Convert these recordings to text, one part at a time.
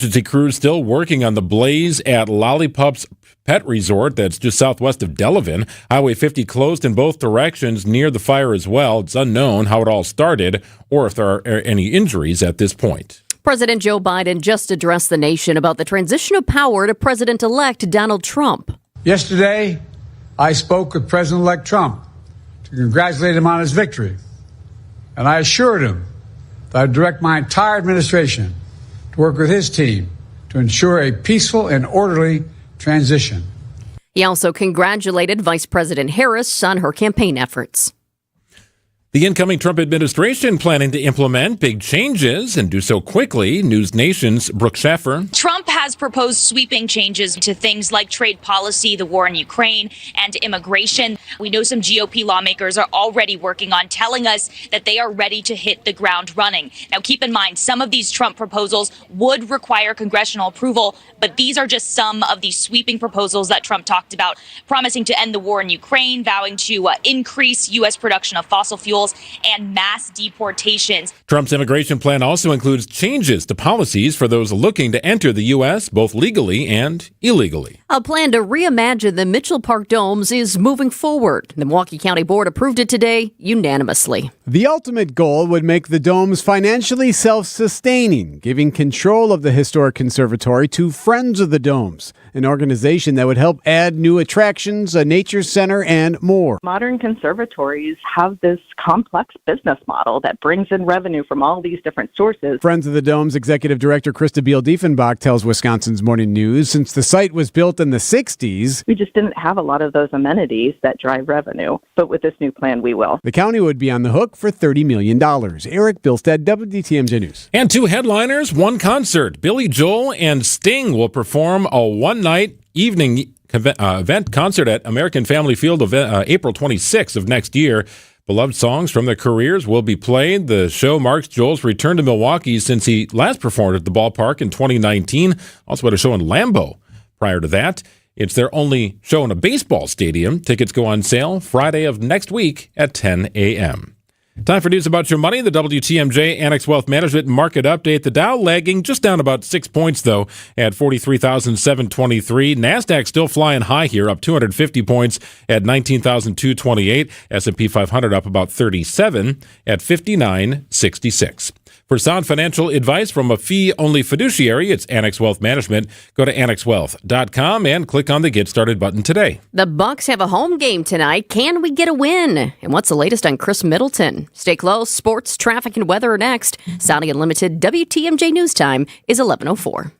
Emergency crews still working on the blaze at Lollipop's Pet Resort that's just southwest of Delavan. Highway 50 closed in both directions near the fire as well. It's unknown how it all started or if there are any injuries at this point. President Joe Biden just addressed the nation about the transition of power to President-elect Donald Trump. Yesterday, I spoke with President-elect Trump to congratulate him on his victory. And I assured him that I'd direct my entire administration to work with his team to ensure a peaceful and orderly transition. He also congratulated Vice President Harris on her campaign efforts. The incoming Trump administration planning to implement big changes and do so quickly. News Nation's Brooke Schaffer. Trump has proposed sweeping changes to things like trade policy, the war in Ukraine, and immigration. We know some GOP lawmakers are already working on telling us that they are ready to hit the ground running. Now, keep in mind, some of these Trump proposals would require congressional approval, but these are just some of the sweeping proposals that Trump talked about, promising to end the war in Ukraine, vowing to increase U.S. production of fossil fuels, and mass deportations. Trump's immigration plan also includes changes to policies for those looking to enter the U.S., both legally and illegally. A plan to reimagine the Mitchell Park domes is moving forward. The Milwaukee County Board approved it today unanimously. The ultimate goal would make the domes financially self-sustaining, giving control of the historic conservatory to Friends of the Domes, an organization that would help add new attractions, a nature center, and more. Modern conservatories have this complex business model that brings in revenue from all these different sources. Friends of the Domes Executive Director Krista Beal-Diefenbach tells Wisconsin's Morning News, since the site was built in the 60s, we just didn't have a lot of those amenities that drive revenue. But with this new plan, we will. The county would be on the hook for $30 million. Eric Bilstead, WTMJ News. And two headliners, one concert. Billy Joel and Sting will perform a one-night evening event concert at American Family Field April 26th of next year. Beloved songs from their careers will be played. The show marks Joel's return to Milwaukee since he last performed at the ballpark in 2019. Also had a show in Lambeau prior to that. It's their only show in a baseball stadium. Tickets go on sale Friday of next week at 10 a.m. Time for news about your money. The WTMJ Annex Wealth Management Market Update. The Dow lagging, just down about 6 points, though, at 43,723. NASDAQ still flying high here, up 250 points at 19,228. S&P 500 up about 37 at 5966. For sound financial advice from a fee-only fiduciary, it's Annex Wealth Management. Go to annexwealth.com and click on the Get Started button today. The Bucks have a home game tonight. Can we get a win? And what's the latest on Chris Middleton? Stay close. Sports, traffic, and weather are next. Saudi Unlimited WTMJ News Time is 11:04.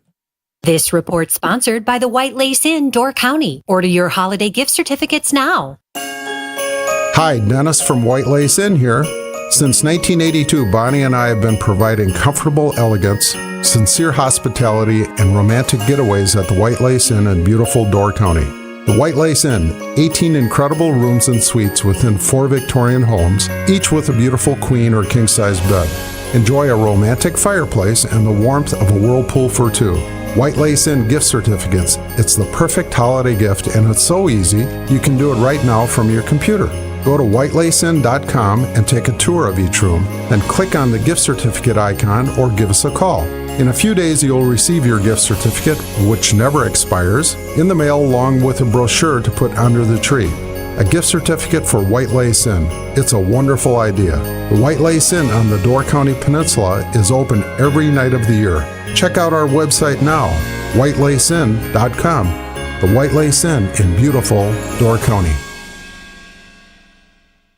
This report sponsored by the White Lace Inn, Door County. Order your holiday gift certificates now. Hi, Dennis from White Lace Inn here. Since 1982, Bonnie and I have been providing comfortable elegance, sincere hospitality, and romantic getaways at the White Lace Inn in beautiful Door County. The White Lace Inn, 18 incredible rooms and suites within 4 Victorian homes, each with a beautiful queen or king-size bed. Enjoy a romantic fireplace and the warmth of a whirlpool for two. White Lace Inn gift certificates. It's the perfect holiday gift, and it's so easy, you can do it right now from your computer. Go to whitelacinn.com and take a tour of each room, then click on the gift certificate icon or give us a call. In a few days, you'll receive your gift certificate, which never expires, in the mail along with a brochure to put under the tree. A gift certificate for White Lace Inn. It's a wonderful idea. The White Lace Inn on the Door County Peninsula is open every night of the year. Check out our website now, whitelacinn.com. The White Lace Inn in beautiful Door County.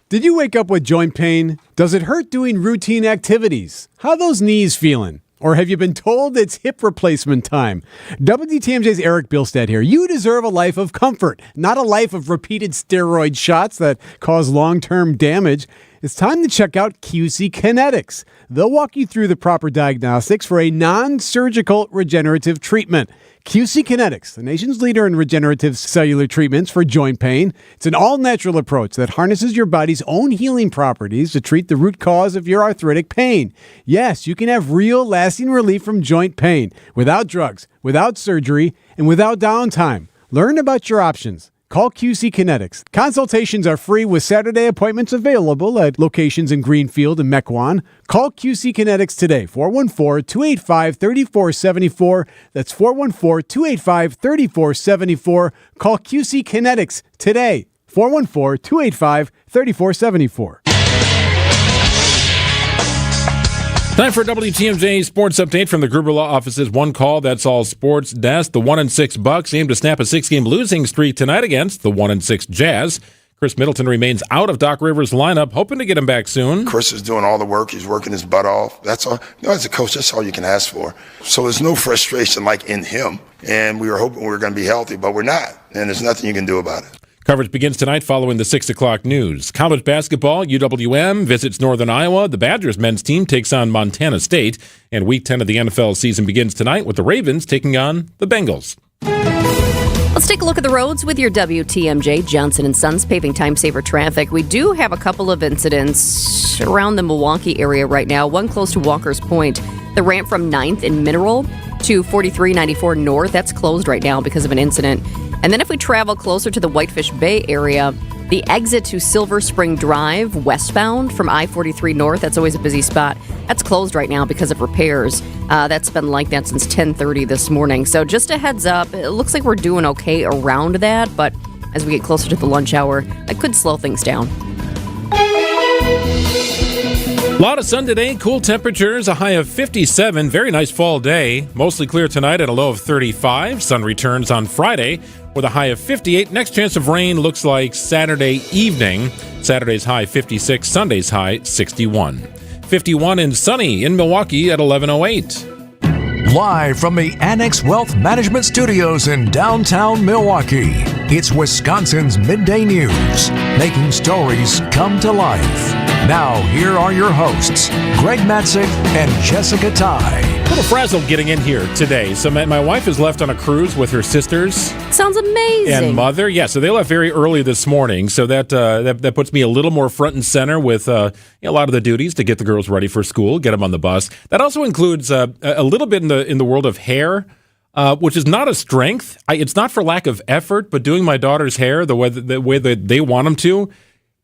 Did you wake up with joint pain? Does it hurt doing routine activities? How are those knees feeling? Or have you been told it's hip replacement time? WTMJ's Eric Bilstead here. You deserve a life of comfort, not a life of repeated steroid shots that cause long-term damage. It's time to check out QC Kinetics. They'll walk you through the proper diagnostics for a non-surgical regenerative treatment. QC Kinetics, the nation's leader in regenerative cellular treatments for joint pain. It's an all-natural approach that harnesses your body's own healing properties to treat the root cause of your arthritic pain. Yes, you can have real, lasting relief from joint pain without drugs, without surgery, and without downtime. Learn about your options. Call QC Kinetics. Consultations are free with Saturday appointments available at locations in Greenfield and Mequon. Call QC Kinetics today, 414-285-3474. That's 414-285-3474. Call QC Kinetics today, 414-285-3474. Time for a WTMJ sports update from the Gruber Law Office's One Call, That's All Sports desk. The 1-6 Bucks aim to snap a 6-game losing streak tonight against the 1-6 Jazz. Chris Middleton remains out of Doc Rivers' lineup, hoping to get him back soon. Chris is doing all the work. He's working his butt off. That's all. As a coach, that's all you can ask for. So there's no frustration like in him. And we were hoping we were going to be healthy, but we're not. And there's nothing you can do about it. Coverage begins tonight following the 6 o'clock news. College basketball, UWM visits Northern Iowa. The Badgers men's team takes on Montana State. And Week 10 of the NFL season begins tonight with the Ravens taking on the Bengals. Let's take a look at the roads with your WTMJ. Johnson & Sons paving time-saver traffic. We do have a couple of incidents around the Milwaukee area right now. One close to Walker's Point. The ramp from 9th and Mineral to 4394 North, that's closed right now because of an incident. And then if we travel closer to the Whitefish Bay area, the exit to Silver Spring Drive westbound from I-43 North, that's always a busy spot. That's closed right now because of repairs. That's been like that since 10:30 this morning. So just a heads up, it looks like we're doing okay around that, but as we get closer to the lunch hour, that could slow things down. A lot of sun today, cool temperatures, a high of 57. Very nice fall day. Mostly clear tonight at a low of 35. Sun returns on Friday with a high of 58. Next chance of rain looks like Saturday evening. Saturday's high 56, Sunday's high 61. 51 and sunny in Milwaukee at 11:08. Live from the Annex Wealth Management Studios in downtown Milwaukee, it's Wisconsin's Midday News, making stories come to life. Now, here are your hosts, Greg Matzik and Jessica Ty. A little frazzled getting in here today. So my wife is left on a cruise with her sisters. Sounds amazing. And mother. Yeah, so they left very early this morning. So that puts me a little more front and center with a lot of the duties to get the girls ready for school, get them on the bus. That also includes a little bit in the world of hair, which is not a strength. It's not for lack of effort, but doing my daughter's hair the way that they want them to,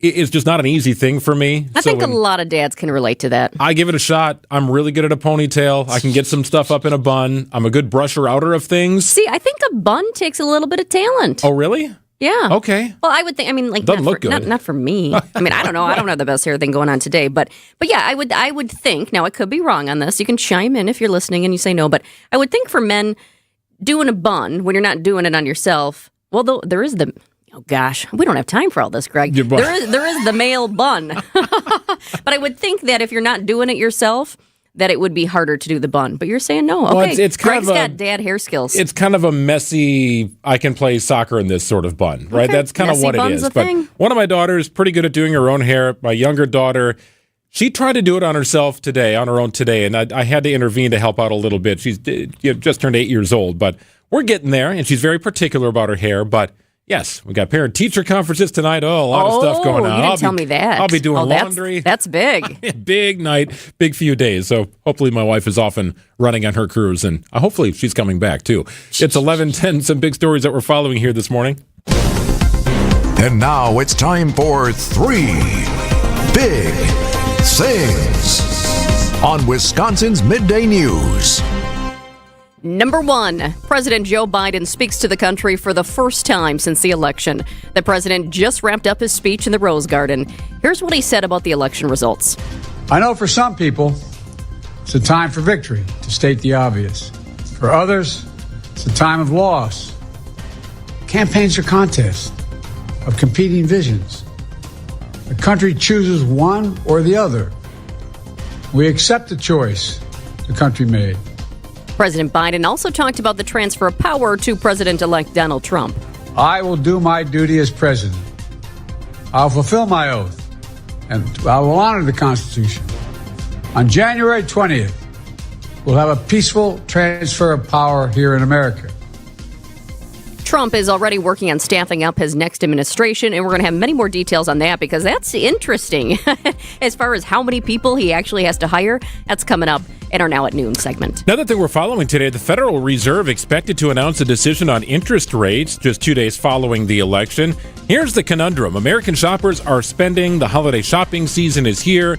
it's just not an easy thing for me. I think a lot of dads can relate to that. I give it a shot. I'm really good at a ponytail. I can get some stuff up in a bun. I'm a good brusher-outer of things. See, I think a bun takes a little bit of talent. Oh, really? Yeah. Okay. Well, I would think. I mean, like, doesn't look good. Not for me. I mean, I don't know. I don't have the best hair thing going on today, but yeah, I would think. Now, I could be wrong on this. You can chime in if you're listening and you say no, but I would think for men doing a bun when you're not doing it on yourself. Well, there is the. Oh gosh, we don't have time for all this, Greg. There is the male bun, but I would think that if you're not doing it yourself, that it would be harder to do the bun. But you're saying no. Okay, well, it's kind Greg's got dad hair skills. It's kind of a messy. I can play soccer in this sort of bun, right? Okay. That's kind Messy of what it is. bun's a But thing. one of my daughters pretty good at doing her own hair. My younger daughter, she tried to do it on herself today, on her own today, and I had to intervene to help out a little bit. She's just turned 8 years old, but we're getting there, and she's very particular about her hair, but. Yes, we got parent-teacher conferences tonight. Oh, a lot of stuff going on. You didn't tell me that. I'll be doing laundry. That's big. Big night, big few days. So hopefully my wife is off and running on her cruise, and hopefully she's coming back too. It's 11:10. Some big stories that we're following here this morning. And now it's time for 3 Big Things on Wisconsin's Midday News. Number 1, President Joe Biden speaks to the country for the first time since the election. The president just wrapped up his speech in the Rose Garden. Here's what he said about the election results. I know for some people, it's a time for victory, to state the obvious. For others, it's a time of loss. Campaigns are contests of competing visions. The country chooses one or the other. We accept the choice the country made. President Biden also talked about the transfer of power to President-elect Donald Trump. I will do my duty as president. I'll fulfill my oath, and I will honor the Constitution. On January 20th, we'll have a peaceful transfer of power here in America. Trump is already working on staffing up his next administration, and we're going to have many more details on that because that's interesting. As far as how many people he actually has to hire, that's coming up in our Now at Noon segment. Another thing we're following today, the Federal Reserve expected to announce a decision on interest rates just 2 days following the election. Here's the conundrum. American shoppers are spending. The holiday shopping season is here.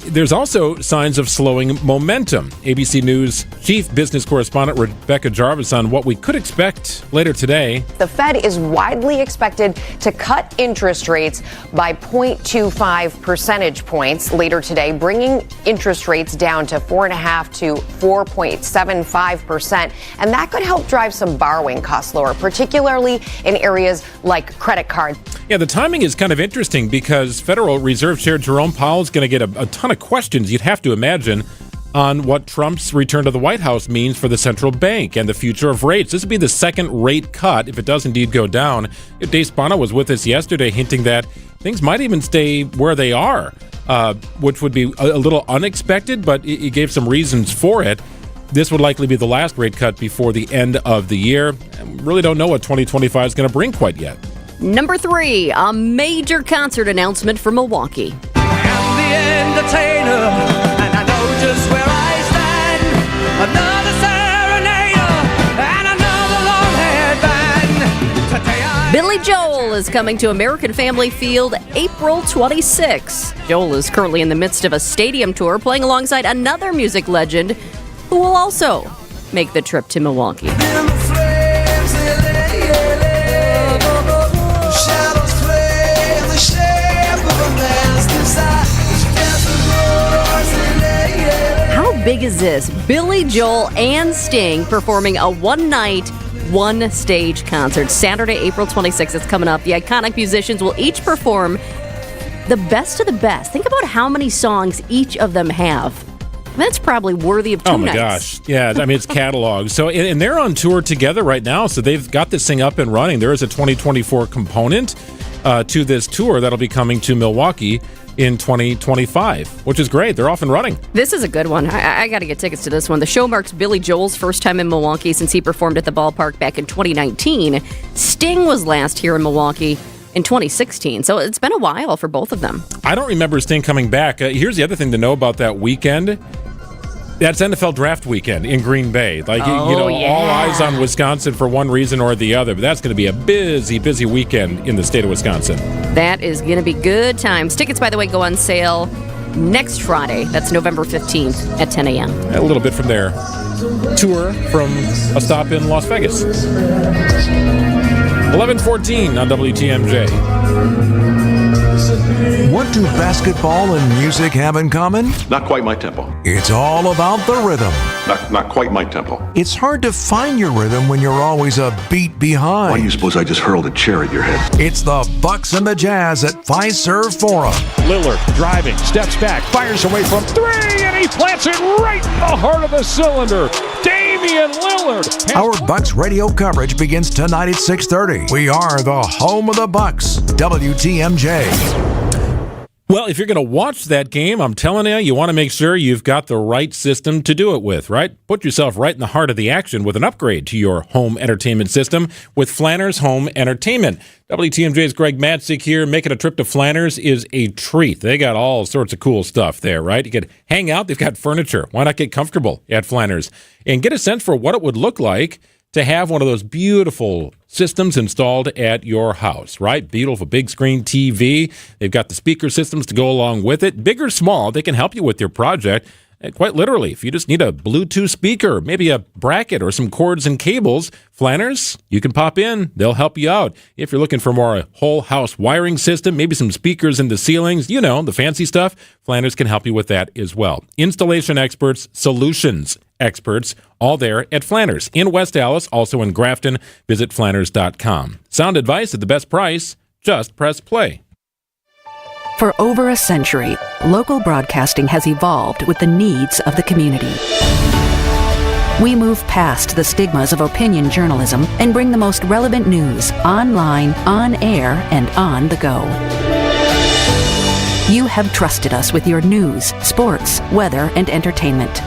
There's also signs of slowing momentum. ABC News chief business correspondent Rebecca Jarvis on what we could expect later today. The Fed is widely expected to cut interest rates by 0.25 percentage points later today, bringing interest rates down to 4.5% to 4.75%. And that could help drive some borrowing costs lower, particularly in areas like credit cards. Yeah, the timing is kind of interesting because Federal Reserve Chair Jerome Powell is going to get a ton of questions, you'd have to imagine, on what Trump's return to the White House means for the central bank and the future of rates. This would be the second rate cut if it does indeed go down. Dave Spano was with us yesterday hinting that things might even stay where they are, which would be a little unexpected, but he gave some reasons for it. This would likely be the last rate cut before the end of the year. And we really don't know what 2025 is going to bring quite yet. Number 3, a major concert announcement for Milwaukee. Entertainer, and I know just where I stand. Another serenader and another long-haired band. Billy Joel is coming to American Family Field April 26. Joel is currently in the midst of a stadium tour, playing alongside another music legend who will also make the trip to Milwaukee. Big is this? Billy Joel and Sting performing a one-night, one-stage concert. Saturday, April 26th is coming up. The iconic musicians will each perform the best of the best. Think about how many songs each of them have. That's probably worthy of 2 nights. Oh, my gosh. Yeah, I mean, it's cataloged. So, and they're on tour together right now, so they've got this thing up and running. There is a 2024 component to this tour that'll be coming to Milwaukee in 2025, which is great. They're off and running. This is a good one. I got to get tickets to this one. The show marks Billy Joel's first time in Milwaukee since he performed at the ballpark back in 2019. Sting was last here in Milwaukee in 2016, so it's been a while for both of them. I don't remember Sting coming back. Here's the other thing to know about that weekend. That's NFL draft weekend in Green Bay. All eyes on Wisconsin for one reason or the other. But that's going to be a busy, busy weekend in the state of Wisconsin. That is going to be good times. Tickets, by the way, go on sale next Friday. That's November 15th at 10 a.m. A little bit from there. Tour from a stop in Las Vegas. 11:14 on WTMJ. What do basketball and music have in common? Not quite my tempo. It's all about the rhythm. Not quite my tempo. It's hard to find your rhythm when you're always a beat behind. Why do you suppose I just hurled a chair at your head? It's the Bucks and the Jazz at Fiserv Forum. Lillard driving, steps back, fires away from 3, and he plants it right in the heart of the cylinder. Damian Lillard. Our Bucks radio coverage begins tonight at 6:30. We are the home of the Bucks, WTMJ. Well, if you're going to watch that game, I'm telling you, you want to make sure you've got the right system to do it with, right? Put yourself right in the heart of the action with an upgrade to your home entertainment system with Flanner's Home Entertainment. WTMJ's Greg Matzik here. Making a trip to Flanner's is a treat. They got all sorts of cool stuff there, right? You could hang out. They've got furniture. Why not get comfortable at Flanner's and get a sense for what it would look like to have one of those beautiful systems installed at your house, right? Beautiful big screen TV. They've got the speaker systems to go along with it. Big or small, they can help you with your project. Quite literally, if you just need a Bluetooth speaker, maybe a bracket or some cords and cables, Flanner's, you can pop in. They'll help you out. If you're looking for more whole house wiring system, maybe some speakers in the ceilings, the fancy stuff, Flanner's can help you with that as well. Installation experts, solutions experts, all there at Flanner's. In West Allis, also in Grafton. Visit Flanners.com. Sound advice at the best price. Just press play. For over a century, local broadcasting has evolved with the needs of the community. We move past the stigmas of opinion journalism and bring the most relevant news online, on air, and on the go. You have trusted us with your news, sports, weather, and entertainment.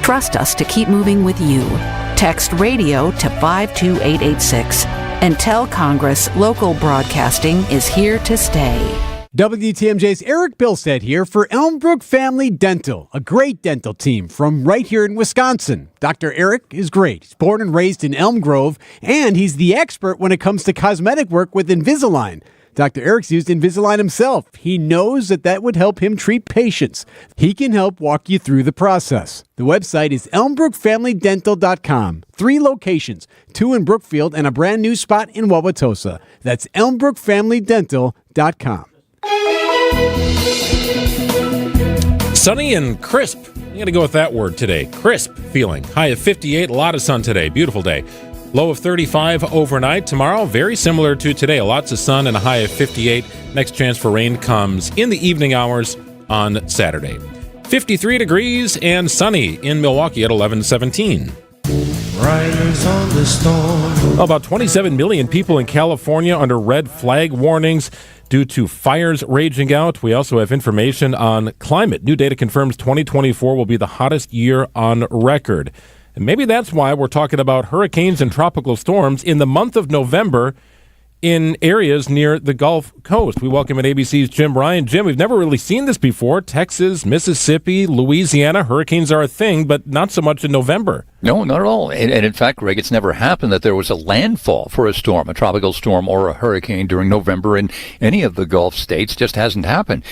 Trust us to keep moving with you. Text radio to 52886 and tell Congress local broadcasting is here to stay. WTMJ's Eric Bilstead here for Elmbrook Family Dental, a great dental team from right here in Wisconsin. Dr. Eric is great. He's born and raised in Elm Grove, and he's the expert when it comes to cosmetic work with Invisalign. Dr. Eric's used Invisalign himself. He knows that would help him treat patients. He can help walk you through the process. The website is elmbrookfamilydental.com. 3 locations, 2 in Brookfield and a brand new spot in Wauwatosa. That's elmbrookfamilydental.com. Sunny and crisp. I'm going to go with that word today. Crisp feeling. High of 58. A lot of sun today. Beautiful day. Low of 35 overnight. Tomorrow, very similar to today. Lots of sun and a high of 58. Next chance for rain comes in the evening hours on Saturday. 53 degrees and sunny in Milwaukee at 11:17. Riders on the storm. About 27 million people in California under red flag warnings due to fires raging out. We also have information on climate. New data confirms 2024 will be the hottest year on record. And maybe that's why we're talking about hurricanes and tropical storms in the month of November in areas near the Gulf Coast. We welcome at ABC's Jim Ryan. Jim, we've never really seen this before. Texas, Mississippi, Louisiana, hurricanes are a thing, but not so much in November. No, not at all. And in fact, Greg, it's never happened that there was a landfall for a storm, a tropical storm or a hurricane during November in any of the Gulf states. Just hasn't happened.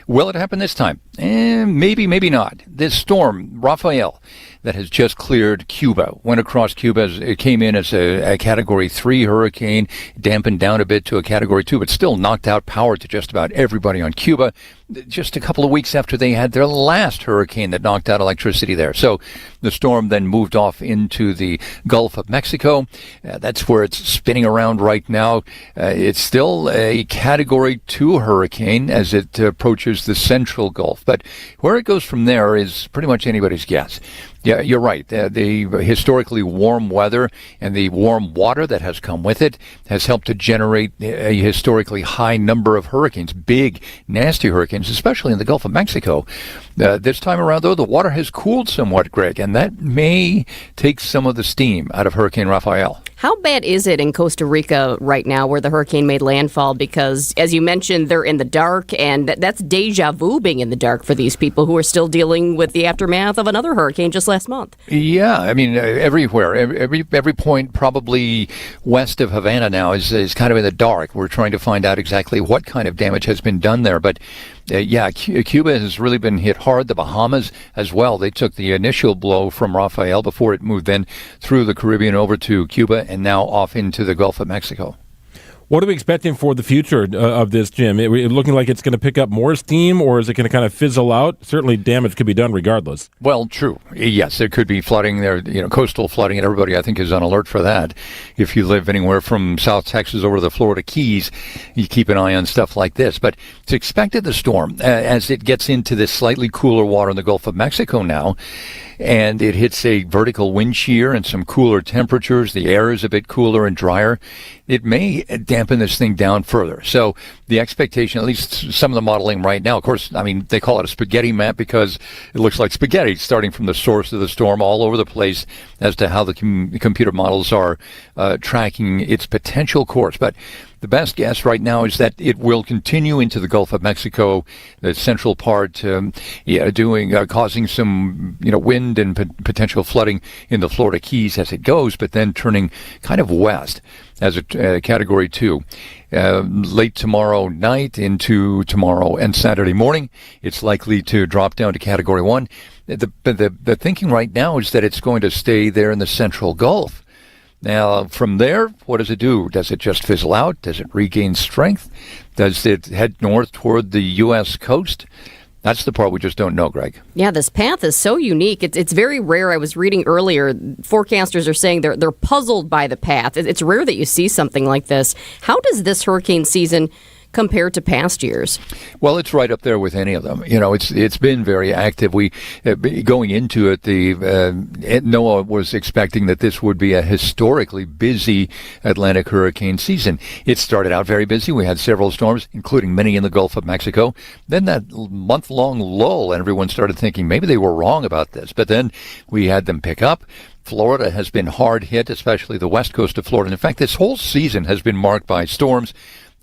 Will it happen this time? Maybe, maybe not. This storm, Rafael, that has just cleared Cuba, went across Cuba. It came in as a Category 3 hurricane, dampened down a bit to a Category 2, but still knocked out power to just about everybody on Cuba just a couple of weeks after they had their last hurricane that knocked out electricity there. So the storm then moved off into the Gulf of Mexico. That's where it's spinning around right now. It's still a Category 2 hurricane as it approaches the central Gulf. But where it goes from there is pretty much anybody's guess. Yeah, you're right. The historically warm weather and the warm water that has come with it has helped to generate a historically high number of hurricanes, big, nasty hurricanes, especially in the Gulf of Mexico. This time around, though, the water has cooled somewhat, Greg, and that may take some of the steam out of Hurricane Rafael. How bad is it in Costa Rica right now where the hurricane made landfall? Because, as you mentioned, they're in the dark, and that's deja vu being in the dark for these people who are still dealing with the aftermath of another hurricane just last month. Yeah, I mean, everywhere. Every point probably west of Havana now is kind of in the dark. We're trying to find out exactly what kind of damage has been done there. But, Cuba has really been hit hard. The Bahamas as well. They took the initial blow from Rafael before it moved then through the Caribbean over to Cuba and now off into the Gulf of Mexico. What are we expecting for the future of this, Jim? It looking like it's going to pick up more steam, or is it going to kind of fizzle out? Certainly damage could be done regardless. Well, true. Yes, there could be flooding there, coastal flooding, and everybody, I think, is on alert for that. If you live anywhere from South Texas over to the Florida Keys, you keep an eye on stuff like this. But it's expected the storm, as it gets into this slightly cooler water in the Gulf of Mexico now, and it hits a vertical wind shear and some cooler temperatures. The air is a bit cooler and drier. It may dampen this thing down further. So the expectation, at least some of the modeling right now, of course, I mean, they call it a spaghetti map because it looks like spaghetti starting from the source of the storm all over the place as to how the computer models are tracking its potential course. But the best guess right now is that it will continue into the Gulf of Mexico, the central part, causing some, wind and potential flooding in the Florida Keys as it goes, but then turning kind of west as a Category 2. Late tomorrow night into tomorrow and Saturday morning, it's likely to drop down to Category 1. The thinking right now is that it's going to stay there in the central Gulf. Now, from there, what does it do? Does it just fizzle out? Does it regain strength? Does it head north toward the U.S. coast? That's the part we just don't know, Greg. Yeah, this path is so unique. It's very rare. I was reading earlier, forecasters are saying they're puzzled by the path. It's rare that you see something like this. How does this hurricane season compared to past years? Well, it's right up there with any of them. It's been very active. We going into it, NOAA was expecting that this would be a historically busy Atlantic hurricane season. It started out very busy. We had several storms, including many in the Gulf of Mexico. Then that month-long lull, and everyone started thinking maybe they were wrong about this. But then we had them pick up. Florida has been hard hit, especially the west coast of Florida. In fact, this whole season has been marked by storms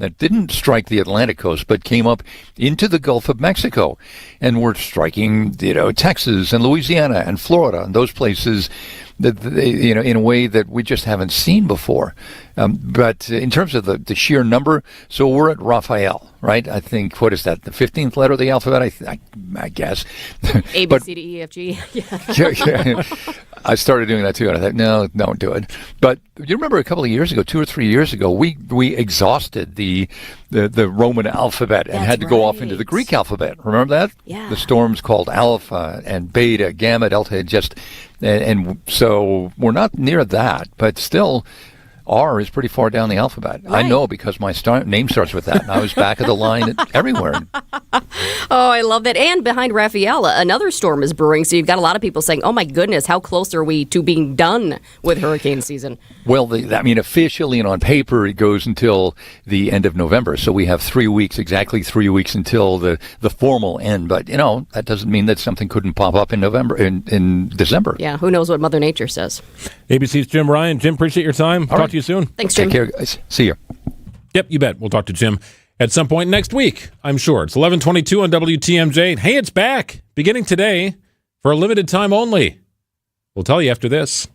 that didn't strike the Atlantic coast, but came up into the Gulf of Mexico, and were striking, Texas and Louisiana and Florida and those places that they, in a way that we just haven't seen before. But in terms of the sheer number, so we're at Raphael, right? I think, what is that, the 15th letter of the alphabet, I guess. A, B, C, D, E, F, G. Yeah. I started doing that too, and I thought, no, don't do it. But you remember a couple of years ago, 2 or 3 years ago, we exhausted the Roman alphabet and had to go off into the Greek alphabet. Remember that? Yeah. The storms called Alpha and Beta, Gamma, Delta, and so we're not near that, but still, R is pretty far down the alphabet. Right. I know because my name starts with that, and I was back of the line everywhere. Oh, I love that. And behind Raphael, another storm is brewing, so you've got a lot of people saying, oh my goodness, how close are we to being done with hurricane season? Well, officially and on paper, it goes until the end of November, so we have 3 weeks, exactly 3 weeks until the formal end. But, that doesn't mean that something couldn't pop up in November, in December. Yeah, who knows what Mother Nature says. ABC's Jim Ryan. Jim, appreciate your time. Talk to you soon. Thanks, Jim. Take care, guys. See you. Yep, you bet. We'll talk to Jim at some point next week, I'm sure. It's 11:22 on WTMJ. Hey, it's back, beginning today, for a limited time only. We'll tell you after this.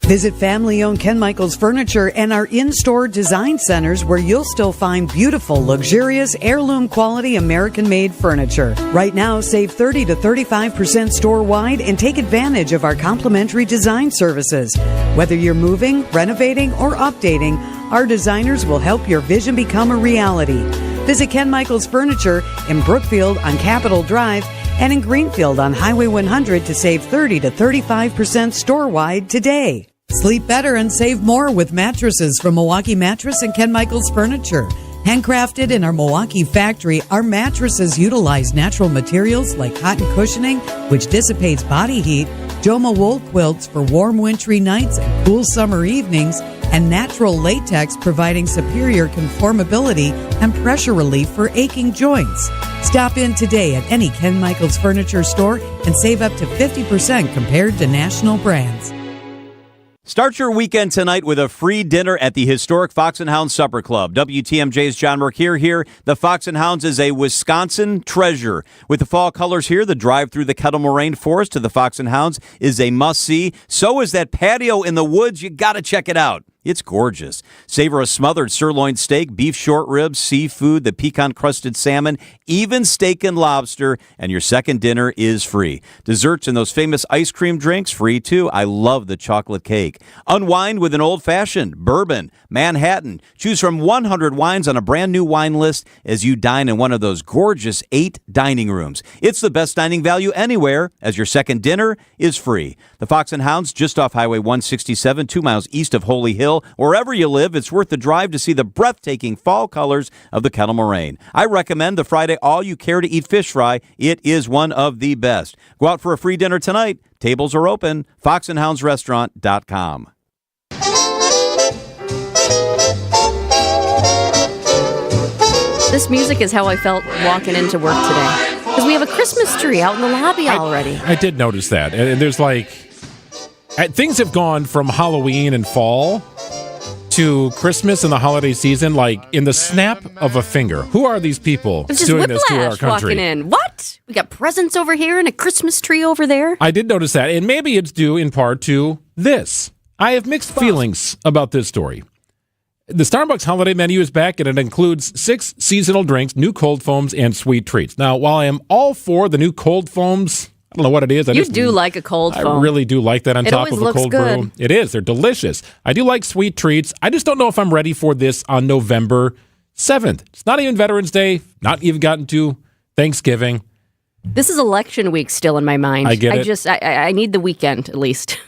Visit family-owned Ken Michaels Furniture and our in-store design centers where you'll still find beautiful, luxurious, heirloom-quality American-made furniture. Right now, save 30 to 35% store-wide and take advantage of our complimentary design services. Whether you're moving, renovating, or updating, our designers will help your vision become a reality. Visit Ken Michaels Furniture in Brookfield on Capitol Drive and in Greenfield on Highway 100 to save 30 to 35% store-wide today. Sleep better and save more with mattresses from Milwaukee Mattress and Ken Michaels Furniture. Handcrafted in our Milwaukee factory, our mattresses utilize natural materials like cotton cushioning, which dissipates body heat, Joma wool quilts for warm wintry nights and cool summer evenings, and natural latex providing superior conformability and pressure relief for aching joints. Stop in today at any Ken Michaels Furniture store and save up to 50% compared to national brands. Start your weekend tonight with a free dinner at the historic Fox and Hounds Supper Club. WTMJ's John Mercure here. The Fox and Hounds is a Wisconsin treasure. With the fall colors here, the drive through the Kettle Moraine Forest to the Fox and Hounds is a must-see. So is that patio in the woods. You got to check it out. It's gorgeous. Savor a smothered sirloin steak, beef short ribs, seafood, the pecan-crusted salmon, even steak and lobster, and your second dinner is free. Desserts and those famous ice cream drinks, free too. I love the chocolate cake. Unwind with an old-fashioned, bourbon, Manhattan. Choose from 100 wines on a brand-new wine list as you dine in one of those gorgeous 8 dining rooms. It's the best dining value anywhere, as your second dinner is free. The Fox and Hounds, just off Highway 167, 2 miles east of Holy Hill. Wherever you live, it's worth the drive to see the breathtaking fall colors of the Kettle Moraine. I recommend the Friday all-you-care-to-eat fish fry. It is one of the best. Go out for a free dinner tonight. Tables are open. foxandhoundsrestaurant.com. This music is how I felt walking into work today. Because we have a Christmas tree out in the lobby already. I did notice that. And there's things have gone from Halloween and fall to Christmas and the holiday season, like in the snap of a finger. Who are these people doing this to our country? Walking in. What? We got presents over here and a Christmas tree over there. I did notice that, and maybe it's due in part to this. I have mixed feelings about this story. The Starbucks holiday menu is back, and it includes 6 seasonal drinks, new cold foams, and sweet treats. Now, while I am all for the new cold foams, I don't know what it is. You do like a cold foam. I really do like that on top of a cold brew. It is. They're delicious. I do like sweet treats. I just don't know if I'm ready for this on November 7th. It's not even Veterans Day, not even gotten to Thanksgiving. This is election week still in my mind. I get it. I need the weekend at least.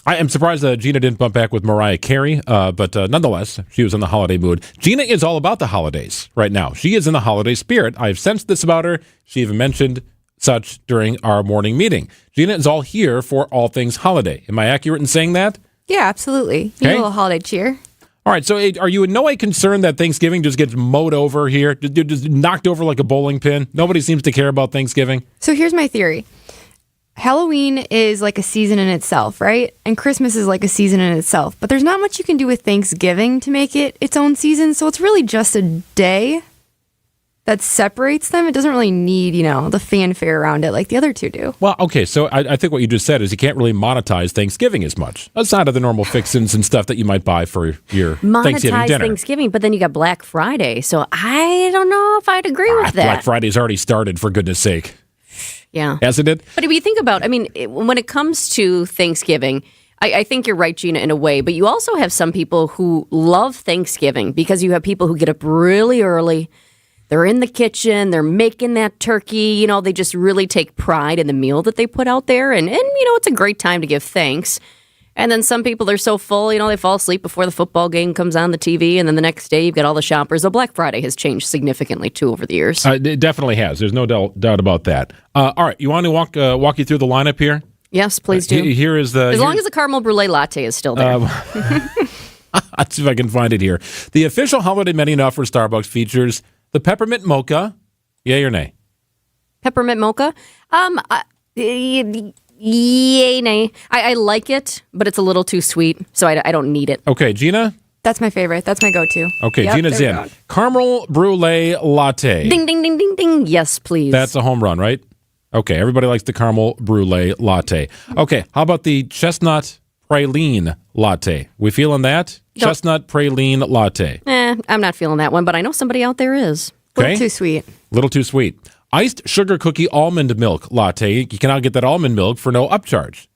I am surprised that Gina didn't bump back with Mariah Carey, but nonetheless, she was in the holiday mood. Gina is all about the holidays right now. She is in the holiday spirit. I've sensed this about her. She even mentioned such during our morning meeting. Gina is all here for all things holiday. Am I accurate in saying that? Yeah, absolutely. You need a little holiday cheer. All right, so are you in no way concerned that Thanksgiving just gets mowed over here, just knocked over like a bowling pin? Nobody seems to care about Thanksgiving? So here's my theory. Halloween is like a season in itself, right? And Christmas is like a season in itself. But there's not much you can do with Thanksgiving to make it its own season. So it's really just a day that separates them. It doesn't really need, the fanfare around it like the other two do. Well, okay, so I think what you just said is you can't really monetize Thanksgiving as much, outside of the normal fixins and stuff that you might buy for your Thanksgiving dinner. Thanksgiving, but then you got Black Friday, so I don't know if I'd agree with that. Black Friday's already started, for goodness sake. Yeah. Hasn't it? But if you think about, when it comes to Thanksgiving, I think you're right, Gina, in a way, but you also have some people who love Thanksgiving because you have people who get up really early. They're in the kitchen. They're making that turkey. They just really take pride in the meal that they put out there. And it's a great time to give thanks. And then some people, they're so full, they fall asleep before the football game comes on the TV. And then the next day, you've got all the shoppers. So Black Friday has changed significantly, too, over the years. It definitely has. There's no doubt about that. All right. You want to walk you through the lineup here? Yes, please do. Here is as long as the caramel brulee latte is still there. Let's see if I can find it here. The official holiday menu now for Starbucks features the peppermint mocha. Yay or nay? Peppermint mocha? Yay, nay. I like it, but it's a little too sweet, so I don't need it. Okay, Gina? That's my favorite. That's my go-to. Okay, yep, Gina's in. Caramel brulee latte. Ding, ding, ding, ding, ding. Yes, please. That's a home run, right? Okay, everybody likes the caramel brulee latte. Okay, how about the chestnut praline latte? We feeling that? Chestnut praline latte. I'm not feeling that one, but I know somebody out there is. A little too sweet. Little too sweet. Iced sugar cookie almond milk latte. You can now get that almond milk for no upcharge.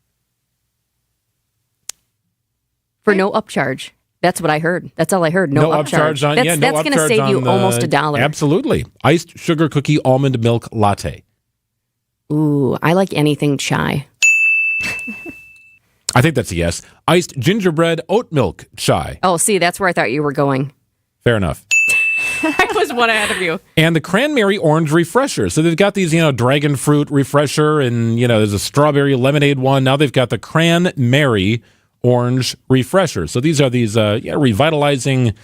For no upcharge. That's what I heard. That's all I heard. No upcharge. That's going to save you almost $1. Absolutely. Iced sugar cookie almond milk latte. Ooh, I like anything chai. I think that's a yes. Iced gingerbread oat milk chai. Oh, see, that's where I thought you were going. Fair enough. I was one ahead of you. And the cranberry orange refresher. So they've got these, dragon fruit refresher, and, there's a strawberry lemonade one. Now they've got the cranberry orange refresher. So these are these revitalizing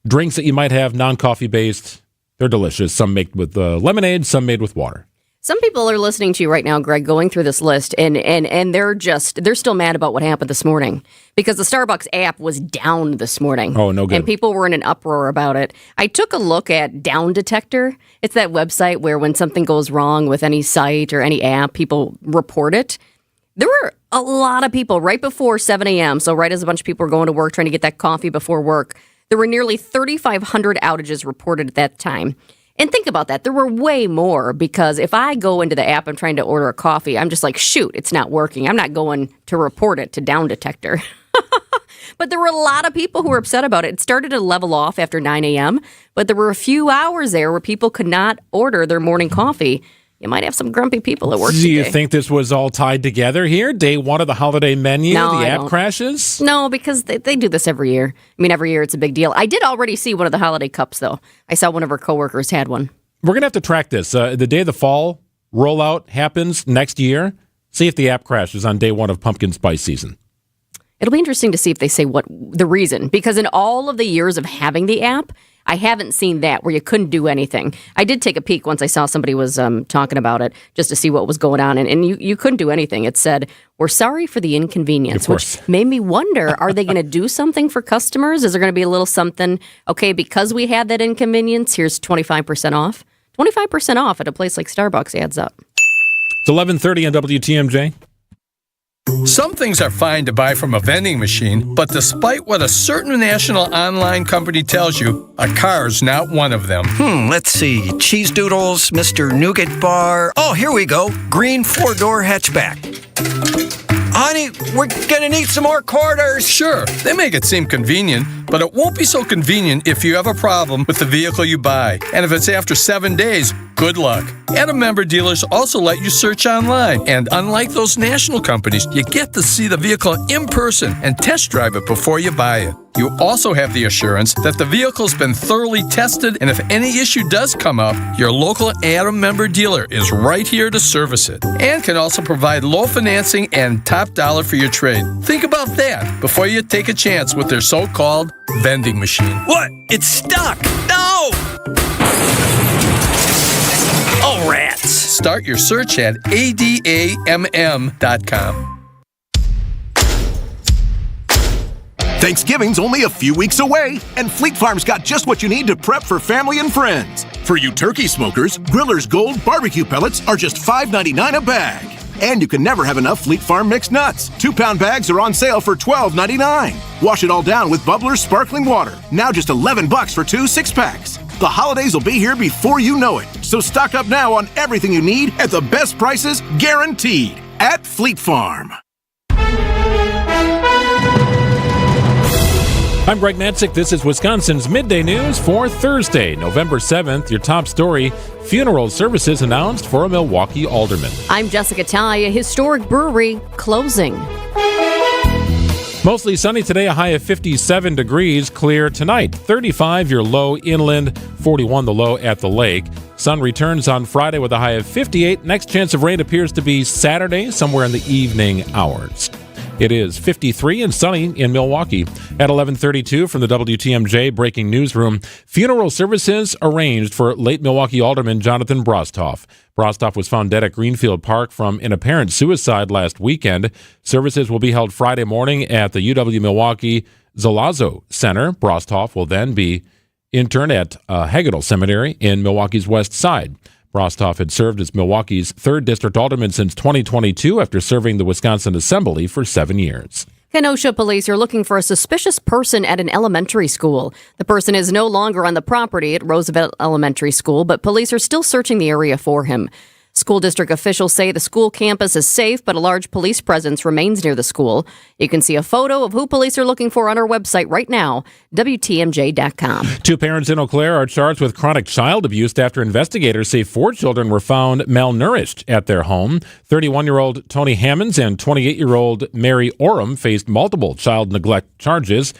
drinks that you might have, non-coffee based. They're delicious. Some made with lemonade, some made with water. Some people are listening to you right now, Greg, going through this list, and they're still mad about what happened this morning because the Starbucks app was down this morning. Oh, no good. And people were in an uproar about it. I took a look at Down Detector. It's that website where when something goes wrong with any site or any app, people report it. There were a lot of people right before 7 a.m., so right as a bunch of people were going to work, trying to get that coffee before work. There were nearly 3,500 outages reported at that time. And think about that. There were way more because if I go into the app, I'm trying to order a coffee, I'm just like, shoot, it's not working. I'm not going to report it to Down Detector. But there were a lot of people who were upset about it. It started to level off after 9 a.m., but there were a few hours there where people could not order their morning coffee. You might have some grumpy people at work today. Do you think this was all tied together here? Day one of the holiday menu, the app crashes? No, because they do this every year. Every year it's a big deal. I did already see one of the holiday cups, though. I saw one of our coworkers had one. We're going to have to track this. The day the fall rollout happens next year, see if the app crashes on day one of pumpkin spice season. It'll be interesting to see if they say what the reason, because in all of the years of having the app, I haven't seen that where you couldn't do anything. I did take a peek once I saw somebody was talking about it just to see what was going on, and you couldn't do anything. It said, "We're sorry for the inconvenience," which made me wonder, are they going to do something for customers? Is there going to be a little something, okay, because we had that inconvenience, here's 25% off? 25% off at a place like Starbucks adds up. It's 11:30 on WTMJ. Some things are fine to buy from a vending machine, but despite what a certain national online company tells you, a car's not one of them. Let's see. Cheese Doodles, Mr. Nougat Bar. Oh, here we go. Green 4-door hatchback. Honey, we're gonna need some more quarters. Sure, they make it seem convenient, but it won't be so convenient if you have a problem with the vehicle you buy. And if it's after 7 days, good luck. Adam member dealers also let you search online. And unlike those national companies, you get to see the vehicle in person and test drive it before you buy it. You also have the assurance that the vehicle's been thoroughly tested, and if any issue does come up, your local Adam member dealer is right here to service it. And can also provide low financing and top dollar for your trade. Think about that before you take a chance with their so-called vending machine. What? It's stuck! No! Oh, rats. Start your search at adamm.com. Thanksgiving's only a few weeks away, and Fleet Farm's got just what you need to prep for family and friends. For you turkey smokers, Griller's Gold barbecue pellets are just $5.99 a bag. And you can never have enough Fleet Farm mixed nuts. 2-pound bags are on sale for $12.99. Wash it all down with Bubbler's sparkling water. Now just $11 for 2 6-packs. The holidays will be here before you know it. So stock up now on everything you need at the best prices guaranteed at Fleet Farm. I'm Greg Natzik. This is Wisconsin's Midday News for Thursday, November 7th. Your top story, funeral services announced for a Milwaukee alderman. I'm Jessica Ty. A historic brewery closing. Mostly sunny today, a high of 57 degrees. Clear tonight, 35 your low inland, 41 the low at the lake. Sun returns on Friday with a high of 58. Next chance of rain appears to be Saturday, somewhere in the evening hours. It is 53 and sunny in Milwaukee. At 11:32 from the WTMJ breaking newsroom, funeral services arranged for late Milwaukee Alderman Jonathan Brostoff. Brostoff was found dead at Greenfield Park from an apparent suicide last weekend. Services will be held Friday morning at the UW-Milwaukee Zalazzo Center. Brostoff will then be interned at Hagedal Cemetery in Milwaukee's West Side. Brostoff had served as Milwaukee's 3rd District Alderman since 2022 after serving the Wisconsin Assembly for 7 years. Kenosha police are looking for a suspicious person at an elementary school. The person is no longer on the property at Roosevelt Elementary School, but police are still searching the area for him. School district officials say the school campus is safe, but a large police presence remains near the school. You can see a photo of who police are looking for on our website right now, WTMJ.com. 2 parents in Eau Claire are charged with chronic child abuse after investigators say 4 children were found malnourished at their home. 31-year-old Tony Hammonds and 28-year-old Mary Oram faced multiple child neglect charges.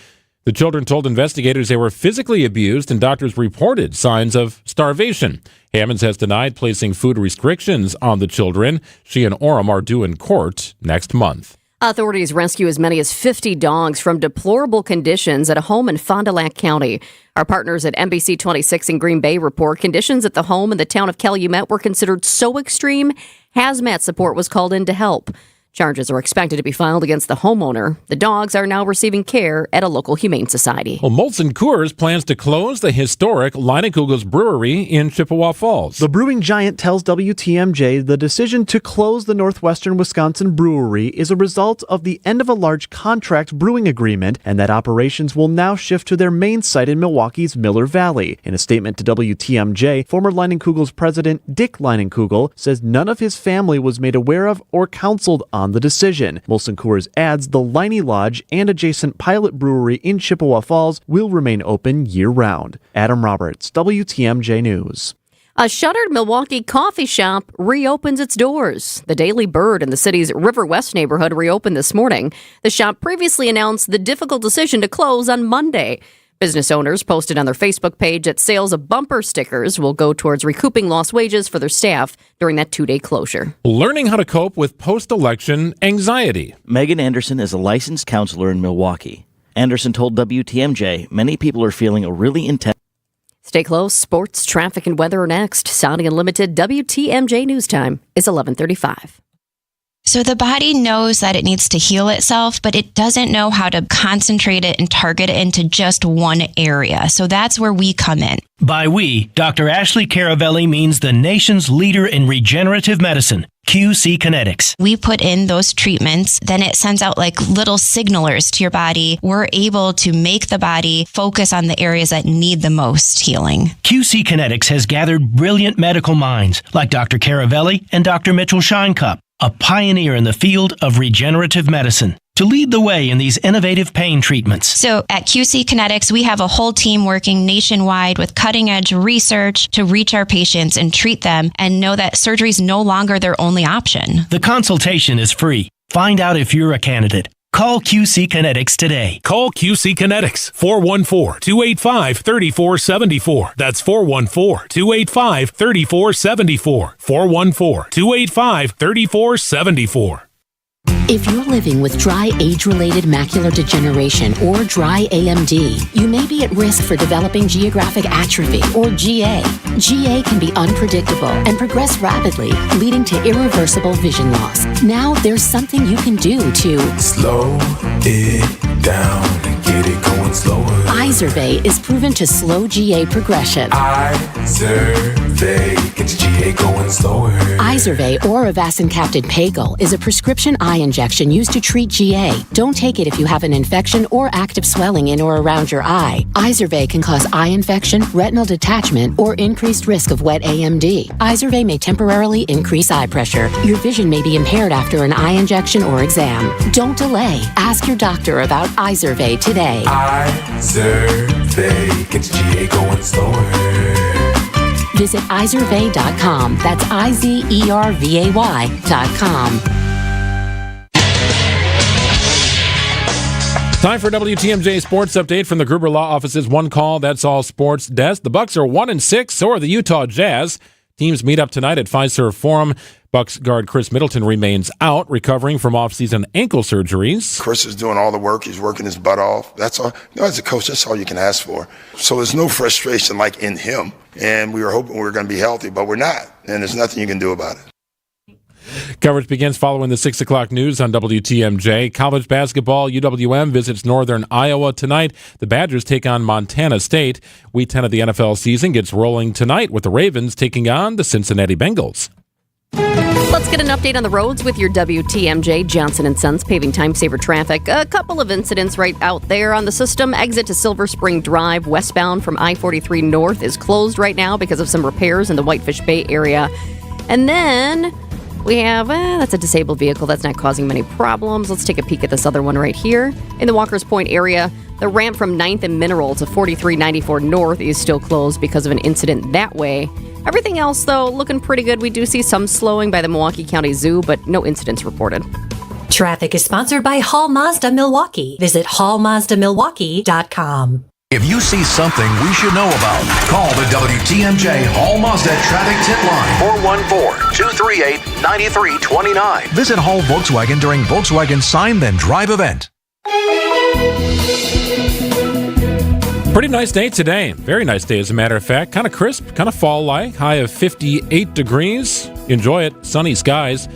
The children told investigators they were physically abused and doctors reported signs of starvation. Hammonds has denied placing food restrictions on the children. She and Oram are due in court next month. Authorities rescue as many as 50 dogs from deplorable conditions at a home in Fond du Lac County. Our partners at NBC 26 in Green Bay report conditions at the home in the town of Calumet were considered so extreme, hazmat support was called in to help. Charges are expected to be filed against the homeowner. The dogs are now receiving care at a local humane society. Well, Molson Coors plans to close the historic Leinenkugel's Brewery in Chippewa Falls. The brewing giant tells WTMJ the decision to close the Northwestern Wisconsin brewery is a result of the end of a large contract brewing agreement and that operations will now shift to their main site in Milwaukee's Miller Valley. In a statement to WTMJ, former Leinenkugel's president Dick Leinenkugel says none of his family was made aware of or counseled on the decision. Molson Coors adds the Leinie Lodge and adjacent pilot brewery in Chippewa Falls will remain open year-round. Adam Roberts, WTMJ News. A shuttered Milwaukee coffee shop reopens its doors. The Daily Bird in the city's River West neighborhood reopened this morning. The shop previously announced the difficult decision to close on Monday. Business owners posted on their Facebook page that sales of bumper stickers will go towards recouping lost wages for their staff during that 2-day closure. Learning how to cope with post-election anxiety. Megan Anderson is a licensed counselor in Milwaukee. Anderson told WTMJ many people are feeling a really intense... Stay close. Sports, traffic, and weather are next. Sounding Unlimited WTMJ News Time is 11:35. So the body knows that it needs to heal itself, but it doesn't know how to concentrate it and target it into just one area. So that's where we come in. By we, Dr. Ashley Caravelli means the nation's leader in regenerative medicine, QC Kinetics. We put in those treatments, then it sends out like little signalers to your body. We're able to make the body focus on the areas that need the most healing. QC Kinetics has gathered brilliant medical minds like Dr. Caravelli and Dr. Mitchell Scheinkup, a pioneer in the field of regenerative medicine, to lead the way in these innovative pain treatments. So at QC Kinetics, we have a whole team working nationwide with cutting-edge research to reach our patients and treat them and know that surgery is no longer their only option. The consultation is free. Find out if you're a candidate. Call QC Kinetics today. Call QC Kinetics, 414-285-3474. That's 414-285-3474. 414-285-3474. If you're living with dry age-related macular degeneration or dry AMD, you may be at risk for developing geographic atrophy or GA. GA can be unpredictable and progress rapidly, leading to irreversible vision loss. Now there's something you can do to slow it down and get it going slower. Izervay is proven to slow GA progression. Izervay gets GA going slower. Izervay or avacincaptad pagel is a prescription eye injection used to treat GA. Don't take it if you have an infection or active swelling in or around your eye. Izervay can cause eye infection, retinal detachment, or increased risk of wet AMD. Izervay may temporarily increase eye pressure. Your vision may be impaired after an eye injection or exam. Don't delay. Ask your doctor about Izervay today. Izervay gets GA going slower. Visit Izervay.com. That's IZERVAY.com. Time for WTMJ Sports Update from the Gruber Law Office's One Call, That's All Sports desk. The Bucks are 1-6, so are the Utah Jazz. Teams meet up tonight at Fiserv Forum. Bucks guard Chris Middleton remains out, recovering from off-season ankle surgeries. Chris is doing all the work. He's working his butt off. That's all. As a coach, that's all you can ask for. So there's no frustration like in him. And we were hoping we were going to be healthy, but we're not. And there's nothing you can do about it. Coverage begins following the 6 o'clock news on WTMJ. College basketball, UWM visits Northern Iowa tonight. The Badgers take on Montana State. Week 10 of the NFL season gets rolling tonight with the Ravens taking on the Cincinnati Bengals. Let's get an update on the roads with your WTMJ Johnson & Sons paving time-saver traffic. A couple of incidents right out there on the system. Exit to Silver Spring Drive westbound from I-43 North is closed right now because of some repairs in the Whitefish Bay area. And then we have, that's a disabled vehicle. That's not causing many problems. Let's take a peek at this other one right here. In the Walker's Point area, the ramp from 9th and Mineral to 4394 North is still closed because of an incident that way. Everything else, though, looking pretty good. We do see some slowing by the Milwaukee County Zoo, but no incidents reported. Traffic is sponsored by Hall Mazda Milwaukee. Visit hallmazdamilwaukee.com. If you see something we should know about, call the WTMJ Hall Mazda Traffic Tip Line. 414-238-9329. Visit Hall Volkswagen during Volkswagen Sign Then Drive event. Pretty nice day today. Very nice day, as a matter of fact. Kind of crisp, kind of fall-like. High of 58 degrees. Enjoy it. Sunny skies.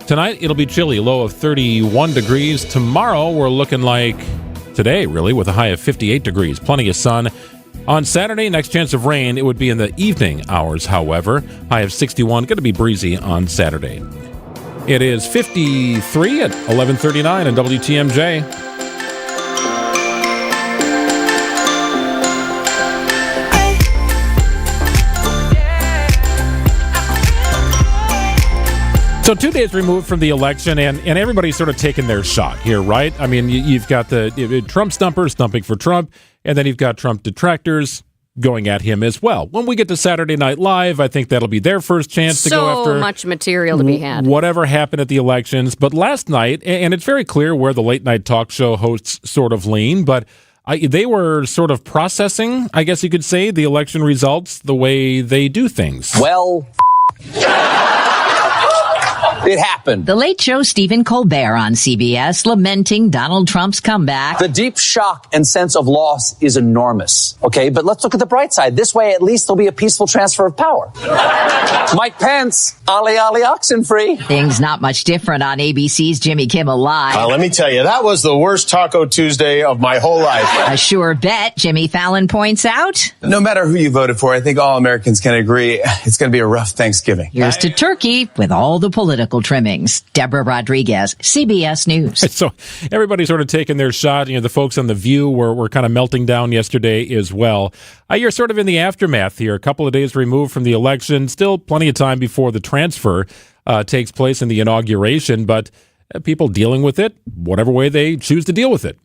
Tonight, it'll be chilly. Low of 31 degrees. Tomorrow, we're looking like today, really, with a high of 58 degrees. Plenty of sun. On Saturday, next chance of rain. It would be in the evening hours, however. High of 61. Going to be breezy on Saturday. It is 53 at 11:39 on WTMJ. So 2 days removed from the election, and everybody's sort of taking their shot here, right? I mean, you've got the Trump stumpers stumping for Trump, and then you've got Trump detractors going at him as well. When we get to Saturday Night Live, I think that'll be their first chance to go after so much material to be had. Whatever happened at the elections. But last night, and it's very clear where the late night talk show hosts sort of lean, but they were sort of processing, I guess you could say, the election results the way they do things. Well, it happened. The Late Show Stephen Colbert on CBS lamenting Donald Trump's comeback. The deep shock and sense of loss is enormous. Okay, but let's look at the bright side. This way, at least there'll be a peaceful transfer of power. Mike Pence, ollie ollie Oxenfree. Things not much different on ABC's Jimmy Kimmel Live. Let me tell you, that was the worst Taco Tuesday of my whole life. A sure bet, Jimmy Fallon points out. No matter who you voted for, I think all Americans can agree it's going to be a rough Thanksgiving. Here's to turkey with all the political trimmings. Deborah Rodriguez, CBS News. So everybody's sort of taking their shot. You know, the folks on The View were kind of melting down yesterday as well. You're sort of in the aftermath here, a couple of days removed from the election. Still plenty of time before the transfer takes place in the inauguration, but people dealing with it whatever way they choose to deal with it.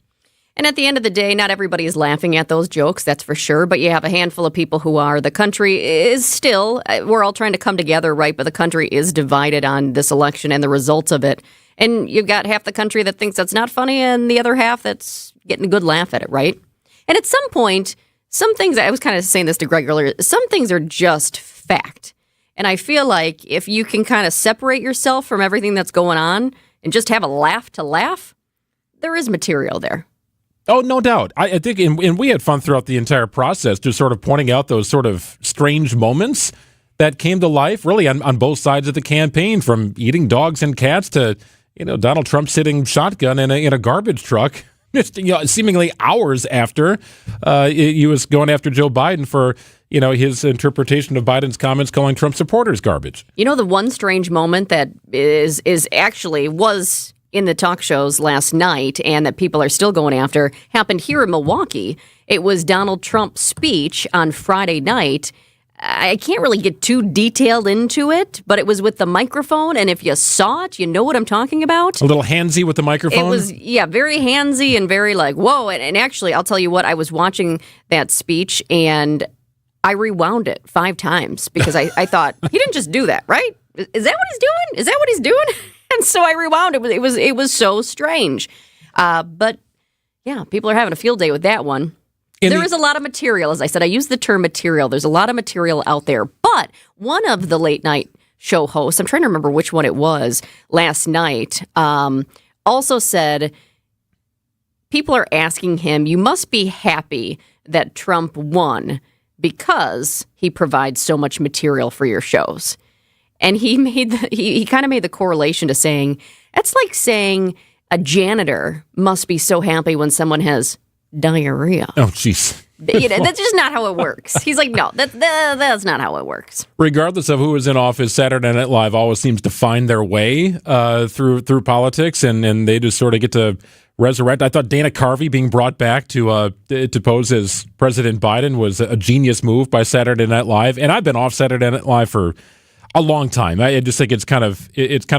And at the end of the day, not everybody is laughing at those jokes, that's for sure. But you have a handful of people who are. The country is still, we're all trying to come together, right? But the country is divided on this election and the results of it. And you've got half the country that thinks that's not funny and the other half that's getting a good laugh at it, right? And at some point, some things, I was kind of saying this to Greg earlier, some things are just fact. And I feel like if you can kind of separate yourself from everything that's going on and just have a laugh to laugh, there is material there. Oh, no doubt. I think, and we had fun throughout the entire process, just sort of pointing out those sort of strange moments that came to life, really, on both sides of the campaign, from eating dogs and cats to, Donald Trump sitting shotgun in a garbage truck, just seemingly hours after he was going after Joe Biden for, his interpretation of Biden's comments calling Trump supporters garbage. The one strange moment that was in the talk shows last night and that people are still going after happened here in Milwaukee. It was Donald Trump's speech on Friday night. I can't really get too detailed into it, but it was with the microphone, and if you saw it, you know what I'm talking about. A little handsy with the microphone? It was, very handsy and very like, whoa. And actually, I'll tell you what, I was watching that speech, and I rewound it 5 times because I thought, he didn't just do that, right? Is that what he's doing? Is that what he's doing? And so I rewound it. It was so strange. But yeah, people are having a field day with that one. There is a lot of material. As I said, I use the term material. There's a lot of material out there. But one of the late night show hosts, I'm trying to remember which one it was last night, also said people are asking him, you must be happy that Trump won because he provides so much material for your shows. And he kind of made the correlation to saying, that's like saying a janitor must be so happy when someone has diarrhea. Oh, jeez. That's just not how it works. He's like, no, that's not how it works. Regardless of who is in office, Saturday Night Live always seems to find their way through politics, and they just sort of get to resurrect. I thought Dana Carvey being brought back to pose as President Biden was a genius move by Saturday Night Live, and I've been off Saturday Night Live for a long time. I just think it's kind of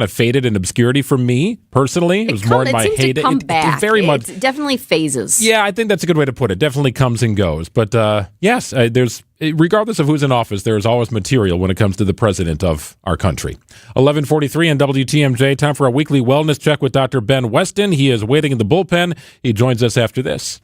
faded in obscurity for me personally. It was more in my heyday. It definitely phases. Yeah, I think that's a good way to put it. Definitely comes and goes. But yes, there's regardless of who's in office, there's always material when it comes to the president of our country. 11:43 on WTMJ. Time for a weekly wellness check with Dr. Ben Weston. He is waiting in the bullpen. He joins us after this.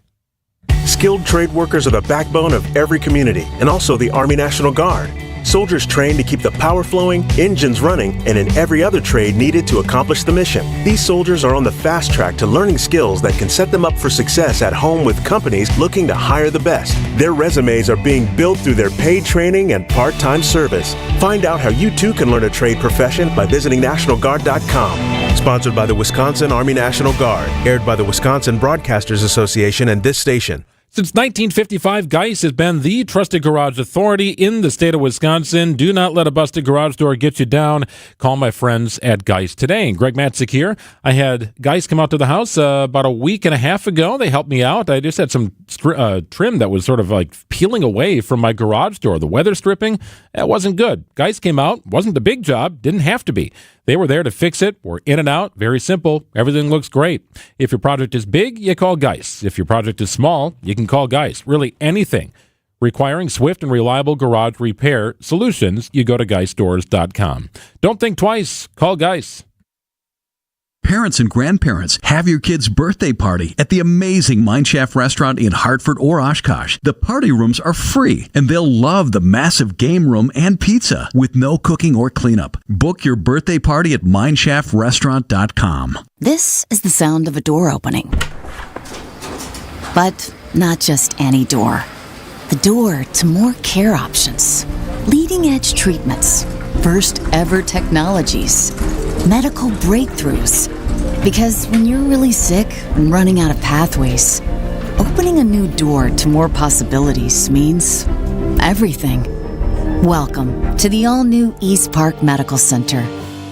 Skilled trade workers are the backbone of every community, and also the Army National Guard. Soldiers trained to keep the power flowing, engines running, and in every other trade needed to accomplish the mission. These soldiers are on the fast track to learning skills that can set them up for success at home with companies looking to hire the best. Their resumes are being built through their paid training and part-time service. Find out how you too can learn a trade profession by visiting NationalGuard.com. Sponsored by the Wisconsin Army National Guard. Aired by the Wisconsin Broadcasters Association and this station. Since 1955, Geist has been the trusted garage authority in the state of Wisconsin. Do not let a busted garage door get you down. Call my friends at Geist today. And Greg Matzik here. I had Geist come out to the house about a week and a half ago. They helped me out. I just had some trim that was sort of like peeling away from my garage door. The weather stripping, that wasn't good. Geist came out. Wasn't a big job. Didn't have to be. They were there to fix it. We're in and out. Very simple. Everything looks great. If your project is big, you call Geist. If your project is small, you can call Geist. Really anything requiring swift and reliable garage repair solutions, you go to geiststores.com. Don't think twice. Call Geist. Parents and grandparents, have your kid's birthday party at the amazing Mineshaft restaurant in Hartford or Oshkosh. The party rooms are free, and they'll love the massive game room and pizza with no cooking or cleanup. Book your birthday party at mineshaftrestaurant.com. This is the sound of a door opening. But not just any door. The door to more care options, leading-edge treatments, first-ever technologies, medical breakthroughs. Because when you're really sick and running out of pathways, opening a new door to more possibilities means everything. Welcome to the all-new East Park Medical Center.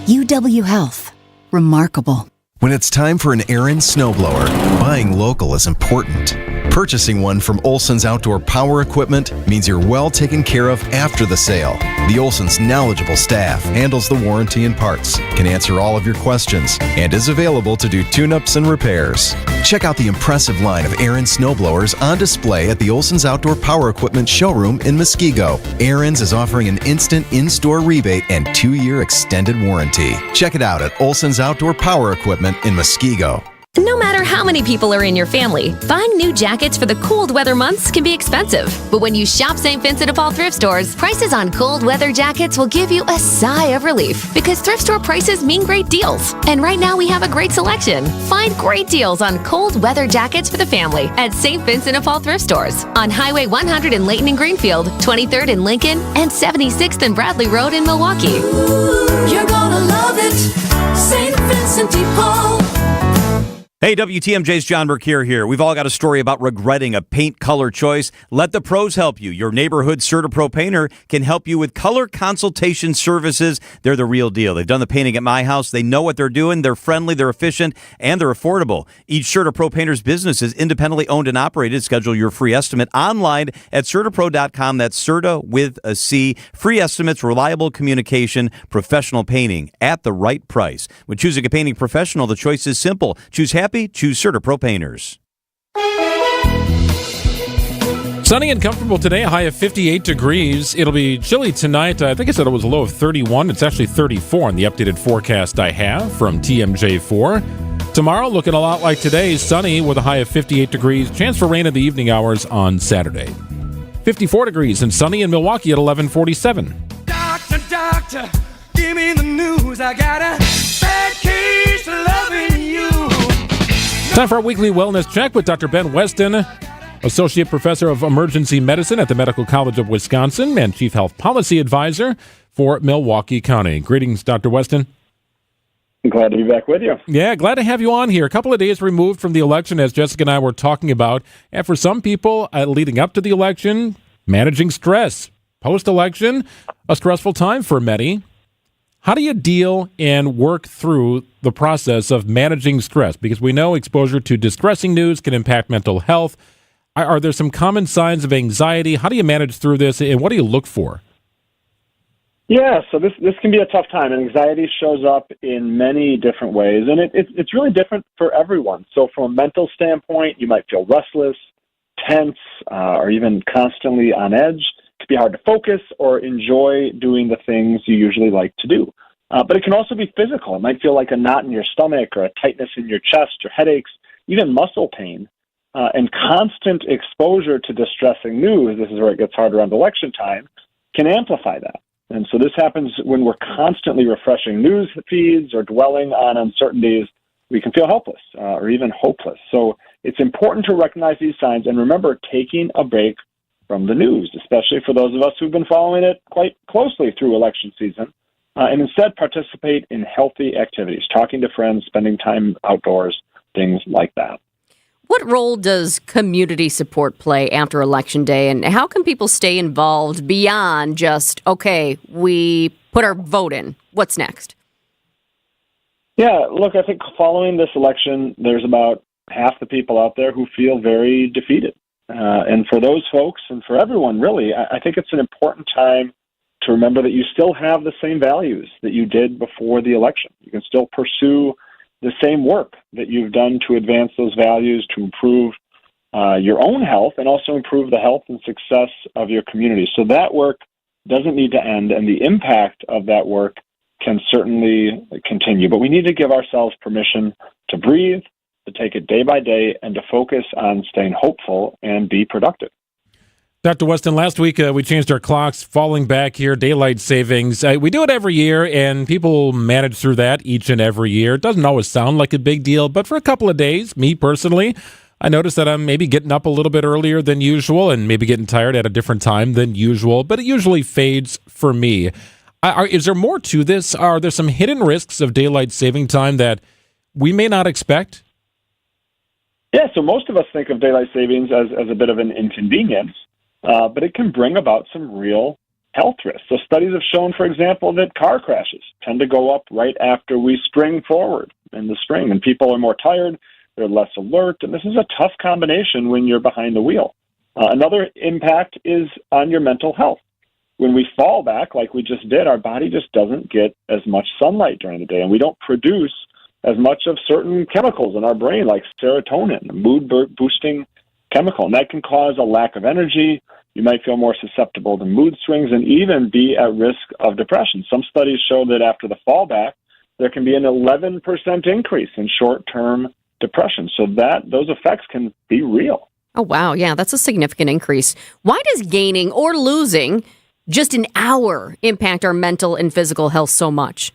UW Health. Remarkable. When it's time for an Ariens snowblower, buying local is important. Purchasing one from Olson's Outdoor Power Equipment means you're well taken care of after the sale. The Olson's knowledgeable staff handles the warranty and parts, can answer all of your questions, and is available to do tune-ups and repairs. Check out the impressive line of Ariens snowblowers on display at the Olson's Outdoor Power Equipment showroom in Muskego. Ariens is offering an instant in-store rebate and 2-year extended warranty. Check it out at Olson's Outdoor Power Equipment in Muskego. No matter how many people are in your family, buying new jackets for the cold weather months can be expensive. But when you shop St. Vincent de Paul thrift stores, prices on cold weather jackets will give you a sigh of relief because thrift store prices mean great deals. And right now we have a great selection. Find great deals on cold weather jackets for the family at St. Vincent de Paul thrift stores on Highway 100 in Layton and Greenfield, 23rd in Lincoln, and 76th and Bradley Road in Milwaukee. Ooh, you're gonna love it, St. Vincent de Paul. Hey, WTMJ's John Burkier here. We've all got a story about regretting a paint color choice. Let the pros help you. Your neighborhood CertaPro painter can help you with color consultation services. They're the real deal. They've done the painting at my house. They know what they're doing. They're friendly, they're efficient, and they're affordable. Each CertaPro painter's business is independently owned and operated. Schedule your free estimate online at CertaPro.com. That's Certa with a C. Free estimates, reliable communication, professional painting at the right price. When choosing a painting professional, the choice is simple. Choose happy. Choose CertaPro painters. Sunny and comfortable today, a high of 58 degrees. It'll be chilly tonight. I think I said it was a low of 31. It's actually 34 in the updated forecast I have from TMJ4. Tomorrow, looking a lot like today, sunny with a high of 58 degrees. Chance for rain in the evening hours on Saturday. 54 degrees and sunny in Milwaukee at 11:47. Doctor, give me the news. I got a bad case of loving you. Time for our weekly wellness check with Dr. Ben Weston, Associate Professor of Emergency Medicine at the Medical College of Wisconsin and Chief Health Policy Advisor for Milwaukee County. Greetings, Dr. Weston. I'm glad to be back with you. Yeah, glad to have you on here. A couple of days removed from the election, as Jessica and I were talking about. And for some people, leading up to the election, managing stress. Post-election, a stressful time for many. How do you deal and work through the process of managing stress? Because we know exposure to distressing news can impact mental health. Are there some common signs of anxiety? How do you manage through this, and what do you look for? Yeah, so this can be a tough time, and anxiety shows up in many different ways, and it's really different for everyone. So from a mental standpoint, you might feel restless, tense, or even constantly on edge. It can be hard to focus or enjoy doing the things you usually like to do. But it can also be physical. It might feel like a knot in your stomach or a tightness in your chest or headaches, even muscle pain. And constant exposure to distressing news, this is where it gets hard around election time, can amplify that. And so this happens when we're constantly refreshing news feeds or dwelling on uncertainties. We can feel helpless or even hopeless. So it's important to recognize these signs and remember taking a break from the news, especially for those of us who've been following it quite closely through election season, and instead participate in healthy activities, talking to friends, spending time outdoors, things like that. What role does community support play after Election Day, and how can people stay involved beyond just, okay, we put our vote in? What's next? Yeah, look, I think following this election, there's about half the people out there who feel very defeated. And for those folks, and for everyone really, I think it's an important time to remember that you still have the same values that you did before the election. You can still pursue the same work that you've done to advance those values, to improve your own health and also improve the health and success of your community. So that work doesn't need to end, and the impact of that work can certainly continue. But we need to give ourselves permission to breathe, to take it day by day, and to focus on staying hopeful and be productive. Dr. Weston, last week we changed our clocks, falling back here, daylight savings. We do it every year, and people manage through that each and every year. It doesn't always sound like a big deal, but for a couple of days, me personally, I noticed that I'm maybe getting up a little bit earlier than usual and maybe getting tired at a different time than usual, but it usually fades for me. Is there more to this? Are there some hidden risks of daylight saving time that we may not expect? Yeah, so most of us think of daylight savings as a bit of an inconvenience. But it can bring about some real health risks. So studies have shown, for example, that car crashes tend to go up right after we spring forward in the spring, and people are more tired, they're less alert, and this is a tough combination when you're behind the wheel. Another impact is on your mental health. When we fall back, like we just did, our body just doesn't get as much sunlight during the day, and we don't produce as much of certain chemicals in our brain, like serotonin, a mood-boosting chemical, and that can cause a lack of energy. You might feel more susceptible to mood swings and even be at risk of depression. Some studies show that after the fallback, there can be an 11% increase in short-term depression. So those effects can be real. Oh, wow. Yeah, that's a significant increase. Why does gaining or losing just an hour impact our mental and physical health so much?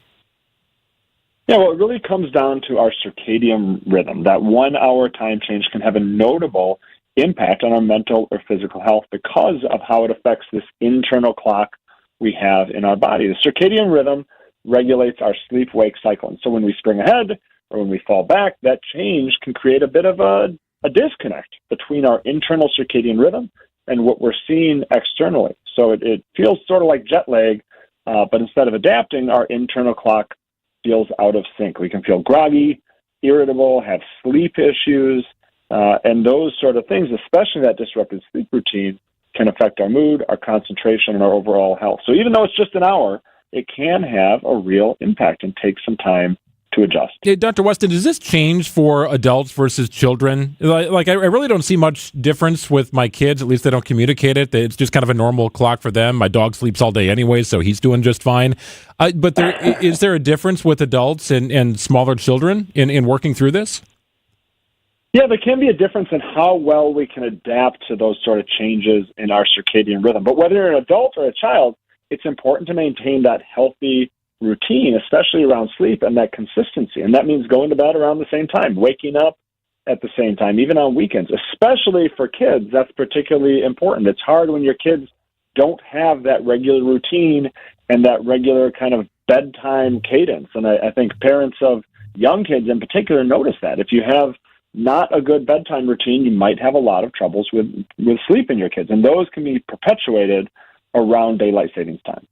Yeah, well, it really comes down to our circadian rhythm. That 1 hour time change can have a notable impact on our mental or physical health because of how it affects this internal clock we have in our body. The circadian rhythm regulates our sleep-wake cycle. And so when we spring ahead or when we fall back, that change can create a bit of a disconnect between our internal circadian rhythm and what we're seeing externally. So it feels sort of like jet lag, but instead of adapting, our internal clock feels out of sync. We can feel groggy, irritable, have sleep issues, and those sort of things, especially that disrupted sleep routine, can affect our mood, our concentration, and our overall health. So even though it's just an hour, it can have a real impact and take some time to adjust. Yeah, Dr. Weston, does this change for adults versus children? Like I really don't see much difference with my kids. At least they don't communicate it. It's just kind of a normal clock for them. My dog sleeps all day anyway, so he's doing just fine. But is there a difference with adults and smaller children in working through this? Yeah, there can be a difference in how well we can adapt to those sort of changes in our circadian rhythm. But whether you're an adult or a child, it's important to maintain that healthy routine, especially around sleep and that consistency. And that means going to bed around the same time, waking up at the same time, even on weekends, especially for kids. That's particularly important. It's hard when your kids don't have that regular routine and that regular kind of bedtime cadence. And I think parents of young kids in particular notice that. If you have not a good bedtime routine, you might have a lot of troubles with sleeping your kids. And those can be perpetuated around daylight savings time.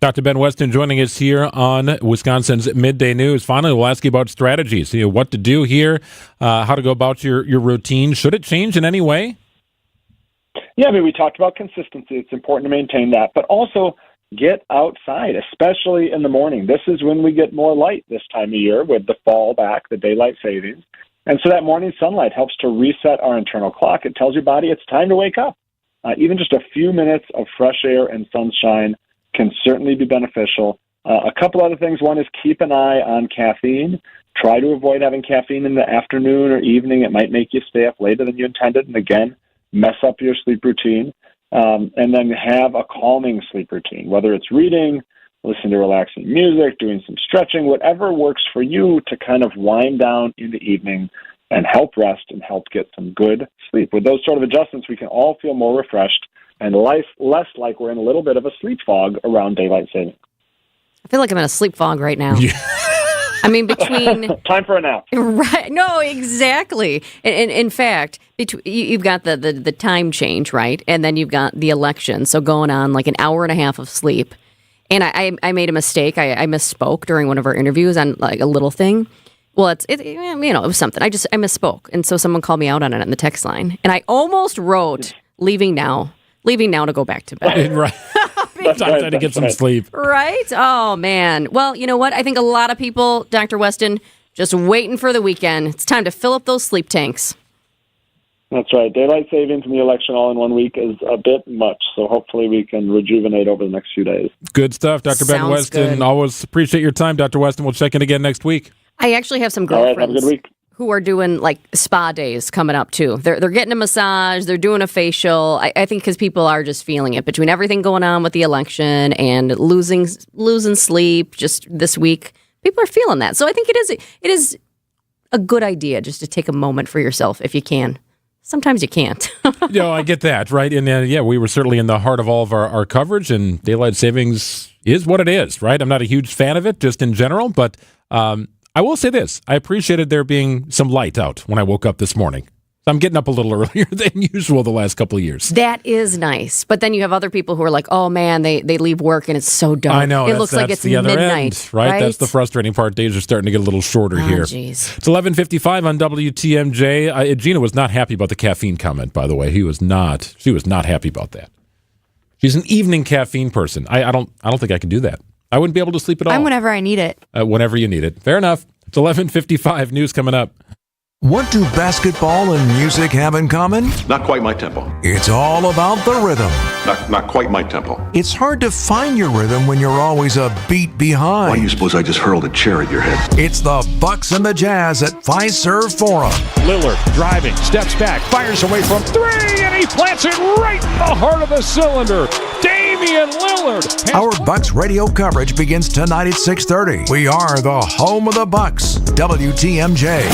Dr. Ben Weston joining us here on Wisconsin's Midday News. Finally, we'll ask you about strategies, what to do here, how to go about your routine. Should it change in any way? Yeah, we talked about consistency. It's important to maintain that, but also get outside, especially in the morning. This is when we get more light this time of year with the fall back, the daylight savings. And so that morning sunlight helps to reset our internal clock. It tells your body it's time to wake up. Even just a few minutes of fresh air and sunshine can certainly be beneficial. A couple other things. One is keep an eye on caffeine. Try to avoid having caffeine in the afternoon or evening. It might make you stay up later than you intended, and again, mess up your sleep routine. And then have a calming sleep routine, whether it's reading, listening to relaxing music, doing some stretching, whatever works for you to kind of wind down in the evening and help rest and help get some good sleep. With those sort of adjustments, we can all feel more refreshed and less like we're in a little bit of a sleep fog around daylight saving. I feel like I'm in a sleep fog right now. Yeah. I mean, between... Time for a nap. Right. No, exactly. And in fact, you've got the time change, right? And then you've got the election. So going on like an hour and a half of sleep. And I made a mistake. I misspoke during one of our interviews on like a little thing. Well, it was something. I misspoke. And so someone called me out on it on the text line. And I almost wrote leaving now to go back to bed. Right. Time to get some sleep. Right? Oh, man. Well, you know what? I think a lot of people, Dr. Weston, just waiting for the weekend. It's time to fill up those sleep tanks. That's right. Daylight savings and the election all in 1 week is a bit much, so hopefully we can rejuvenate over the next few days. Good stuff, Dr. Ben Weston. Good. Always appreciate your time, Dr. Weston. We'll check in again next week. I actually have some girlfriends. All right, have a good week. Who are doing like spa days coming up too. They're getting a massage, they're doing a facial. I think because people are just feeling it between everything going on with the election and losing sleep just this week. People are feeling that. So I think it is a good idea just to take a moment for yourself if you can. Sometimes you can't. I get that, right? And we were certainly in the heart of all of our coverage, and daylight savings is what it is, right? I'm not a huge fan of it just in general, but I will say this. I appreciated there being some light out when I woke up this morning. I'm getting up a little earlier than usual the last couple of years. That is nice. But then you have other people who are like, oh, man, they leave work and it's so dark. I know. It looks like it's the other midnight. End, right? That's the frustrating part. Days are starting to get a little shorter here. Geez. It's 11:55 on WTMJ. Gina was not happy about the caffeine comment, by the way. She was not happy about that. She's an evening caffeine person. I don't think I could do that. I wouldn't be able to sleep at all. I'm whenever I need it. Whenever you need it. Fair enough. It's 11:55. News coming up. What do basketball and music have in common? Not quite my tempo. It's all about the rhythm. Not quite my tempo. It's hard to find your rhythm when you're always a beat behind. Why do you suppose I just hurled a chair at your head? It's the Bucks and the Jazz at Fiserv Forum. Lillard driving, steps back, fires away from three, and he plants it right in the heart of the cylinder. Damian Lillard. Our Bucks radio coverage begins tonight at 6:30. We are the home of the Bucks, WTMJ.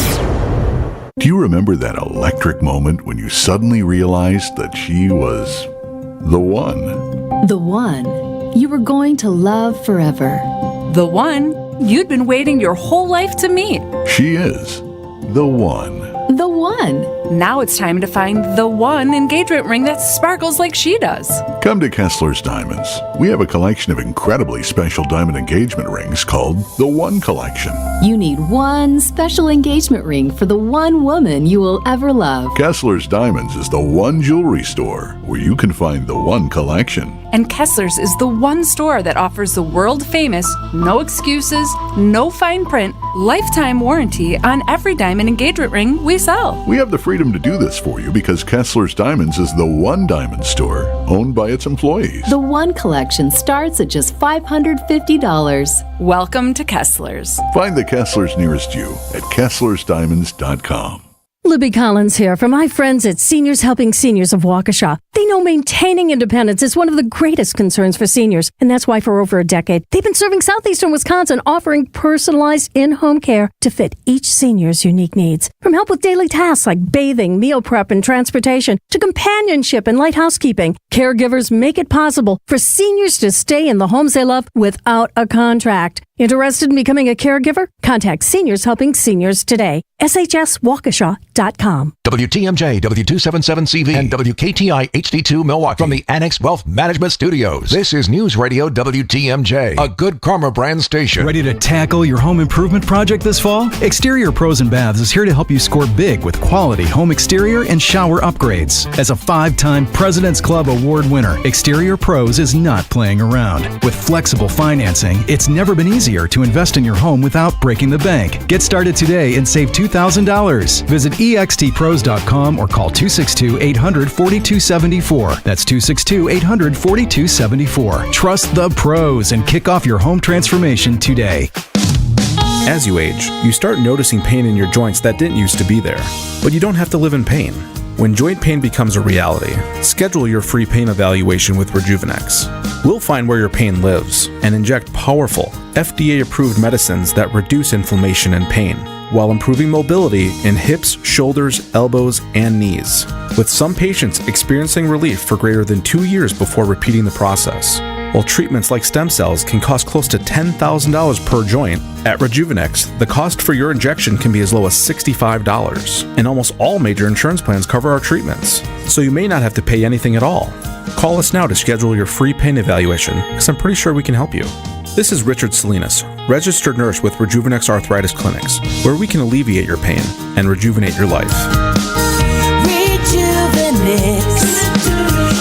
Do you remember that electric moment when you suddenly realized that she was the one? The one you were going to love forever. The one you'd been waiting your whole life to meet. She is the one. The one. Now it's time to find the one engagement ring that sparkles like she does. Come to Kessler's Diamonds. We have a collection of incredibly special diamond engagement rings called the One Collection. You need one special engagement ring for the one woman you will ever love. Kessler's Diamonds is the one jewelry store where you can find the One Collection. And Kessler's is the one store that offers the world-famous, no excuses, no fine print, lifetime warranty on every diamond engagement ring we sell. We have the freedom to do this for you because Kessler's Diamonds is the one diamond store owned by its employees. The One Collection starts at just $550. Welcome to Kessler's. Find the Kessler's nearest you at kesslersdiamonds.com. Libby Collins here for my friends at Seniors Helping Seniors of Waukesha. They know maintaining independence is one of the greatest concerns for seniors, and that's why for over a decade, they've been serving southeastern Wisconsin, offering personalized in-home care to fit each senior's unique needs. From help with daily tasks like bathing, meal prep, and transportation, to companionship and light housekeeping, caregivers make it possible for seniors to stay in the homes they love without a contract. Interested in becoming a caregiver? Contact Seniors Helping Seniors today. shswaukesha.com. WTMJ, W277CV, and WKTI HD2 Milwaukee. From the Annex Wealth Management Studios, this is News Radio WTMJ, a Good Karma brand station. Ready to tackle your home improvement project this fall? Exterior Pros and Baths is here to help you score big with quality home exterior and shower upgrades. As a 5-time President's Club Award winner, Exterior Pros is not playing around. With flexible financing, it's never been easier to invest in your home without breaking the bank. Get started today and save $2,000. Visit extpros.com or call 262-800-4274. That's 262-800-4274. Trust the pros and kick off your home transformation today. As you age, you start noticing pain in your joints that didn't used to be there. But you don't have to live in pain. When joint pain becomes a reality, schedule your free pain evaluation with Rejuvenex. We'll find where your pain lives and inject powerful, FDA-approved medicines that reduce inflammation and pain, while improving mobility in hips, shoulders, elbows, and knees, with some patients experiencing relief for greater than 2 years before repeating the process. While treatments like stem cells can cost close to $10,000 per joint, at Rejuvenex, the cost for your injection can be as low as $65, and almost all major insurance plans cover our treatments, so you may not have to pay anything at all. Call us now to schedule your free pain evaluation, because I'm pretty sure we can help you. This is Richard Salinas, registered nurse with Rejuvenex Arthritis Clinics, where we can alleviate your pain and rejuvenate your life. Rejuvenex.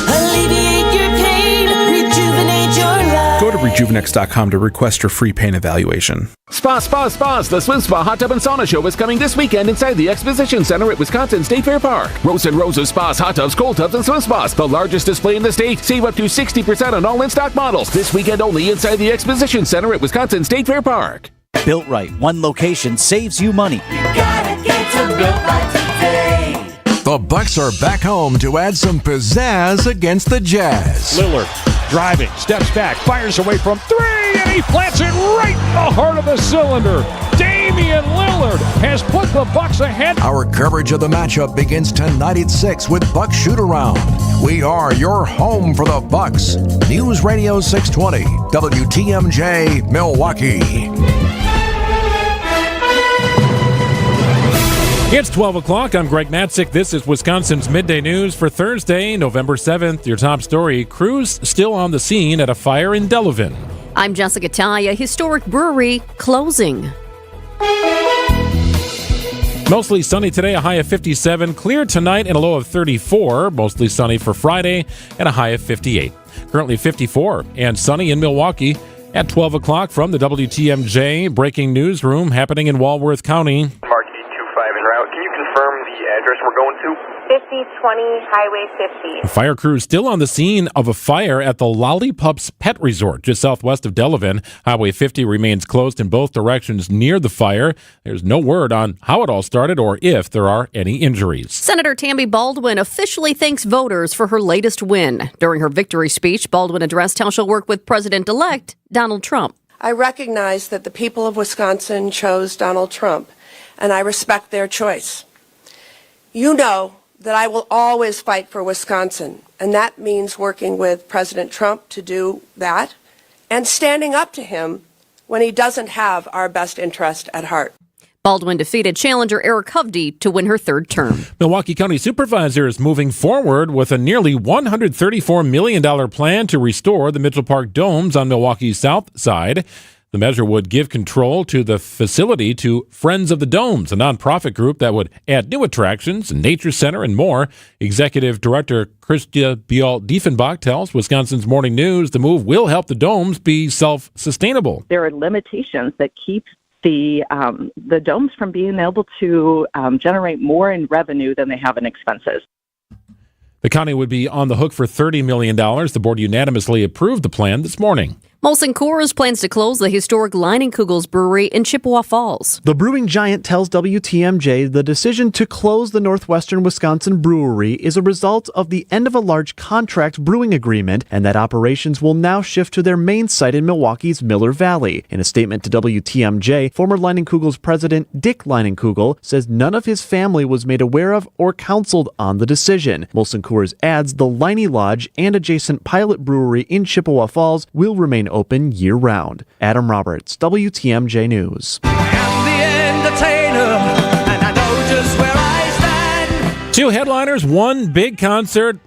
Alleviate your pain. Rejuvenate your life. Go to rejuvenex.com to request your free pain evaluation. Spas! The Swim Spa Hot Tub and Sauna Show is coming this weekend inside the Exposition Center at Wisconsin State Fair Park. Rows and rows of spas, hot tubs, cold tubs, and swim spas. The largest display in the state. Save up to 60% on all in-stock models. This weekend only inside the Exposition Center at Wisconsin State Fair Park. Built Right. One location saves you money. You gotta get to Built Right today. The Bucks are back home to add some pizzazz against the Jazz. Lillard driving, steps back, fires away from three, and he plants it right in the heart of the cylinder. Damian Lillard has put the Bucks ahead. Our coverage of the matchup begins tonight at 6 with Buck Shoot-Around. We are your home for the Bucks. News Radio 620, WTMJ, Milwaukee. It's 12 o'clock. I'm Greg Matzik. This is Wisconsin's Midday News for Thursday, November 7th. Your top story, crews still on the scene at a fire in Delavan. I'm Jessica Talia. Historic brewery closing. Mostly sunny today, a high of 57. Clear tonight and a low of 34. Mostly sunny for Friday and a high of 58. Currently 54 and sunny in Milwaukee. At 12 o'clock from the WTMJ breaking newsroom happening in Walworth County. Mark 825 en route. Can you confirm the address we're going to? 5020 Highway 50. A fire crew is still on the scene of a fire at the Lollipups Pet Resort just southwest of Delavan. Highway 50 remains closed in both directions near the fire. There's no word on how it all started or if there are any injuries. Senator Tammy Baldwin officially thanks voters for her latest win. During her victory speech, Baldwin addressed how she'll work with President-elect Donald Trump. I recognize that the people of Wisconsin chose Donald Trump, and I respect their choice. You know that I will always fight for Wisconsin, and that means working with President Trump to do that and standing up to him when he doesn't have our best interest at heart. Baldwin defeated challenger Eric Hovde to win her third term. Milwaukee County Supervisor is moving forward with a nearly $134 million plan to restore the Mitchell Park domes on Milwaukee's south side. The measure would give control to the facility to Friends of the Domes, a nonprofit group that would add new attractions, a nature center, and more. Executive Director Christia Bial-Diefenbach tells Wisconsin's Morning News the move will help the domes be self-sustainable. There are limitations that keep the domes from being able to generate more in revenue than they have in expenses. The county would be on the hook for $30 million. The board unanimously approved the plan this morning. Molson Coors plans to close the historic Leinenkugel's brewery in Chippewa Falls. The brewing giant tells WTMJ the decision to close the Northwestern Wisconsin brewery is a result of the end of a large contract brewing agreement and that operations will now shift to their main site in Milwaukee's Miller Valley. In a statement to WTMJ, former Leinenkugel's president Dick Leinenkugel says none of his family was made aware of or counseled on the decision. Molson Coors adds the Leine Lodge and adjacent pilot brewery in Chippewa Falls will remain open year-round. Adam Roberts, WTMJ News. Two headliners, one big concert.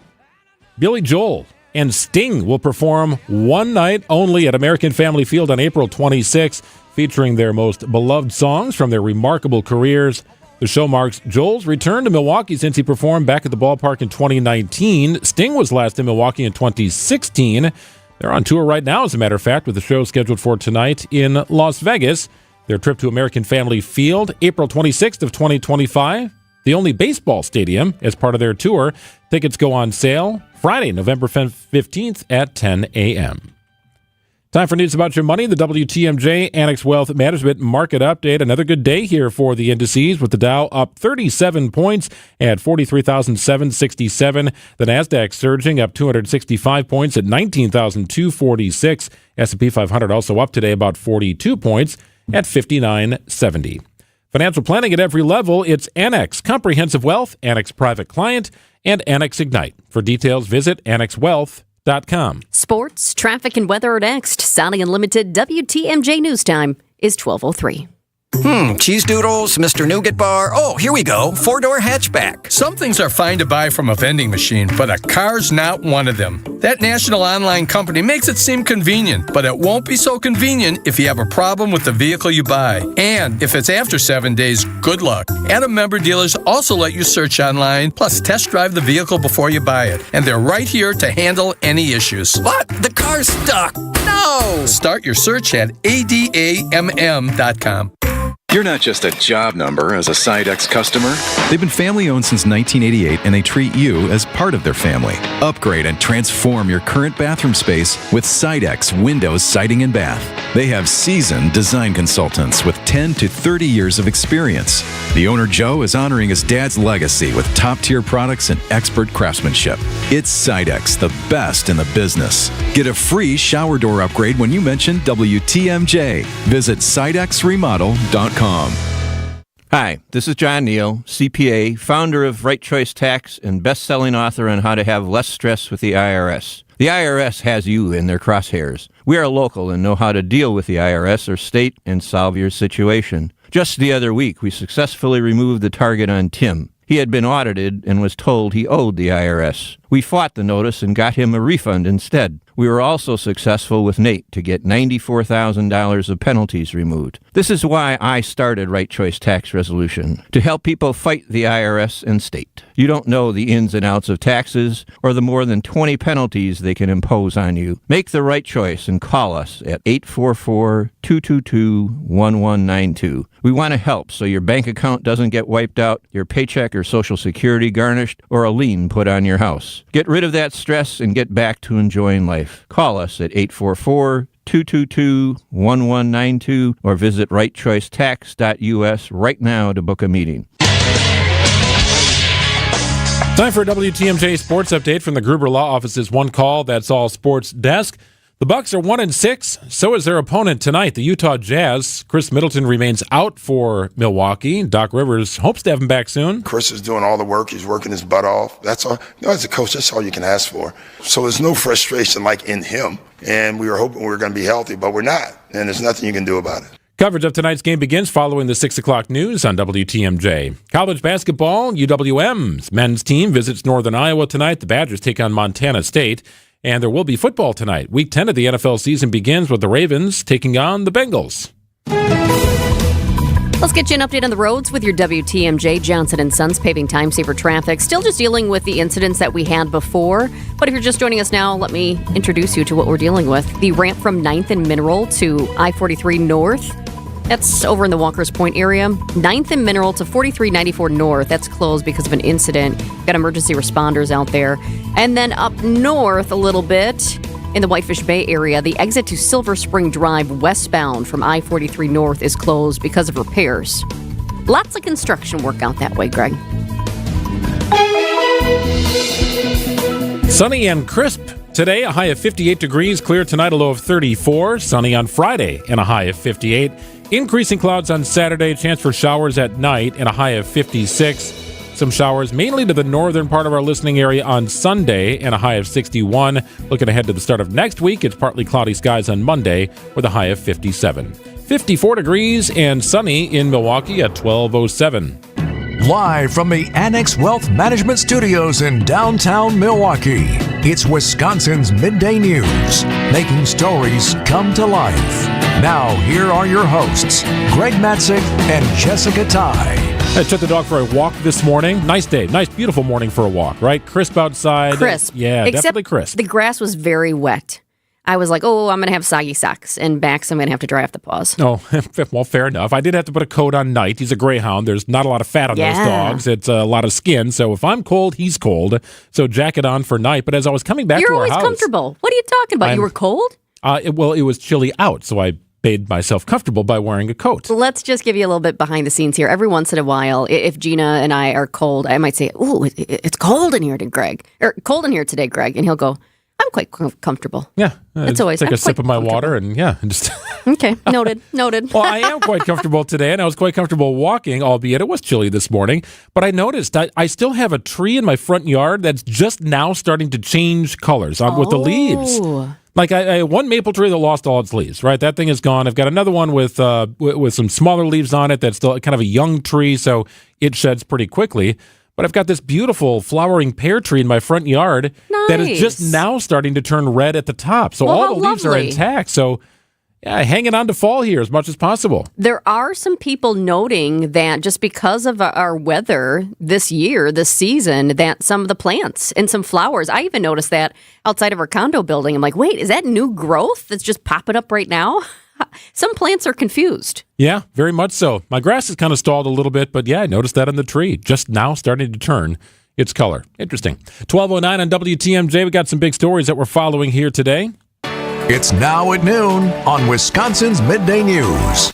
Billy Joel and Sting will perform one night only at American Family Field on April 26, featuring their most beloved songs from their remarkable careers. The show marks Joel's return to Milwaukee since he performed back at the ballpark in 2019. Sting was last in Milwaukee in 2016. They're on tour right now, as a matter of fact, with the show scheduled for tonight in Las Vegas. Their trip to American Family Field, April 26th of 2025, the only baseball stadium as part of their tour. Tickets go on sale Friday, November 15th at 10 a.m. Time for news about your money. The WTMJ Annex Wealth Management Market Update. Another good day here for the indices, with the Dow up 37 points at 43,767. The NASDAQ surging up 265 points at 19,246. S&P 500 also up today about 42 points at 5970. Financial planning at every level. It's Annex Comprehensive Wealth, Annex Private Client, and Annex Ignite. For details, visit annexwealth.com. Sports, traffic, and weather are next. Sally Unlimited WTMJ News Time is 12:03. Cheese doodles, Mr. Nougat Bar. Oh, here we go. 4-door hatchback. Some things are fine to buy from a vending machine, but a car's not one of them. That national online company makes it seem convenient, but it won't be so convenient if you have a problem with the vehicle you buy. And if it's after 7 days, good luck. Adam member dealers also let you search online, plus test drive the vehicle before you buy it. And they're right here to handle any issues. What? The car's stuck. No! Start your search at adamm.com. You're not just a job number as a Sidex customer. They've been family-owned since 1988, and they treat you as part of their family. Upgrade and transform your current bathroom space with Sidex Windows Siding and Bath. They have seasoned design consultants with 10 to 30 years of experience. The owner, Joe, is honoring his dad's legacy with top-tier products and expert craftsmanship. It's Sidex, the best in the business. Get a free shower door upgrade when you mention WTMJ. Visit sidexremodel.com. Hi, this is John Neal, CPA, founder of Right Choice Tax and best-selling author on how to have less stress with the IRS. The IRS has you in their crosshairs. We are local and know how to deal with the IRS or state and solve your situation. Just the other week, we successfully removed the target on Tim. He had been audited and was told he owed the IRS. We fought the notice and got him a refund instead. We were also successful with Nate to get $94,000 of penalties removed. This is why I started Right Choice Tax Resolution, to help people fight the IRS and state. You don't know the ins and outs of taxes or the more than 20 penalties they can impose on you. Make the right choice and call us at 844-222-1192. We want to help so your bank account doesn't get wiped out, your paycheck or Social Security garnished, or a lien put on your house. Get rid of that stress and get back to enjoying life. Call us at 844-222-1192 or visit rightchoicetax.us right now to book a meeting. Time for a WTMJ sports update from the Gruber Law Office's One Call, That's All Sports desk. The Bucks are 1-6. So is their opponent tonight, the Utah Jazz. Chris Middleton remains out for Milwaukee. Doc Rivers hopes to have him back soon. Chris is doing all the work. He's working his butt off. That's all. As a coach, that's all you can ask for. So there's no frustration like in him. And we were hoping we were going to be healthy, but we're not. And there's nothing you can do about it. Coverage of tonight's game begins following the 6 o'clock news on WTMJ. College basketball, UWM's men's team visits Northern Iowa tonight. The Badgers take on Montana State. And there will be football tonight. Week 10 of the NFL season begins with the Ravens taking on the Bengals. Let's get you an update on the roads with your WTMJ. Johnson & Sons paving time-saver traffic. Still just dealing with the incidents that we had before. But if you're just joining us now, let me introduce you to what we're dealing with. The ramp from 9th and Mineral to I-43 North. That's over in the Walker's Point area. 9th and Mineral to 4394 North. That's closed because of an incident. Got emergency responders out there. And then up north a little bit in the Whitefish Bay area, the exit to Silver Spring Drive westbound from I-43 North is closed because of repairs. Lots of construction work out that way, Greg. Sunny and crisp today, a high of 58 degrees. Clear tonight, a low of 34. Sunny on Friday and a high of 58. Increasing clouds on Saturday, chance for showers at night and a high of 56. Some showers mainly to the northern part of our listening area on Sunday and a high of 61. Looking ahead to the start of next week, it's partly cloudy skies on Monday with a high of 57. 54 degrees and sunny in Milwaukee at 12:07. Live from the Annex Wealth Management Studios in downtown Milwaukee, it's Wisconsin's Midday News, making stories come to life. Now, here are your hosts, Greg Matzik and Jessica Ty. I took the dog for a walk this morning. Nice day. Nice, beautiful morning for a walk, right? Crisp outside. Crisp. Yeah, Except definitely crisp. The grass was very wet. I was like, oh, I'm going to have soggy socks and backs. I'm going to have to dry off the paws. Oh, well, fair enough. I did have to put a coat on Knight. He's a greyhound. There's not a lot of fat on those dogs. It's a lot of skin. So if I'm cold, he's cold. So jacket on for Knight. But as I was coming back to our house... You're always comfortable. What are you talking about? You were cold? It was chilly out, so I made myself comfortable by wearing a coat. Let's just give you a little bit behind the scenes here. Every once in a while, if Gina and I are cold, I might say, ooh, it's cold in here today, Greg. And he'll go, I'm quite comfortable. Yeah. It's always take a sip of my water and just... Okay, noted. Well, I am quite comfortable today, and I was quite comfortable walking, albeit it was chilly this morning. But I noticed I still have a tree in my front yard that's just now starting to change colors with the leaves. Like I one maple tree that lost all its leaves, right? That thing is gone. I've got another one with some smaller leaves on it that's still kind of a young tree, so it sheds pretty quickly. But I've got this beautiful flowering pear tree in my front yard that is just now starting to turn red at the top. So all the leaves are intact. So yeah, hanging on to fall here as much as possible. There are some people noting that just because of our weather this season, that some of the plants and some flowers, I even noticed that outside of our condo building. I'm like, wait, is that new growth that's just popping up right now? Some plants are confused. Yeah, very much so. My grass is kind of stalled a little bit, but yeah, I noticed that in the tree. Just now starting to turn its color. Interesting. 12:09 on WTMJ. We got some big stories that we're following here today. It's now at noon on Wisconsin's Midday News.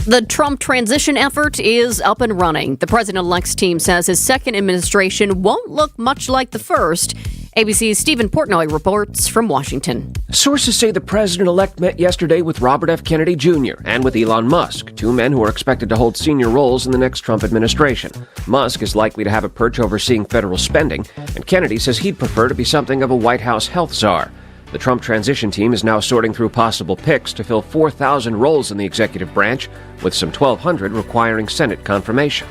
The Trump transition effort is up and running. The president-elect's team says his second administration won't look much like the first. ABC's Stephen Portnoy reports from Washington. Sources say the president-elect met yesterday with Robert F. Kennedy Jr. and with Elon Musk, two men who are expected to hold senior roles in the next Trump administration. Musk is likely to have a perch overseeing federal spending, and Kennedy says he'd prefer to be something of a White House health czar. The Trump transition team is now sorting through possible picks to fill 4,000 roles in the executive branch, with some 1,200 requiring Senate confirmation.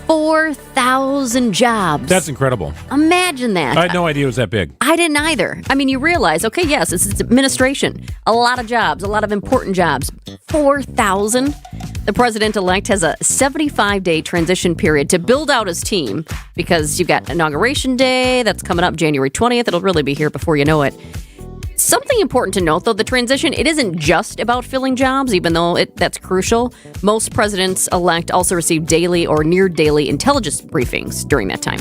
4,000 jobs. That's incredible. Imagine that. I had no idea it was that big. I didn't either. I mean, you realize, okay, yes, it's administration. A lot of jobs, a lot of important jobs. 4,000. The president-elect has a 75-day transition period to build out his team because you've got Inauguration Day. That's coming up January 20th. It'll really be here before you know it. Something important to note, though, the transition, it isn't just about filling jobs, even though that's crucial. Most presidents-elect also receive daily or near-daily intelligence briefings during that time.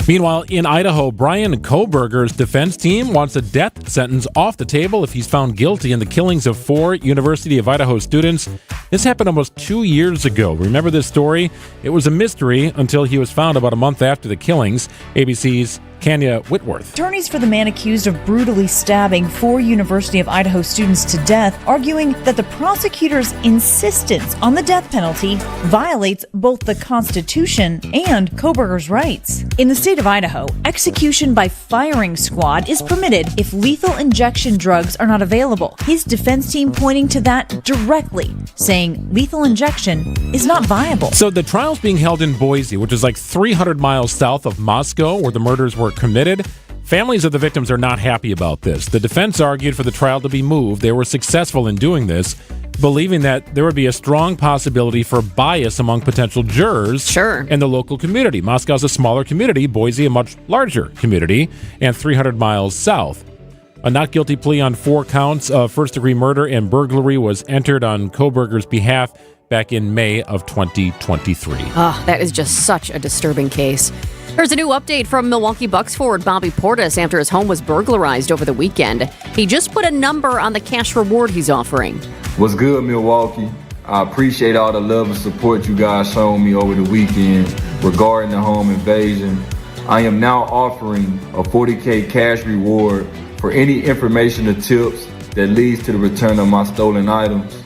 Meanwhile, in Idaho, Brian Kohberger's defense team wants a death sentence off the table if he's found guilty in the killings of 4 University of Idaho students. This happened almost 2 years ago. Remember this story? It was a mystery until he was found about a month after the killings. ABC's Kenya Whitworth. Attorneys for the man accused of brutally stabbing 4 University of Idaho students to death, arguing that the prosecutor's insistence on the death penalty violates both the Constitution and Kohberger's rights. In the state of Idaho, execution by firing squad is permitted if lethal injection drugs are not available. His defense team pointing to that directly, saying lethal injection is not viable. So the trial's being held in Boise, which is like 300 miles south of Moscow, where the murders were committed. Families of the victims are not happy about this. The defense argued for the trial to be moved. They were successful in doing this, believing that there would be a strong possibility for bias among potential jurors in the local community. Moscow's a smaller community, Boise a much larger community, and 300 miles south. A not guilty plea on 4 counts of first-degree murder and burglary was entered on Kohberger's behalf back in May of 2023. Oh, that is just such a disturbing case. There's a new update from Milwaukee Bucks forward Bobby Portis after his home was burglarized over the weekend. He just put a number on the cash reward he's offering. What's good, Milwaukee? I appreciate all the love and support you guys shown me over the weekend regarding the home invasion. I am now offering a $40K cash reward for any information or tips that leads to the return of my stolen items.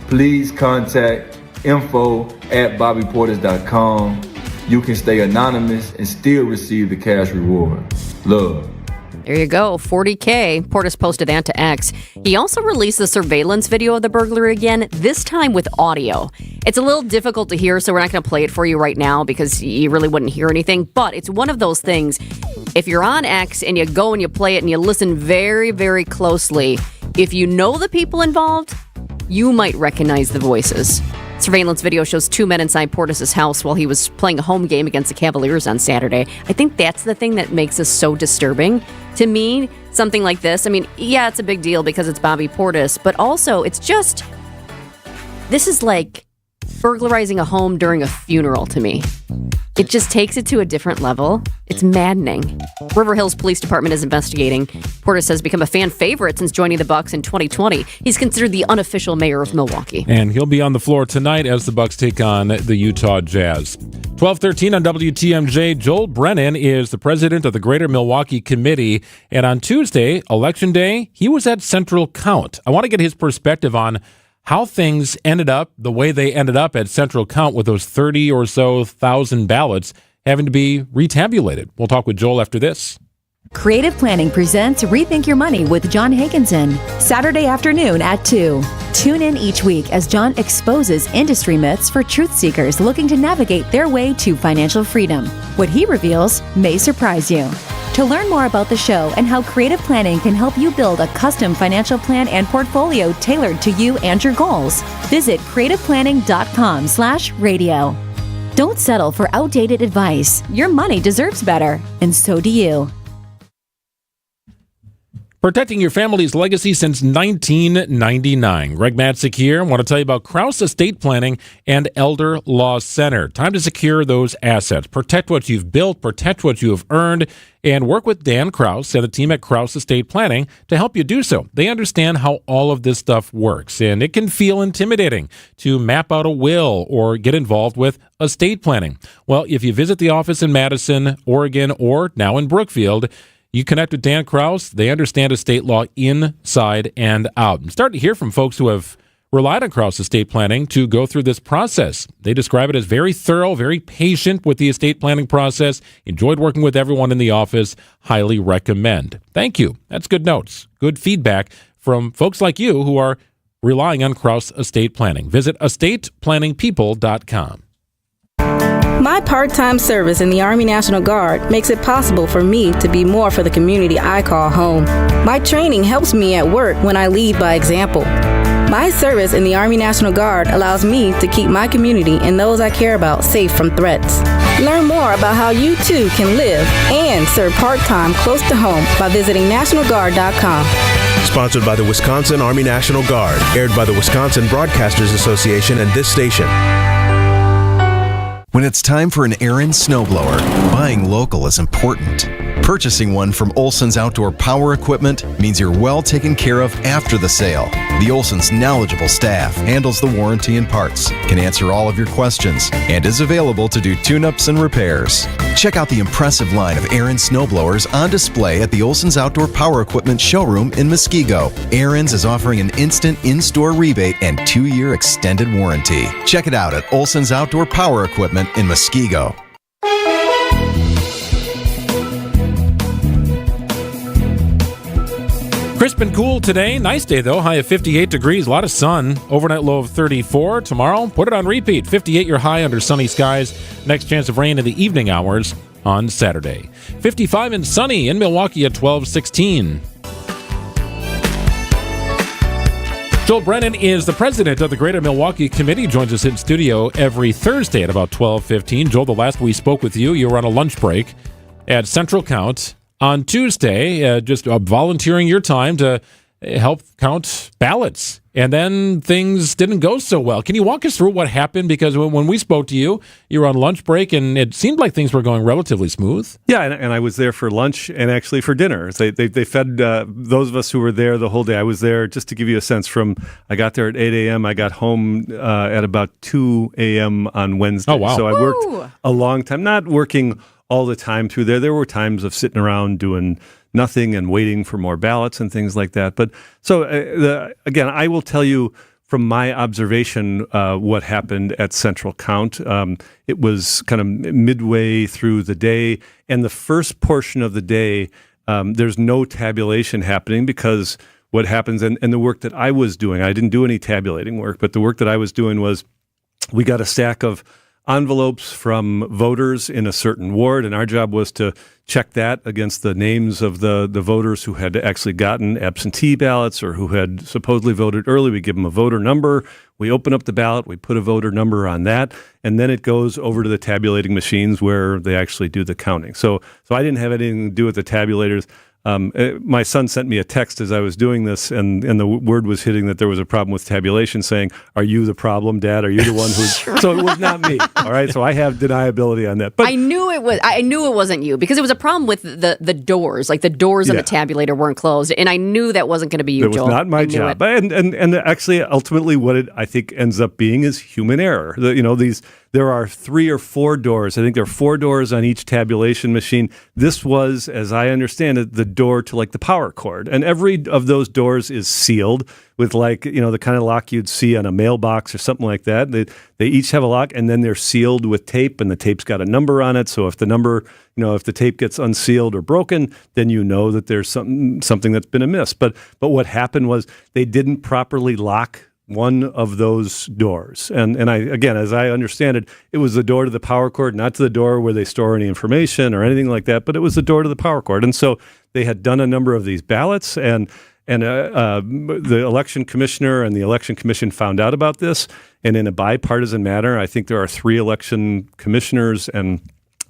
Please contact info@bobbyportis.com. You can stay anonymous and still receive the cash reward. Love. There you go, $40K. Portis posted that to X. He also released the surveillance video of the burglary again, this time with audio. It's a little difficult to hear, so we're not going to play it for you right now because you really wouldn't hear anything. But it's one of those things, if you're on X and you go and you play it and you listen very, very closely, if you know the people involved, you might recognize the voices. Surveillance video shows 2 men inside Portis' house while he was playing a home game against the Cavaliers on Saturday. I think that's the thing that makes this so disturbing. To me, something like this, I mean, yeah, it's a big deal because it's Bobby Portis, but also it's just, this is like burglarizing a home during a funeral to me. It just takes it to a different level. It's maddening. River Hills Police Department is investigating. Portis has become a fan favorite since joining the Bucks in 2020. He's considered the unofficial mayor of Milwaukee. And he'll be on the floor tonight as the Bucks take on the Utah Jazz. 12:13 on WTMJ. Joel Brennan is the president of the Greater Milwaukee Committee. And on Tuesday, Election Day, he was at Central Count. I want to get his perspective on how things ended up the way they ended up at Central Count with those 30 or so thousand ballots having to be retabulated. We'll talk with Joel after this. Creative Planning presents Rethink Your Money with John Hankinson, Saturday afternoon at 2. Tune in each week as John exposes industry myths for truth seekers looking to navigate their way to financial freedom. What he reveals may surprise you. To learn more about the show and how Creative Planning can help you build a custom financial plan and portfolio tailored to you and your goals, visit creativeplanning.com/radio. Don't settle for outdated advice. Your money deserves better, and so do you. Protecting your family's legacy since 1999. Greg Matzik here. I want to tell you about Krause Estate Planning and Elder Law Center. Time to secure those assets. Protect what you've built, protect what you have earned, and work with Dan Krause and the team at Krause Estate Planning to help you do so. They understand how all of this stuff works, and it can feel intimidating to map out a will or get involved with estate planning. Well, if you visit the office in Madison, Oregon, or now in Brookfield, you connect with Dan Krause. They understand estate law inside and out. I'm starting to hear from folks who have relied on Krause Estate Planning to go through this process. They describe it as very thorough, very patient with the estate planning process. Enjoyed working with everyone in the office. Highly recommend. Thank you. That's good notes. Good feedback from folks like you who are relying on Krause Estate Planning. Visit estateplanningpeople.com. My part-time service in the Army National Guard makes it possible for me to be more for the community I call home. My training helps me at work when I lead by example. My service in the Army National Guard allows me to keep my community and those I care about safe from threats. Learn more about how you too can live and serve part-time close to home by visiting NationalGuard.com. Sponsored by the Wisconsin Army National Guard. Aired by the Wisconsin Broadcasters Association and this station. When it's time for an Aaron snowblower, buying local is important. Purchasing one from Olson's Outdoor Power Equipment means you're well taken care of after the sale. The Olson's knowledgeable staff handles the warranty and parts, can answer all of your questions, and is available to do tune-ups and repairs. Check out the impressive line of Aaron snowblowers on display at the Olson's Outdoor Power Equipment showroom in Muskego. Aaron's is offering an instant in-store rebate and 2-year extended warranty. Check it out at Olson's Outdoor Power Equipment in Muskego. Crisp and cool today. Nice day, though. High of 58 degrees. A lot of sun. Overnight low of 34. Tomorrow, put it on repeat. 58 your high under sunny skies. Next chance of rain in the evening hours on Saturday. 55 and sunny in Milwaukee at 12:16. Joel Brennan is the president of the Greater Milwaukee Committee. Joins us in studio every Thursday at about 12:15. Joel, the last we spoke with you, you were on a lunch break at Central Count on Tuesday, just volunteering your time to help count ballots. And then things didn't go so well. Can you walk us through what happened? Because when we spoke to you, you were on lunch break, and it seemed like things were going relatively smooth. Yeah, and I was there for lunch and actually for dinner. They fed those of us who were there the whole day. I was there, just to give you a sense, I got there at 8 a.m. I got home at about 2 a.m. on Wednesday. Oh, wow. So I worked a long time, not working all the time through there. There were times of sitting around doing nothing and waiting for more ballots and things like that. But so again, I will tell you from my observation what happened at Central Count. It was kind of midway through the day, and the first portion of the day, there's no tabulation happening because what happens, and the work that I was doing, I didn't do any tabulating work, but the work that I was doing was we got a stack of envelopes from voters in a certain ward, and our job was to check that against the names of the voters who had actually gotten absentee ballots or who had supposedly voted early. We give them a voter number. We open up the ballot. We put a voter number on that, and then it goes over to the tabulating machines where they actually do the counting. So I didn't have anything to do with the tabulators. My son sent me a text as I was doing this, and the word was hitting that there was a problem with tabulation, saying, "Are you the problem, Dad? Are you the one who's?" So it was not me. All right. So I have deniability on that. But I knew it wasn't you because it was a problem with the doors. Like the doors on the tabulator weren't closed, and I knew that wasn't going to be you, Joel. It was not my job. And actually, ultimately, what it I think ends up being is human error. There are 3 or 4 doors. I think there are 4 doors on each tabulation machine. This was, as I understand it, the door to like the power cord. And every of those doors is sealed with the kind of lock you'd see on a mailbox or something like that. They each have a lock, and then they're sealed with tape, and the tape's got a number on it. So if the number, if the tape gets unsealed or broken, then you know that there's something that's been amiss. But what happened was they didn't properly lock one of those doors. And I, again, as I understand it, it was the door to the power cord, not to the door where they store any information or anything like that, but it was the door to the power cord. And so they had done a number of these ballots, and the election commissioner and the election commission found out about this. And in a bipartisan manner, I think there are 3 election commissioners, and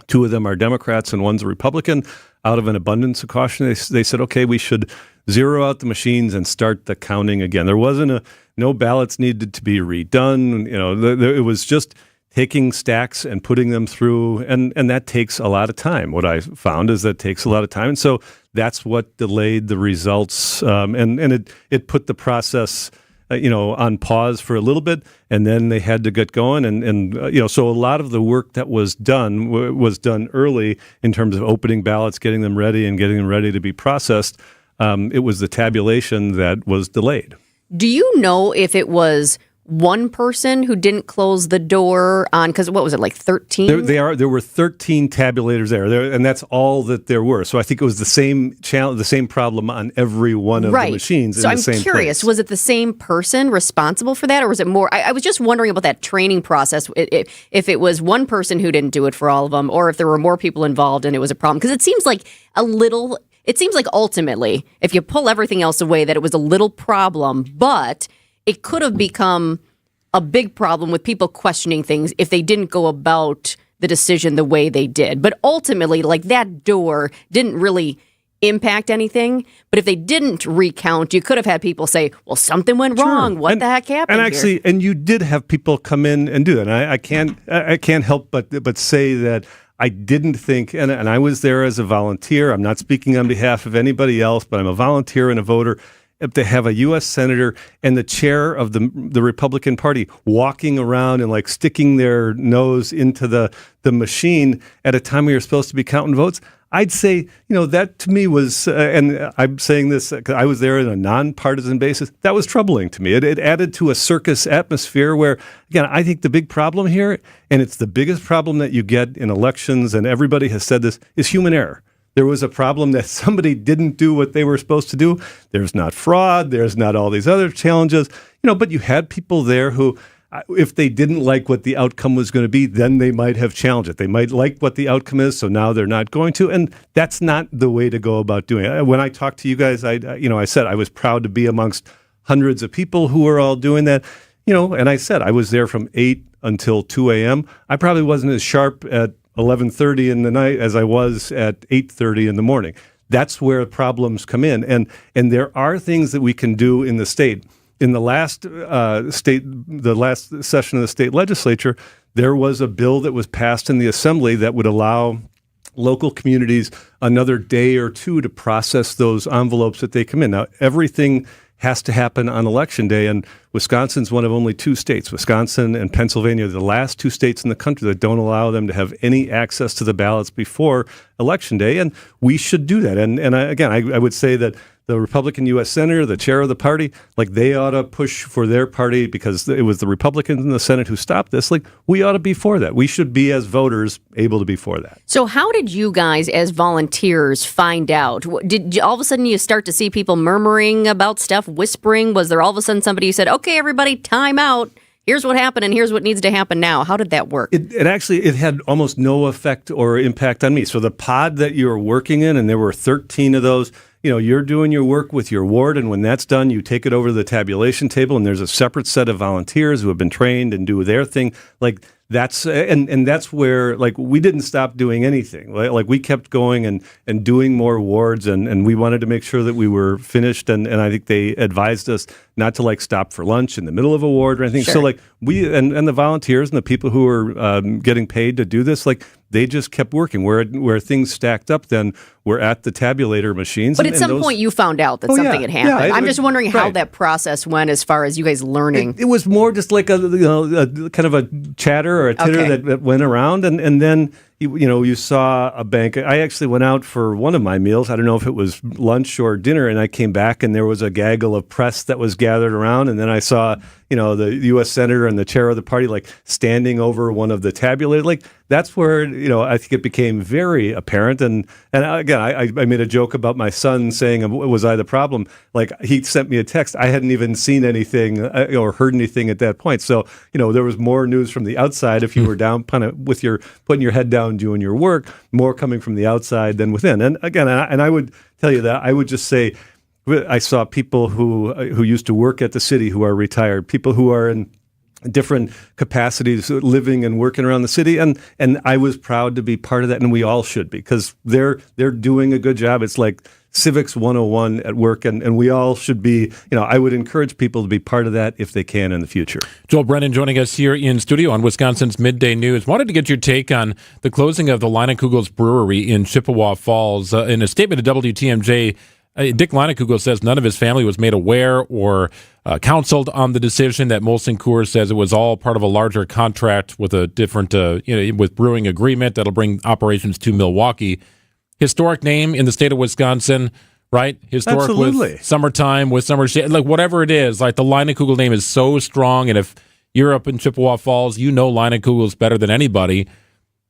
2 of them are Democrats and one's a Republican. Out of an abundance of caution, they said, okay, we should zero out the machines and start the counting again. There wasn't no ballots needed to be redone. It was just taking stacks and putting them through, and that takes a lot of time. What I found is that it takes a lot of time, and so that's what delayed the results, and it put the process on pause for a little bit, and then they had to get going, and so a lot of the work that was done early in terms of opening ballots, getting them ready, and getting them ready to be processed. It was the tabulation that was delayed. Do you know if it was one person who didn't close the door on, because what was it, like 13? There were 13 tabulators there, and that's all that there were. So I think it was the same challenge, the same problem on every one of the machines. So in the same I'm curious, place. Was it the same person responsible for that, or was it more? I was just wondering about that training process. If it was one person who didn't do it for all of them, or if there were more people involved and it was a problem. Because it seems like ultimately, if you pull everything else away, that it was a little problem, but it could have become a big problem with people questioning things if they didn't go about the decision the way they did. But ultimately, like, that door didn't really impact anything. But if they didn't recount, you could have had people say, well, something went wrong. What the heck happened? And actually, here? And you did have people come in and do that. And I can't help but say that I didn't think, and I was there as a volunteer. I'm not speaking on behalf of anybody else, but I'm a volunteer and a voter. If they have a U.S. senator and the chair of the Republican Party walking around and like sticking their nose into the machine at a time where you're supposed to be counting votes, I'd say, that to me was, and I'm saying this because I was there on a nonpartisan basis, that was troubling to me. It added to a circus atmosphere where, again, I think the big problem here, and it's the biggest problem that you get in elections, and everybody has said this, is human error. There was a problem that somebody didn't do what they were supposed to do. There's not fraud. There's not all these other challenges, but you had people there who, if they didn't like what the outcome was going to be, then they might have challenged it. They might like what the outcome is, so now they're not going to. And that's not the way to go about doing it. When I talked to you guys, I said I was proud to be amongst hundreds of people who were all doing that. And I said I was there from 8 until 2 a.m. I probably wasn't as sharp at 11:30 in the night as I was at 8:30 in the morning. That's where problems come in. And there are things that we can do in the state. In the last session of the state legislature, there was a bill that was passed in the assembly that would allow local communities another day or two to process those envelopes that they come in. Now, everything has to happen on Election Day, and Wisconsin's one of only two states. Wisconsin and Pennsylvania are the last two states in the country that don't allow them to have any access to the ballots before Election Day, and we should do that. And I would say that the Republican U.S. Senator, the chair of the party, like they ought to push for their party because it was the Republicans in the Senate who stopped this. Like we ought to be for that. We should be, as voters, able to be for that. So how did you guys as volunteers find out? Did all of a sudden you start to see people murmuring about stuff, whispering? Was there all of a sudden somebody who said, okay, everybody, time out. Here's what happened and here's what needs to happen now. How did that work? It had almost no effect or impact on me. So the pod that you were working in, and there were 13 of those, you're doing your work with your ward, and when that's done, you take it over to the tabulation table, and there's a separate set of volunteers who have been trained and do their thing. Like that's and that's where like we didn't stop doing anything. Like we kept going and doing more wards, and we wanted to make sure that we were finished. And I think they advised us not to like stop for lunch in the middle of a ward or anything. Sure. So like we and the volunteers and the people who were getting paid to do this, like they just kept working. Where things stacked up, then we're at the tabulator machines. But at some point you found out that something had happened. Yeah, I'm just wondering how that process went as far as you guys learning. It was more just like a kind of a chatter or a titter that went around, and then you saw a bank. I actually went out for one of my meals. I don't know if it was lunch or dinner, and I came back and there was a gaggle of press that was gathered around, and then I saw the U.S. Senator and the chair of the party like standing over one of the tabulators. Like that's where I think it became very apparent. And again, I made a joke about my son saying, "Was I the problem?" Like he sent me a text. I hadn't even seen anything or heard anything at that point. So there was more news from the outside if you were down kind of with your putting your head down doing your work, more coming from the outside than within. And again, I would tell you that I would just say I saw people who used to work at the city who are retired, people who are in different capacities living and working around the city, and I was proud to be part of that, and we all should be, because they're doing a good job. It's like Civics 101 at work, and we all should be, I would encourage people to be part of that if they can in the future. Joel Brennan joining us here in studio on Wisconsin's Midday News. Wanted to get your take on the closing of the Leinenkugels Brewery in Chippewa Falls. In a statement to WTMJ, Dick Leinenkugel says none of his family was made aware or counseled on the decision. That Molson Coors says it was all part of a larger contract with a different, with brewing agreement that'll bring operations to Milwaukee. Historic name in the state of Wisconsin, right? Historic. Absolutely. With summertime, with summer shade, like whatever it is. Like the Leinenkugel name is so strong, and if you're up in Chippewa Falls, Leinenkugels better than anybody.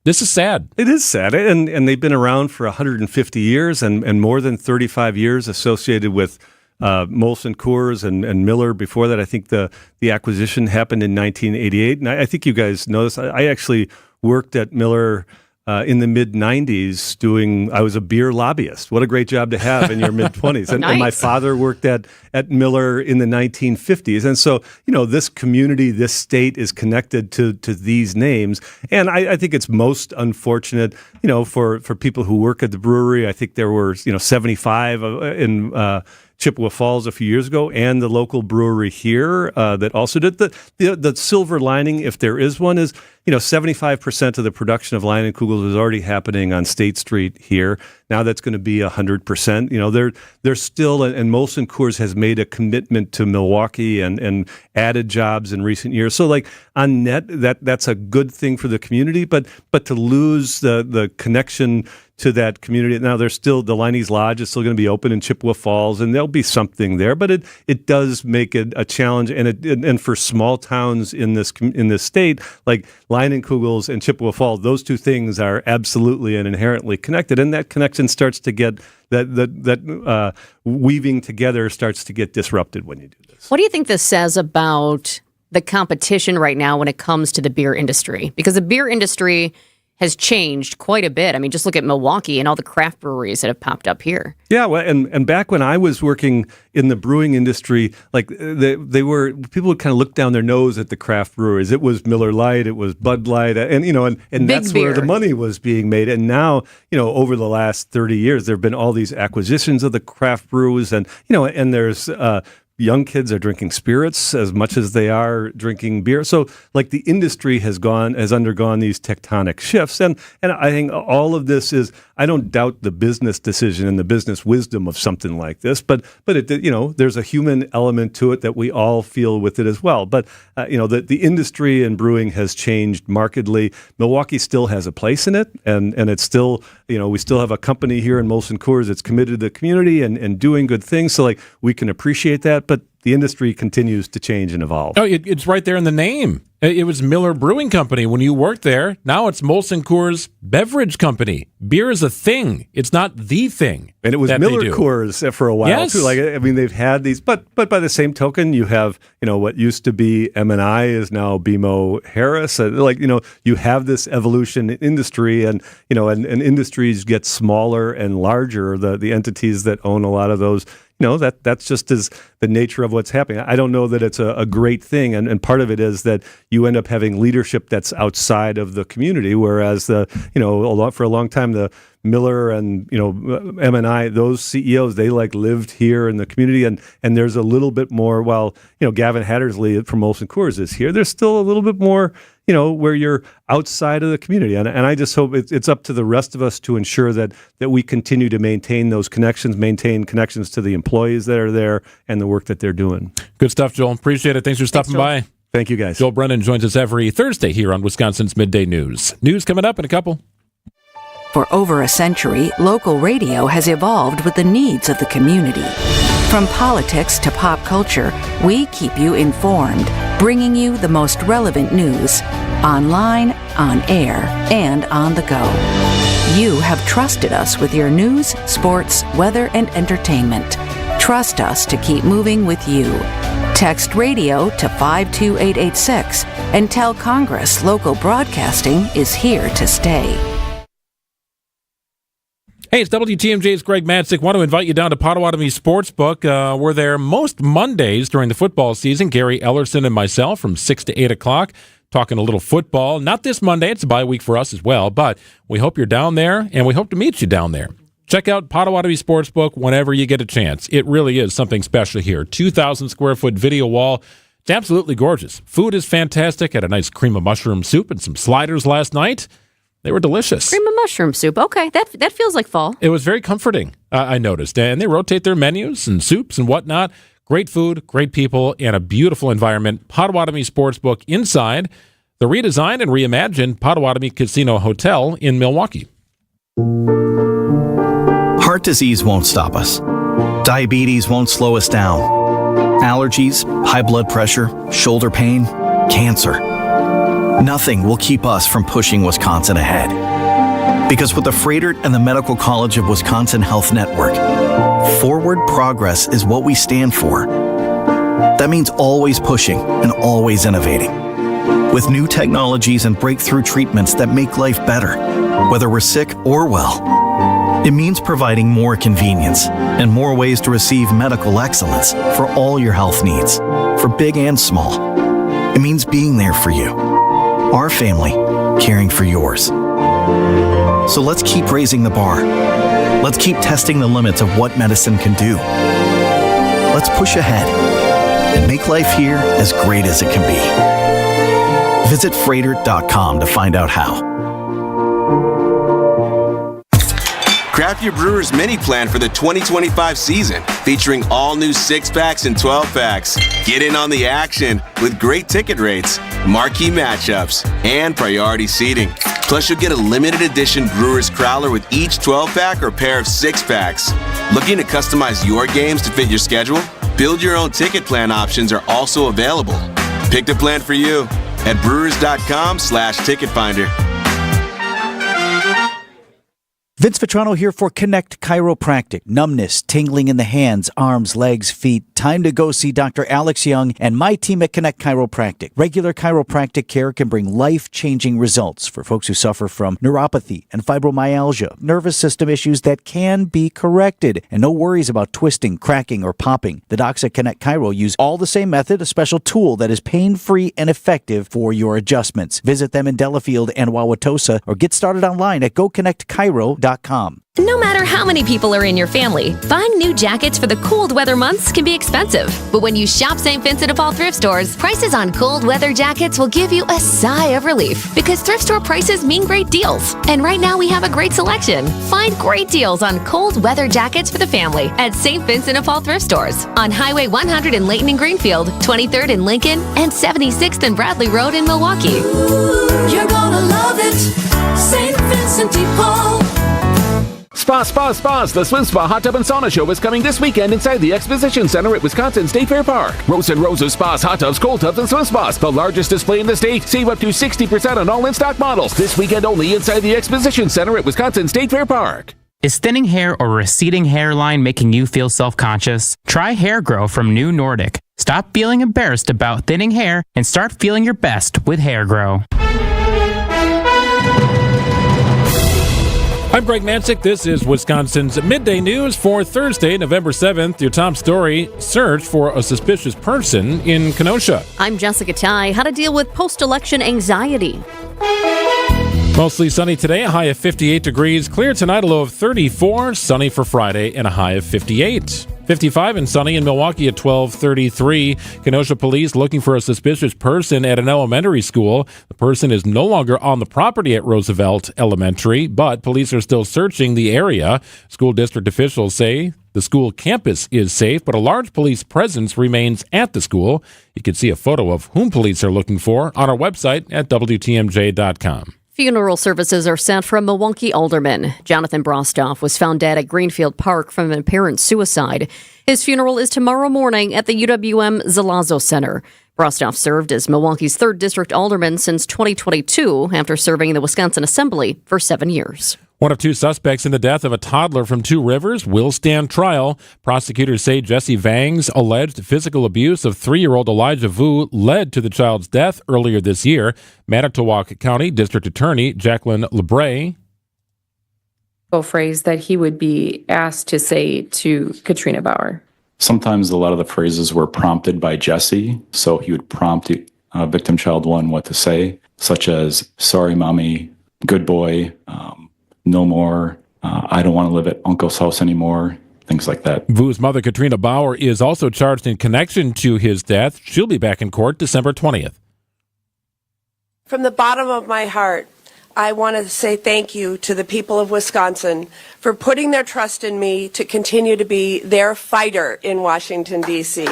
This is sad. It is sad, and they've been around for 150 years, and more than 35 years associated with Molson Coors and Miller. Before that, I think the acquisition happened in 1988, and I think you guys know this. I actually worked at Miller in the mid-'90s I was a beer lobbyist. What a great job to have in your mid-20s. And my father worked at Miller in the 1950s. And so, this community, this state is connected to these names. And I think it's most unfortunate, for people who work at the brewery. I think there were, 75 in Chippewa Falls a few years ago, and the local brewery here that also did. The silver lining, if there is one, is 75% of the production of Leinenkugels is already happening on State Street here. Now that's going to be 100%. There's still, and Molson Coors has made a commitment to Milwaukee and added jobs in recent years. So on net, that's a good thing for the community, but to lose the connection to that community. Now there's still, the Liney's Lodge is still going to be open in Chippewa Falls, and there'll be something there, but it does make it a challenge, and for small towns in this state, like Leinenkugels and Chippewa Falls, those two things are absolutely and inherently connected, and that connection starts to get, that weaving together starts to get disrupted when you do this. What do you think this says about the competition right now when it comes to the beer industry? Because the beer industry has changed quite a bit. I mean, just look at Milwaukee and all the craft breweries that have popped up here. Yeah, well, and back when I was working in the brewing industry, people would kind of look down their nose at the craft breweries. It was Miller Lite, it was Bud Light, and that's where the money was being made. And now, over the last 30 years, there have been all these acquisitions of the craft brews, and there's young kids are drinking spirits as much as they are drinking beer. So the industry has undergone these tectonic shifts. And I think all of this is, I don't doubt the business decision and the business wisdom of something like this, but there's a human element to it that we all feel with it as well. But, the industry and brewing has changed markedly. Milwaukee still has a place in it. And it's still, we still have a company here in Molson Coors that's committed to the community and doing good things. So we can appreciate that. But the industry continues to change and evolve. Oh, it's right there in the name. It was Miller Brewing Company when you worked there. Now it's Molson Coors Beverage Company. Beer is a thing. It's not the thing. And it was Miller Coors for a while, too. They've had these, but by the same token, you have, what used to be M&I is now BMO Harris. You have this evolution in industry, and industries get smaller and larger, the entities that own a lot of those. That's just as the nature of what's happening. I don't know that it's a great thing, and part of it is that you end up having leadership that's outside of the community, whereas for a long time the Miller and M&I, those CEOs, they lived here in the community, and there's a little bit more. While Gavin Hattersley from Molson Coors is here, there's still a little bit more where you're outside of the community, and I just hope it's up to the rest of us to ensure that we continue to maintain those connections, maintain connections to the employees that are there and the work that they're doing. Good stuff, Joel. Appreciate it. Thanks for stopping by. Thank you, guys. Joel Brennan joins us every Thursday here on Wisconsin's Midday News. News coming up in a couple. For over a century, local radio has evolved with the needs of the community. From politics to pop culture, we keep you informed, bringing you the most relevant news, online, on air, and on the go. You have trusted us with your news, sports, weather, and entertainment. Trust us to keep moving with you. Text radio to 52886 and tell Congress local broadcasting is here to stay. Hey, it's WTMJ's Greg Matzik. Want to invite you down to Potawatomi Sportsbook. We're there most Mondays during the football season. Gary Ellerson and myself from 6 to 8 o'clock talking a little football. Not this Monday. It's a bye week for us as well, but we hope you're down there, and we hope to meet you down there. Check out Potawatomi Sportsbook whenever you get a chance. It really is something special here. 2,000 square foot video wall. It's absolutely gorgeous. Food is fantastic. Had a nice cream of mushroom soup and some sliders last night. They were delicious. Cream of mushroom soup. Okay, that feels like fall. It was very comforting, I noticed. And they rotate their menus and soups and whatnot. Great food, great people, and a beautiful environment. Potawatomi Sportsbook inside the redesigned and reimagined Potawatomi Casino Hotel in Milwaukee. Heart disease won't stop us. Diabetes won't slow us down. Allergies, high blood pressure, shoulder pain, cancer. Nothing will keep us from pushing Wisconsin ahead. Because with the Freighter and the Medical College of Wisconsin Health Network, forward progress is what we stand for. That means always pushing and always innovating. with new technologies and breakthrough treatments that make life better, whether we're sick or well. It means providing more convenience and more ways to receive medical excellence for all your health needs, for big and small. It means being there for you, our family, caring for yours. So let's keep raising the bar. Let's keep testing the limits of what medicine can do. Let's push ahead and make life here as great as it can be. Visit Freighter.com to find out how. Craft your Brewers mini plan for the 2025 season, featuring all new 6-packs and 12-packs. Get in on the action with great ticket rates, marquee matchups, and priority seating. Plus, you'll get a limited edition Brewers Crowler with each 12-pack or pair of 6-packs. Looking to customize your games to fit your schedule? Build your own ticket plan options are also available. Pick the plan for you at brewers.com/ticket finder. Vince Vitrano here for Connect Chiropractic. Numbness, tingling in the hands, arms, legs, feet. Time to go see Dr. Alex Young and my team at Connect Chiropractic. Regular chiropractic care can bring life-changing results for folks who suffer from neuropathy and fibromyalgia, nervous system issues that can be corrected. And no worries about twisting, cracking, or popping. The docs at Connect Chiro use all the same method, a special tool that is pain-free and effective for your adjustments. Visit them in Delafield and Wauwatosa or get started online at GoConnectChiro.com. No matter how many people are in your family, buying new jackets for the cold weather months can be expensive. But when you shop St. Vincent de Paul thrift stores, prices on cold weather jackets will give you a sigh of relief because thrift store prices mean great deals. And right now we have a great selection. Find great deals on cold weather jackets for the family at St. Vincent de Paul thrift stores on Highway 100 in Layton and Greenfield, 23rd in Lincoln, and 76th and Bradley Road in Milwaukee. Ooh, you're gonna love it, St. Vincent de Paul. Spas! The Swim Spa Hot Tub and Sauna Show is coming this weekend inside the Exposition Center at Wisconsin State Fair Park. Rows and rows of spas, hot tubs, cold tubs, and swim spas. The largest display in the state. Save up to 60% on all in-stock models. This weekend only inside the Exposition Center at Wisconsin State Fair Park. Is thinning hair or receding hairline making you feel self-conscious? Try Hair Grow from New Nordic. Stop feeling embarrassed about thinning hair and start feeling your best with Hair Grow. I'm Greg Mansick. This is Wisconsin's Midday News for Thursday, November 7th. Your top story, search for a suspicious person in Kenosha. I'm Jessica Ty. How to deal with post-election anxiety. Mostly sunny today, a high of 58 degrees. Clear tonight, a low of 34. Sunny for Friday and a high of 58. 55 and sunny in Milwaukee at 12:33. Kenosha police looking for a suspicious person at an elementary school. The person is no longer on the property at Roosevelt Elementary, but police are still searching the area. School district officials say the school campus is safe, but a large police presence remains at the school. You can see a photo of whom police are looking for on our website at WTMJ.com. Funeral services are set for a Milwaukee alderman. Jonathan Brostoff was found dead at Greenfield Park from an apparent suicide. His funeral is tomorrow morning at the UWM Zalazo Center. Brostoff served as Milwaukee's 3rd District alderman since 2022 after serving in the Wisconsin Assembly for 7 years. One of 2 suspects in the death of a toddler from Two Rivers will stand trial. Prosecutors say Jesse Vang's alleged physical abuse of 3-year-old Elijah Vu led to the child's death earlier this year. Manitowoc County District Attorney Jacqueline LeBray phrase that he would be asked to say to Katrina Bauer. Sometimes a lot of the phrases were prompted by Jesse, so he would prompt victim child 1 what to say, such as, sorry, mommy, good boy, no more, I don't want to live at Uncle's house anymore, things like that. Vu's mother, Katrina Bauer, is also charged in connection to his death. She'll be back in court December 20th. From the bottom of my heart, I want to say thank you to the people of Wisconsin for putting their trust in me to continue to be their fighter in Washington, D.C.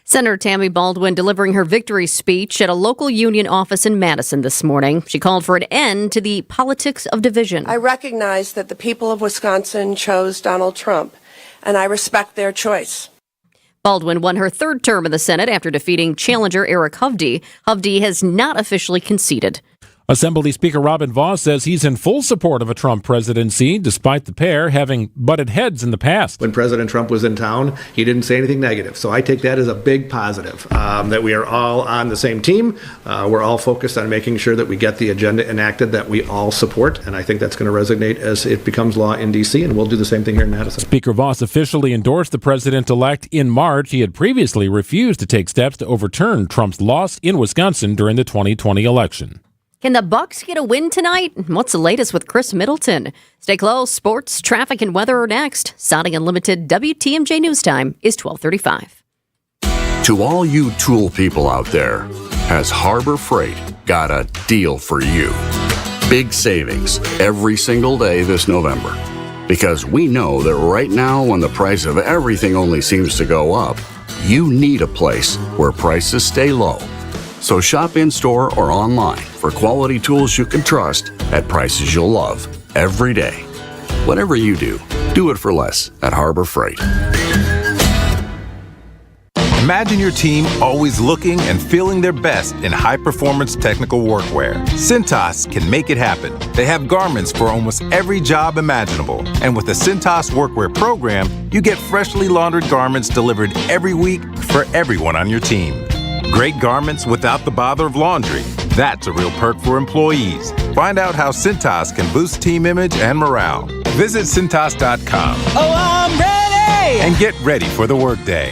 Senator Tammy Baldwin delivering her victory speech at a local union office in Madison this morning. She called for an end to the politics of division. I recognize that the people of Wisconsin chose Donald Trump, and I respect their choice. Baldwin won her 3rd term in the Senate after defeating challenger Eric Hovde. Hovde has not officially conceded. Assembly Speaker Robin Vos says he's in full support of a Trump presidency, despite the pair having butted heads in the past. When President Trump was in town, he didn't say anything negative. So I take that as a big positive, that we are all on the same team. We're all focused on making sure that we get the agenda enacted that we all support. And I think that's going to resonate as it becomes law in D.C., and we'll do the same thing here in Madison. Speaker Vos officially endorsed the president-elect in March. He had previously refused to take steps to overturn Trump's loss in Wisconsin during the 2020 election. Can the Bucks get a win tonight? What's the latest with Chris Middleton? Stay close. Sports, traffic, and weather are next. Saudi Unlimited WTMJ News Time is 12:35. To all you tool people out there, has Harbor Freight got a deal for you? Big savings every single day this November. Because we know that right now, when the price of everything only seems to go up, you need a place where prices stay low. So shop in-store or online for quality tools you can trust at prices you'll love every day. Whatever you do, do it for less at Harbor Freight. Imagine your team always looking and feeling their best in high-performance technical workwear. Cintas can make it happen. They have garments for almost every job imaginable. And with the Cintas Workwear program, you get freshly laundered garments delivered every week for everyone on your team. Great garments without the bother of laundry. That's a real perk for employees. Find out how Cintas can boost team image and morale. Visit Cintas.com. Oh, I'm ready! And get ready for the workday.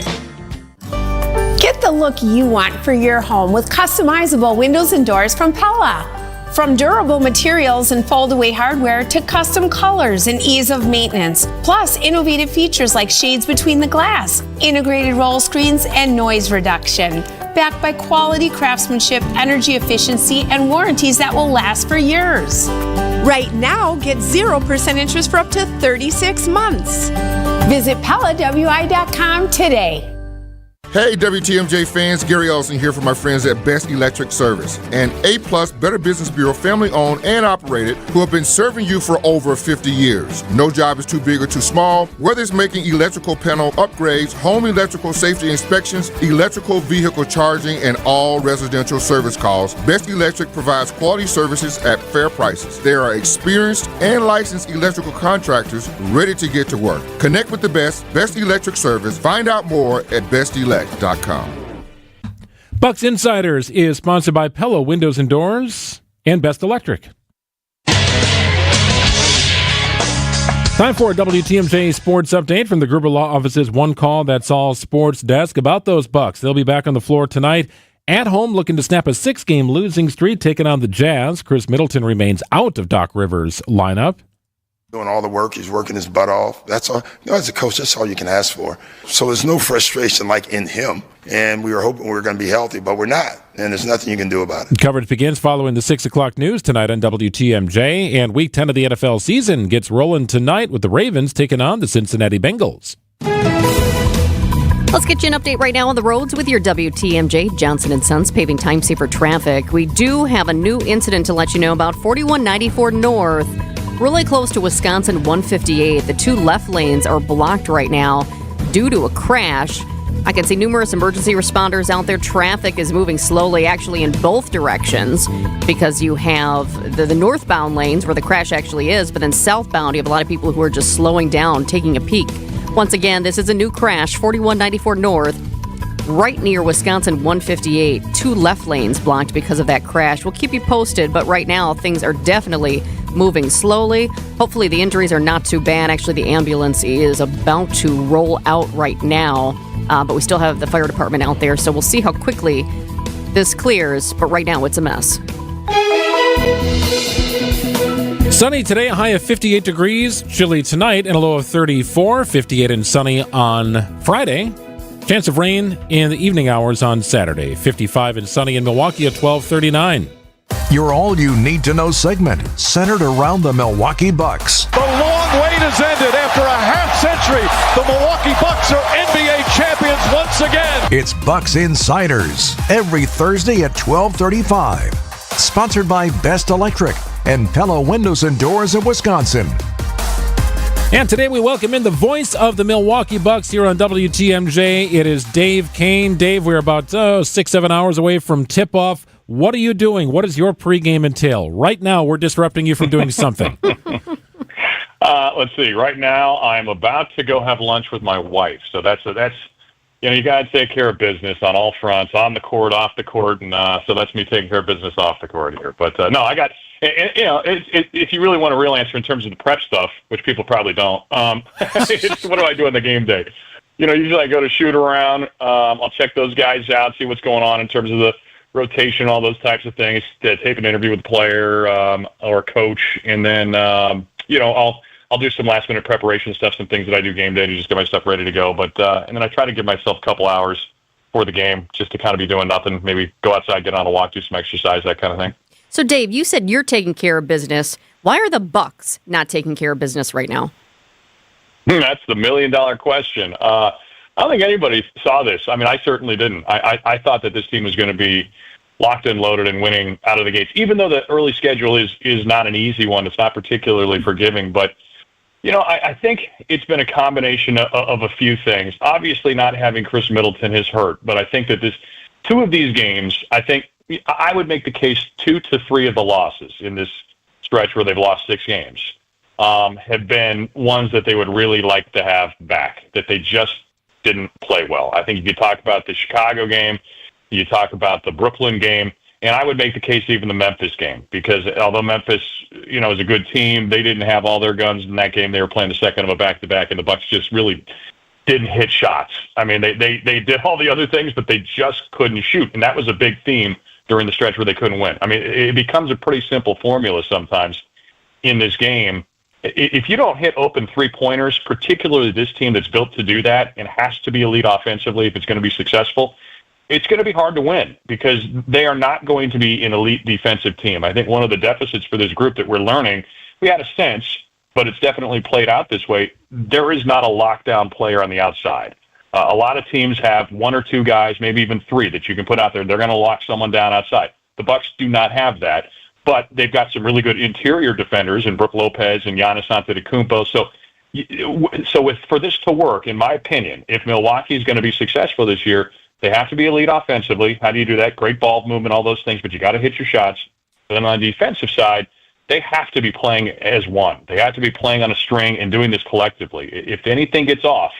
Get the look you want for your home with customizable windows and doors from Pella. From durable materials and fold-away hardware to custom colors and ease of maintenance, plus innovative features like shades between the glass, integrated roll screens, and noise reduction. Backed by quality craftsmanship, energy efficiency, and warranties that will last for years. Right now, get 0% interest for up to 36 months. Visit PellaWI.com today. Hey WTMJ fans, Gary Olson here for my friends at Best Electric Service, an A-plus Better Business Bureau family-owned and operated who have been serving you for over 50 years. No job is too big or too small, whether it's making electrical panel upgrades, home electrical safety inspections, electrical vehicle charging, and all residential service calls. Best Electric provides quality services at fair prices. They are experienced and licensed electrical contractors ready to get to work. Connect with the Best Electric Service. Find out more at bestelect.com. Bucks Insiders is sponsored by Pella Windows and Doors and Best Electric. Time for a WTMJ Sports Update from the Gruber Law Office's One Call That's All Sports Desk about those Bucks. They'll be back on the floor tonight at home looking to snap a 6-game losing streak taking on the Jazz. Chris Middleton remains out of Doc Rivers' lineup. Doing all the work, he's working his butt off. That's all. As a coach, that's all you can ask for. So there's no frustration like in him. And we were hoping we were going to be healthy, but we're not. And there's nothing you can do about it. Coverage begins following the 6 o'clock news tonight on WTMJ. And Week 10 of the NFL season gets rolling tonight with the Ravens taking on the Cincinnati Bengals. Let's get you an update right now on the roads with your WTMJ Johnson & Sons paving time saver traffic. We do have a new incident to let you know about. 4194 North. Really close to Wisconsin 158. The two left lanes are blocked right now due to a crash. I can see numerous emergency responders out there. Traffic is moving slowly, actually in both directions, because you have the northbound lanes where the crash actually is, but then southbound, you have a lot of people who are just slowing down, taking a peek. Once again, this is a new crash, 4194 North, right near Wisconsin 158. Two left lanes blocked because of that crash. We'll keep you posted, but right now things are definitely moving slowly. Hopefully the injuries are not too bad. Actually, the ambulance is about to roll out right now, but we still have the fire department out there, so we'll see how quickly this clears, but right now it's a mess. Sunny today, a high of 58 degrees. Chilly tonight and a low of 34. 58 and sunny on Friday. Chance of rain in the evening hours on Saturday. 55 and sunny in Milwaukee at 12:39. Your all-you-need-to-know segment centered around the Milwaukee Bucks. The long wait has ended. After a half-century, the Milwaukee Bucks are NBA champions once again. It's Bucks Insiders, every Thursday at 12:35. Sponsored by Best Electric and Pella Windows and Doors of Wisconsin. And today we welcome in the voice of the Milwaukee Bucks here on WTMJ. It is Dave Kane. Dave, we're about 6-7 hours away from tip-off. What are you doing? What does your pregame entail? Right now, we're disrupting you from doing something. Let's see. Right now, I'm about to go have lunch with my wife. So that's you got to take care of business on all fronts, on the court, off the court, and so that's me taking care of business off the court here. But no, I got. If you really want a real answer in terms of the prep stuff, which people probably don't, it's what do I do on the game day? Usually I go to shoot around. I'll check those guys out, see what's going on in terms of the rotation, all those types of things. Tape an interview with a player or a coach, and then I'll do some last minute preparation stuff, some things that I do game day to just get my stuff ready to go. But and then I try to give myself a couple hours for the game just to kind of be doing nothing. Maybe go outside, get on a walk, do some exercise, that kind of thing. So, Dave, you said you're taking care of business. Why are the Bucks not taking care of business right now? That's the $1 million question. I don't think anybody saw this. I mean, I certainly didn't. I thought that this team was going to be locked and loaded and winning out of the gates, even though the early schedule is not an easy one. It's not particularly forgiving. But, I think it's been a combination of a few things. Obviously, not having Chris Middleton has hurt. But I think that two of these games, I think, I would make the case 2 to 3 of the losses in this stretch where they've lost 6 games have been ones that they would really like to have back, that they just didn't play well. I think if you talk about the Chicago game, you talk about the Brooklyn game, and I would make the case even the Memphis game, because although Memphis, is a good team, they didn't have all their guns in that game. They were playing the second of a back-to-back, and the Bucks just really didn't hit shots. I mean, they did all the other things, but they just couldn't shoot, and that was a big theme during the stretch where they couldn't win. I mean, it becomes a pretty simple formula sometimes in this game. If you don't hit open three-pointers, particularly this team that's built to do that and has to be elite offensively if it's going to be successful, it's going to be hard to win because they are not going to be an elite defensive team. I think one of the deficits for this group that we're learning, we had a sense, but it's definitely played out this way, there is not a lockdown player on the outside. A lot of teams have 1 or 2 guys, maybe even 3 that you can put out there. They're going to lock someone down outside. The Bucks do not have that, but they've got some really good interior defenders in Brook Lopez and Giannis Antetokounmpo. So for this to work, in my opinion, if Milwaukee is going to be successful this year, they have to be elite offensively. How do you do that? Great ball movement, all those things, but you got to hit your shots. And then on the defensive side, they have to be playing as one. They have to be playing on a string and doing this collectively. If anything gets off,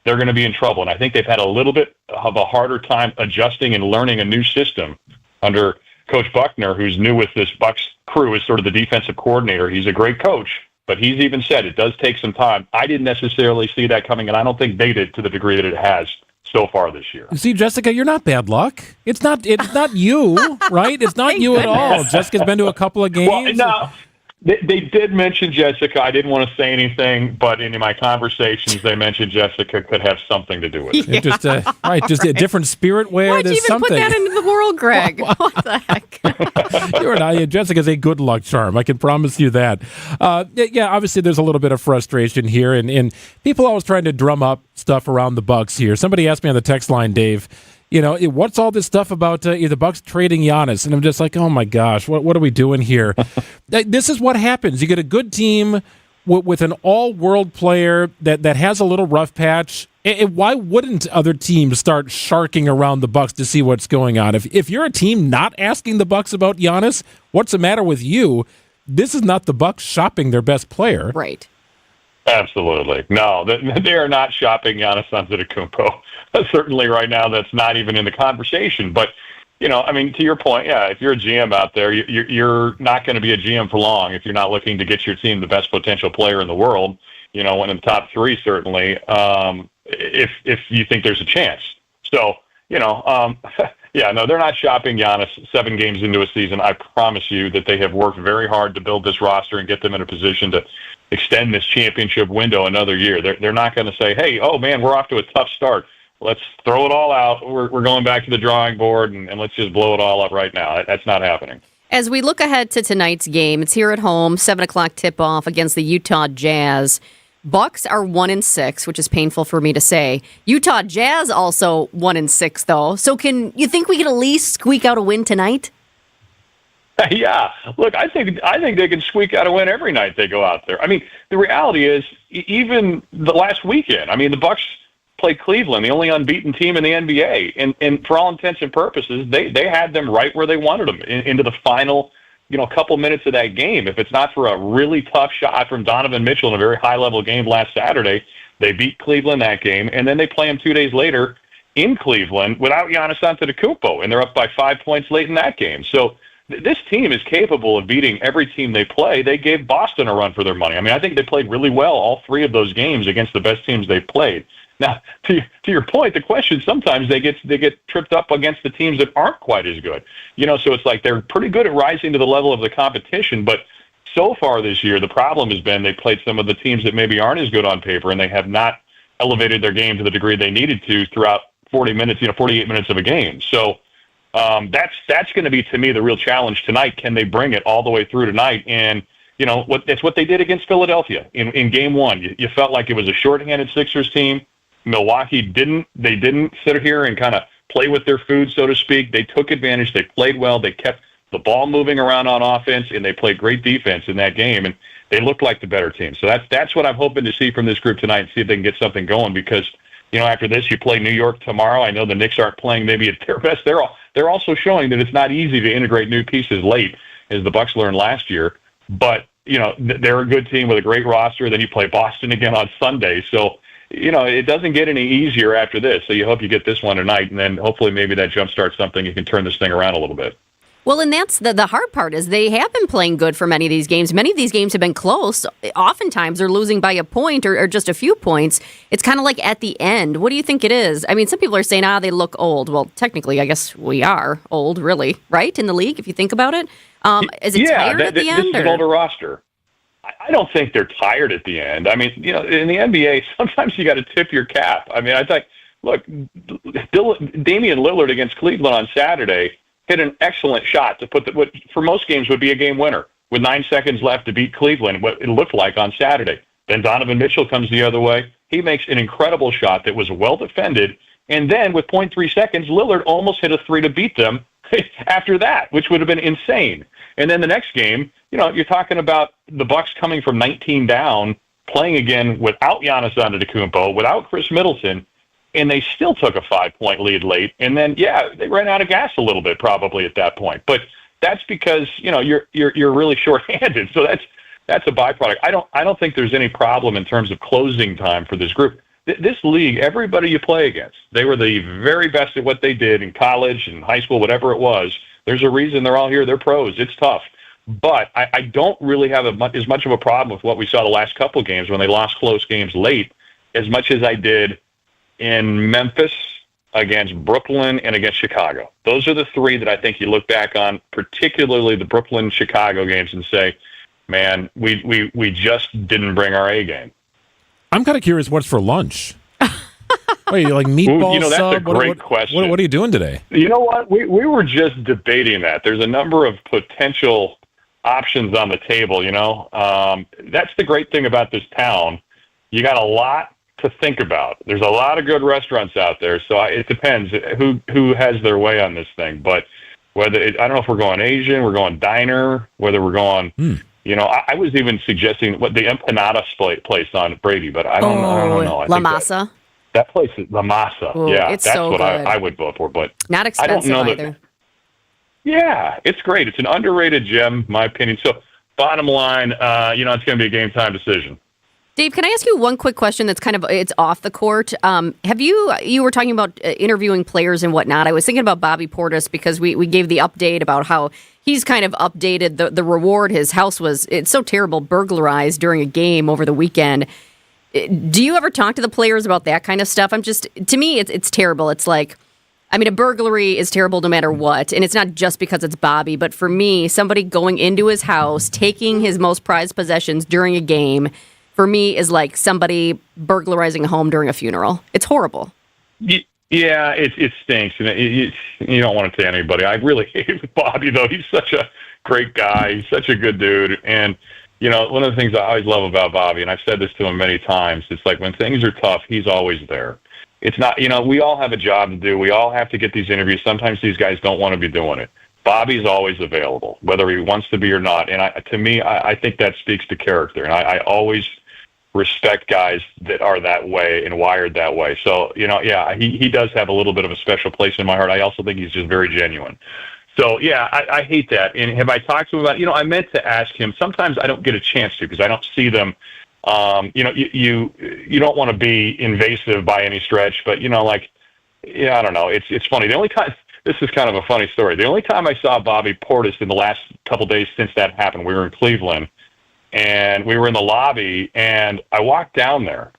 they're going to be in trouble. And I think they've had a little bit of a harder time adjusting and learning a new system under Coach Buckner, who's new with this Bucks crew as sort of the defensive coordinator. He's a great coach, but he's even said it does take some time. I didn't necessarily see that coming, and I don't think they did to the degree that it has so far this year. See, Jessica, you're not bad luck. It's not you, right? It's not you at all. Jessica's been to a couple of games. Well, no. They did mention Jessica. I didn't want to say anything, but in my conversations, they mentioned Jessica could have something to do with it. Yeah. Just a different spirit where Why'd there's you even something. put that into the world, Greg? What the heck? You're not. Jessica's a good luck charm. I can promise you that. Obviously there's a little bit of frustration here, and people always trying to drum up stuff around the Bucks here. Somebody asked me on the text line, Dave, what's all this stuff about the Bucks trading Giannis? And I'm just like, oh my gosh, what are we doing here? This is what happens. You get a good team with an all-world player that has a little rough patch. And why wouldn't other teams start sharking around the Bucks to see what's going on? If you're a team not asking the Bucks about Giannis, what's the matter with you? This is not the Bucks shopping their best player. Right. Absolutely. No, they are not shopping Giannis Antetokounmpo. Certainly right now that's not even in the conversation. But, to your point, if you're a GM out there, you're not going to be a GM for long if you're not looking to get your team the best potential player in the world, one in the top 3 certainly, if you think there's a chance. So, they're not shopping Giannis 7 games into a season. I promise you that they have worked very hard to build this roster and get them in a position to extend this championship window another year. They're not going to say, hey, oh, man, we're off to a tough start. Let's throw it all out. We're going back to the drawing board, and let's just blow it all up right now. That's not happening. As we look ahead to tonight's game, it's here at home, 7 o'clock tip-off against the Utah Jazz. Bucks are 1-6, which is painful for me to say. Utah Jazz also 1-6, though. So can you think we can at least squeak out a win tonight? Yeah. Look, I think they can squeak out a win every night they go out there. I mean, the reality is, even the last weekend, the Bucks played Cleveland, the only unbeaten team in the NBA. And for all intents and purposes, they had them right where they wanted them into the final, couple minutes of that game. If it's not for a really tough shot from Donovan Mitchell in a very high-level game last Saturday, they beat Cleveland that game, and then they play them 2 days later in Cleveland without Giannis Antetokounmpo, and they're up by 5 points late in that game. So this team is capable of beating every team they play. They gave Boston a run for their money. I mean, I think they played really well all 3 of those games against the best teams they've played. Now, to your point, the question sometimes they get tripped up against the teams that aren't quite as good. So it's like they're pretty good at rising to the level of the competition, but so far this year, the problem has been they played some of the teams that maybe aren't as good on paper, and they have not elevated their game to the degree they needed to throughout 48 minutes of a game. So that's going to be, to me, the real challenge tonight. Can they bring it all the way through tonight? And it's what they did against Philadelphia in Game 1. You felt like it was a shorthanded Sixers team. Milwaukee didn't sit here and kind of play with their food, so to speak. They took advantage. They played well. They kept the ball moving around on offense, and they played great defense in that game, and they looked like the better team. So that's what I'm hoping to see from this group tonight and see if they can get something going because, after this, you play New York tomorrow. I know the Knicks aren't playing maybe at their best. They're also showing that it's not easy to integrate new pieces late, as the Bucks learned last year. But, they're a good team with a great roster. Then you play Boston again on Sunday. So, it doesn't get any easier after this. So you hope you get this one tonight, and then hopefully maybe that jumpstarts something. You can turn this thing around a little bit. Well, and that's the hard part is they have been playing good for many of these games. Many of these games have been close. Oftentimes they're losing by a point or just a few points. It's kind of like at the end. What do you think it is? I mean, some people are saying, they look old. Well, technically, I guess we are old, really, right, in the league, if you think about it. Is it tired at the end? This is an older roster. I don't think they're tired at the end. I mean, in the NBA, sometimes you got to tip your cap. I mean, I think, look, Damian Lillard against Cleveland on Saturday hit an excellent shot to put what for most games would be a game winner with 9 seconds left to beat Cleveland, what it looked like on Saturday. Then Donovan Mitchell comes the other way. He makes an incredible shot that was well defended. And then with 0.3 seconds, Lillard almost hit a 3 to beat them after that, which would have been insane. And then the next game, you're talking about the Bucks coming from 19 down, playing again without Giannis Antetokounmpo, without Chris Middleton, and they still took a 5-point lead late. And then, they ran out of gas a little bit probably at that point. But that's because you're really shorthanded. So that's a byproduct. I don't think there's any problem in terms of closing time for this group. This league, everybody you play against, they were the very best at what they did in college and high school, whatever it was. There's a reason they're all here. They're pros. It's tough. But I don't really have as much of a problem with what we saw the last couple games when they lost close games late as much as I did in Memphis, against Brooklyn, and against Chicago. Those are the 3 that I think you look back on, particularly the Brooklyn-Chicago games, and say, man, we just didn't bring our A game. I'm kind of curious what's for lunch. Wait, like meatball that's sub? a great question. What are you doing today? You know what? We were just debating that. There's a number of potential options on the table, That's the great thing about this town. You got a lot to think about. There's a lot of good restaurants out there, so it depends who has their way on this thing. But I don't know if we're going Asian, we're going diner, whether we're going... I was even suggesting the empanada place on Brady, but I don't know. La Masa. That place is La Masa. Ooh, that's so what good. I would vote for, but not expensive I don't know either. Yeah, it's great. It's an underrated gem, in my opinion. So, bottom line, it's going to be a game time decision. Dave, can I ask you one quick question that's it's off the court? You were talking about interviewing players and whatnot. I was thinking about Bobby Portis because we gave the update about how he's kind of updated the reward. His house it's so terrible, burglarized during a game over the weekend. Do you ever talk to the players about that kind of stuff? To me, it's terrible. It's like, a burglary is terrible no matter what. And it's not just because it's Bobby, but for me, somebody going into his house, taking his most prized possessions during a game, for me, is like somebody burglarizing a home during a funeral. It's horrible. Yeah, it stinks. And you don't want to tell anybody. I really hate Bobby, though. He's such a great guy. He's such a good dude. And, one of the things I always love about Bobby, and I've said this to him many times, it's like when things are tough, he's always there. It's not, we all have a job to do. We all have to get these interviews. Sometimes these guys don't want to be doing it. Bobby's always available, whether he wants to be or not. And to me, I think that speaks to character. And I always respect guys that are that way and wired that way. So, he does have a little bit of a special place in my heart. I also think he's just very genuine. So, I hate that. And have I talked to him about it? I meant to ask him. Sometimes I don't get a chance to because I don't see them. You don't want to be invasive by any stretch, but, I don't know. It's funny. The only time, this is kind of a funny story. The only time I saw Bobby Portis in the last couple days since that happened, we were in Cleveland, and we were in the lobby, and I walked down there,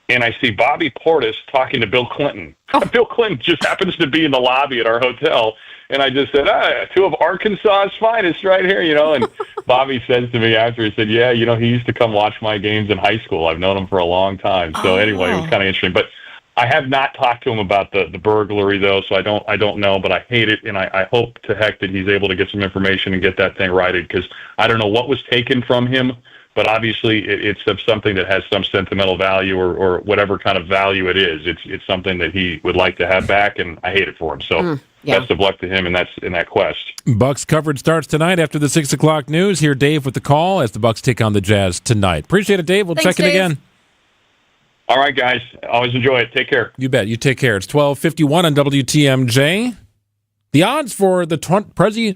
and I see Bobby Portis talking to Bill Clinton. Oh. Bill Clinton just happens to be in the lobby at our hotel, and I just said, two of Arkansas's finest right here, and Bobby says to me after, he said, yeah, he used to come watch my games in high school. I've known him for a long time. So anyway, it was kind of interesting. But I have not talked to him about the burglary, though, so I don't know, but I hate it, and I hope to heck that he's able to get some information and get that thing righted, because I don't know what was taken from him, but obviously it's something that has some sentimental value or whatever kind of value it is. It's something that he would like to have back, and I hate it for him. So best of luck to him in that quest. Bucks coverage starts tonight after the 6 o'clock news. Here, Dave, with the call as the Bucks take on the Jazz tonight. Appreciate it, Dave. We'll check in again. All right, guys. Always enjoy it. Take care. You bet. You take care. It's 12:51 on WTMJ. The odds for the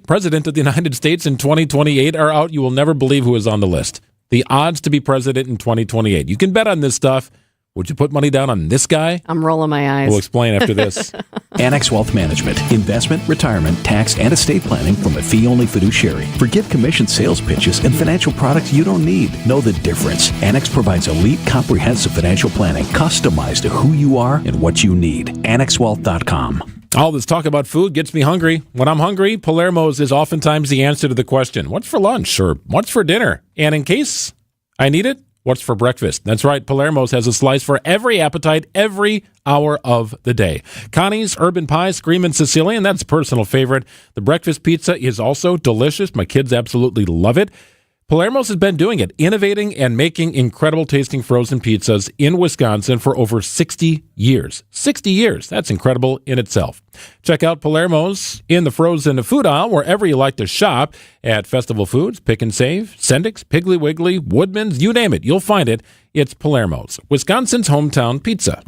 president of the United States in 2028 are out. You will never believe who is on the list. The odds to be president in 2028. You can bet on this stuff. Would you put money down on this guy? I'm rolling my eyes. We'll explain after this. Annex Wealth Management. Investment, retirement, tax, and estate planning from a fee-only fiduciary. Forget commission sales pitches and financial products you don't need. Know the difference. Annex provides elite, comprehensive financial planning customized to who you are and what you need. AnnexWealth.com. All this talk about food gets me hungry. When I'm hungry, Palermo's is oftentimes the answer to the question, what's for lunch or what's for dinner? And in case I need it, what's for breakfast? That's right. Palermo's has a slice for every appetite, every hour of the day. Connie's Urban Pie, Screamin' Sicilian, that's a personal favorite. The breakfast pizza is also delicious. My kids absolutely love it. Palermo's has been doing it, innovating and making incredible tasting frozen pizzas in Wisconsin for over 60 years. 60 years. That's incredible in itself. Check out Palermo's in the frozen food aisle wherever you like to shop at Festival Foods, Pick and Save, Sendik's, Piggly Wiggly, Woodman's, you name it. You'll find it. It's Palermo's, Wisconsin's hometown pizza.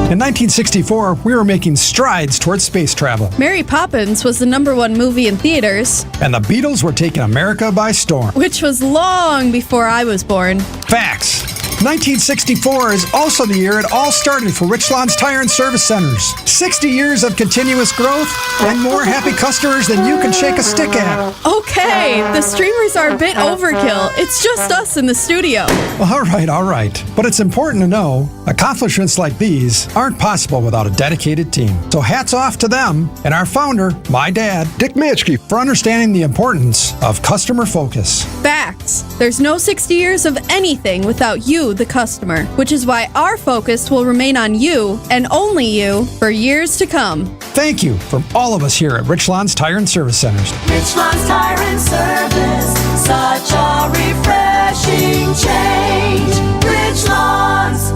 In 1964, we were making strides towards space travel. Mary Poppins was the #1 movie in theaters. And the Beatles were taking America by storm. Which was long before I was born. Facts. 1964 is also the year it all started for Richland's Tire and Service Centers. 60 years of continuous growth and more happy customers than you can shake a stick at. Okay, the streamers are a bit overkill. It's just us in the studio. Well, all right. But it's important to know, accomplishments like these aren't possible without a dedicated team. So hats off to them and our founder, my dad, Dick Mitchke, for understanding the importance of customer focus. Facts. There's no 60 years of anything without you, the customer, which is why our focus will remain on you and only you for years to come. Thank you from all of us here at Richland's Tire and Service Centers. Richland's Tire and Service, such a refreshing change. Richland's.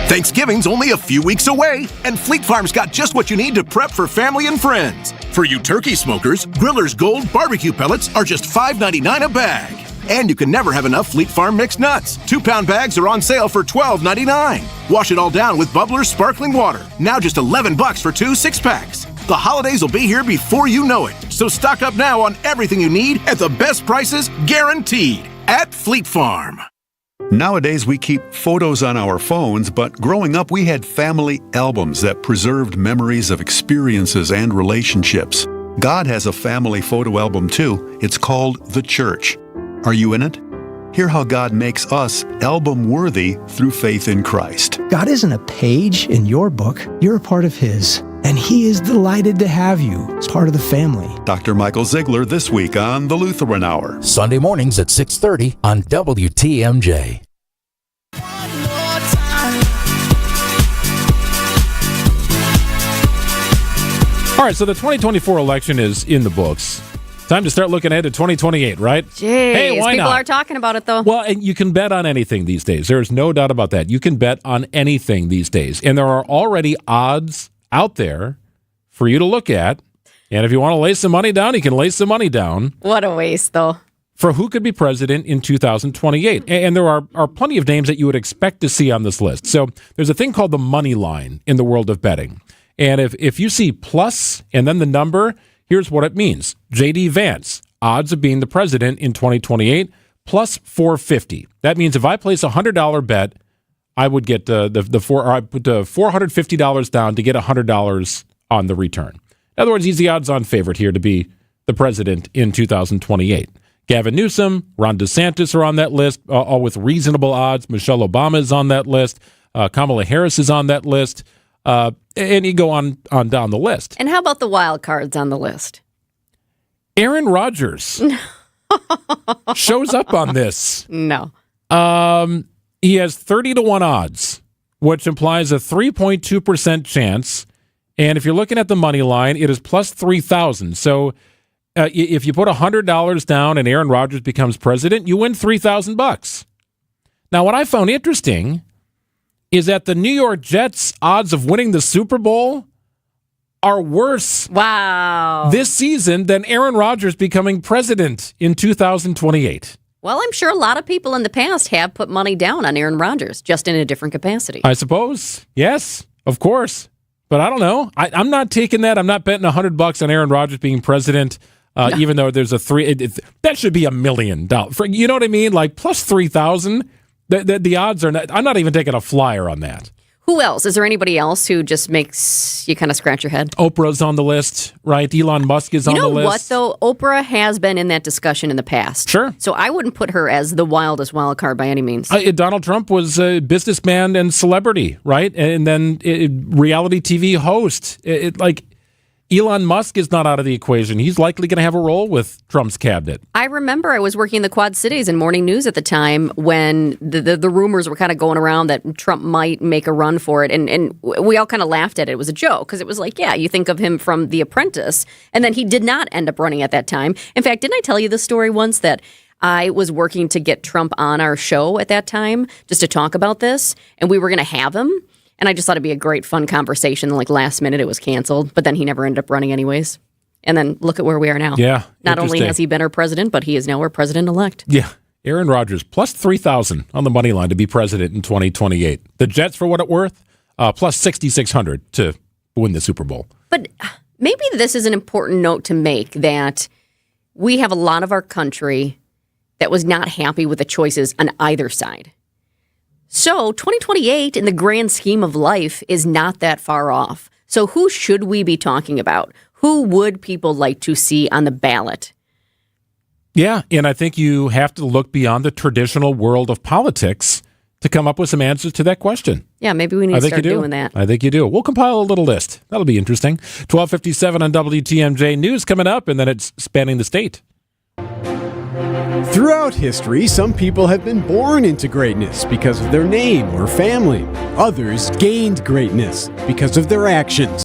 Thanksgiving's only a few weeks away, and Fleet Farm's got just what you need to prep for family and friends. For you turkey smokers, Griller's Gold barbecue pellets are just $5.99 a bag. And you can never have enough Fleet Farm mixed nuts. 2-pound bags are on sale for $12.99. Wash it all down with Bubbler's sparkling water. Now just $11 for 2 6-packs. The holidays will be here before you know it. So stock up now on everything you need at the best prices guaranteed at Fleet Farm. Nowadays, we keep photos on our phones, but growing up, we had family albums that preserved memories of experiences and relationships. God has a family photo album too. It's called The Church. Are you in it? Hear how God makes us album-worthy through faith in Christ. God isn't a page in your book. You're a part of His. And He is delighted to have you as part of the family. Dr. Michael Ziegler this week on The Lutheran Hour. Sunday mornings at 6:30 on WTMJ. All right, so the 2024 election is in the books. Time to start looking ahead to 2028, right? Jeez, hey, why people not? are talking about it, though. Well, and you can bet on anything these days. There's no doubt about that. You can bet on anything these days. And there are already odds out there for you to look at. And if you want to lay some money down, you can lay some money down. What a waste, though. for who could be president in 2028. And there are plenty of names that you would expect to see on this list. So there's a thing called the money line in the world of betting. And if you see plus and then the number, here's what it means. J.D. Vance, odds of being the president in 2028, plus 450. That means if I place a $100 bet, I would get I put $450 down to get $100 on the return. In other words, he's the odds-on favorite here to be the president in 2028. Gavin Newsom, Ron DeSantis are on that list, all with reasonable odds. Michelle Obama is on that list. Kamala Harris is on that list. And you go on down the list. And how about the wild cards on the list? Aaron Rodgers shows up on this. No. He has 30-1 odds, which implies a 3.2% chance. And if you're looking at the money line, it is plus 3,000. So if you put $100 down and Aaron Rodgers becomes president, you win $3,000. Now, what I found interesting is that the New York Jets' odds of winning the Super Bowl are worse this season than Aaron Rodgers becoming president in 2028. Well, I'm sure a lot of people in the past have put money down on Aaron Rodgers, just in a different capacity. I suppose. Yes, of course. But I don't know. I'm not taking that. I'm not betting $100 on Aaron Rodgers being president. No. Even though there's a that should be $1 million. You know what I mean? Like plus 3,000. The odds are not. I'm not even taking a flyer on that. Who else? Is there anybody else who just makes you kind of scratch your head? Oprah's on the list, right? Elon Musk is on the list. You know what, though? Oprah has been in that discussion in the past. Sure. So I wouldn't put her as the wildest wild card by any means. Donald Trump was a businessman and celebrity, right? And then reality TV host. Elon Musk is not out of the equation. He's likely going to have a role with Trump's cabinet. I remember I was working in the Quad Cities in morning news at the time when the rumors were kind of going around that Trump might make a run for it. And we all kind of laughed at it. It was a joke because it was like, yeah, you think of him from The Apprentice. And then he did not end up running at that time. In fact, didn't I tell you the story once that I was working to get Trump on our show at that time just to talk about this? And we were going to have him. And I just thought it'd be a great, fun conversation. Like last minute, it was canceled, but then he never ended up running anyways. And then look at where we are now. Yeah. Not only has he been our president, but he is now our president-elect. Yeah. Aaron Rodgers, plus 3,000 on the money line to be president in 2028. The Jets, for what it's worth, plus 6,600 to win the Super Bowl. But maybe this is an important note to make that we have a lot of our country that was not happy with the choices on either side. So 2028 in the grand scheme of life is not that far off. So who should we be talking about? Who would people like to see on the ballot? Yeah, and I think you have to look beyond the traditional world of politics to come up with some answers to that question. Yeah, maybe we need to start doing that. I think you do. We'll compile a little list. That'll be interesting. 12:57 on WTMJ. News coming up, and then it's spanning the state. Throughout history, some people have been born into greatness because of their name or family. Others gained greatness because of their actions.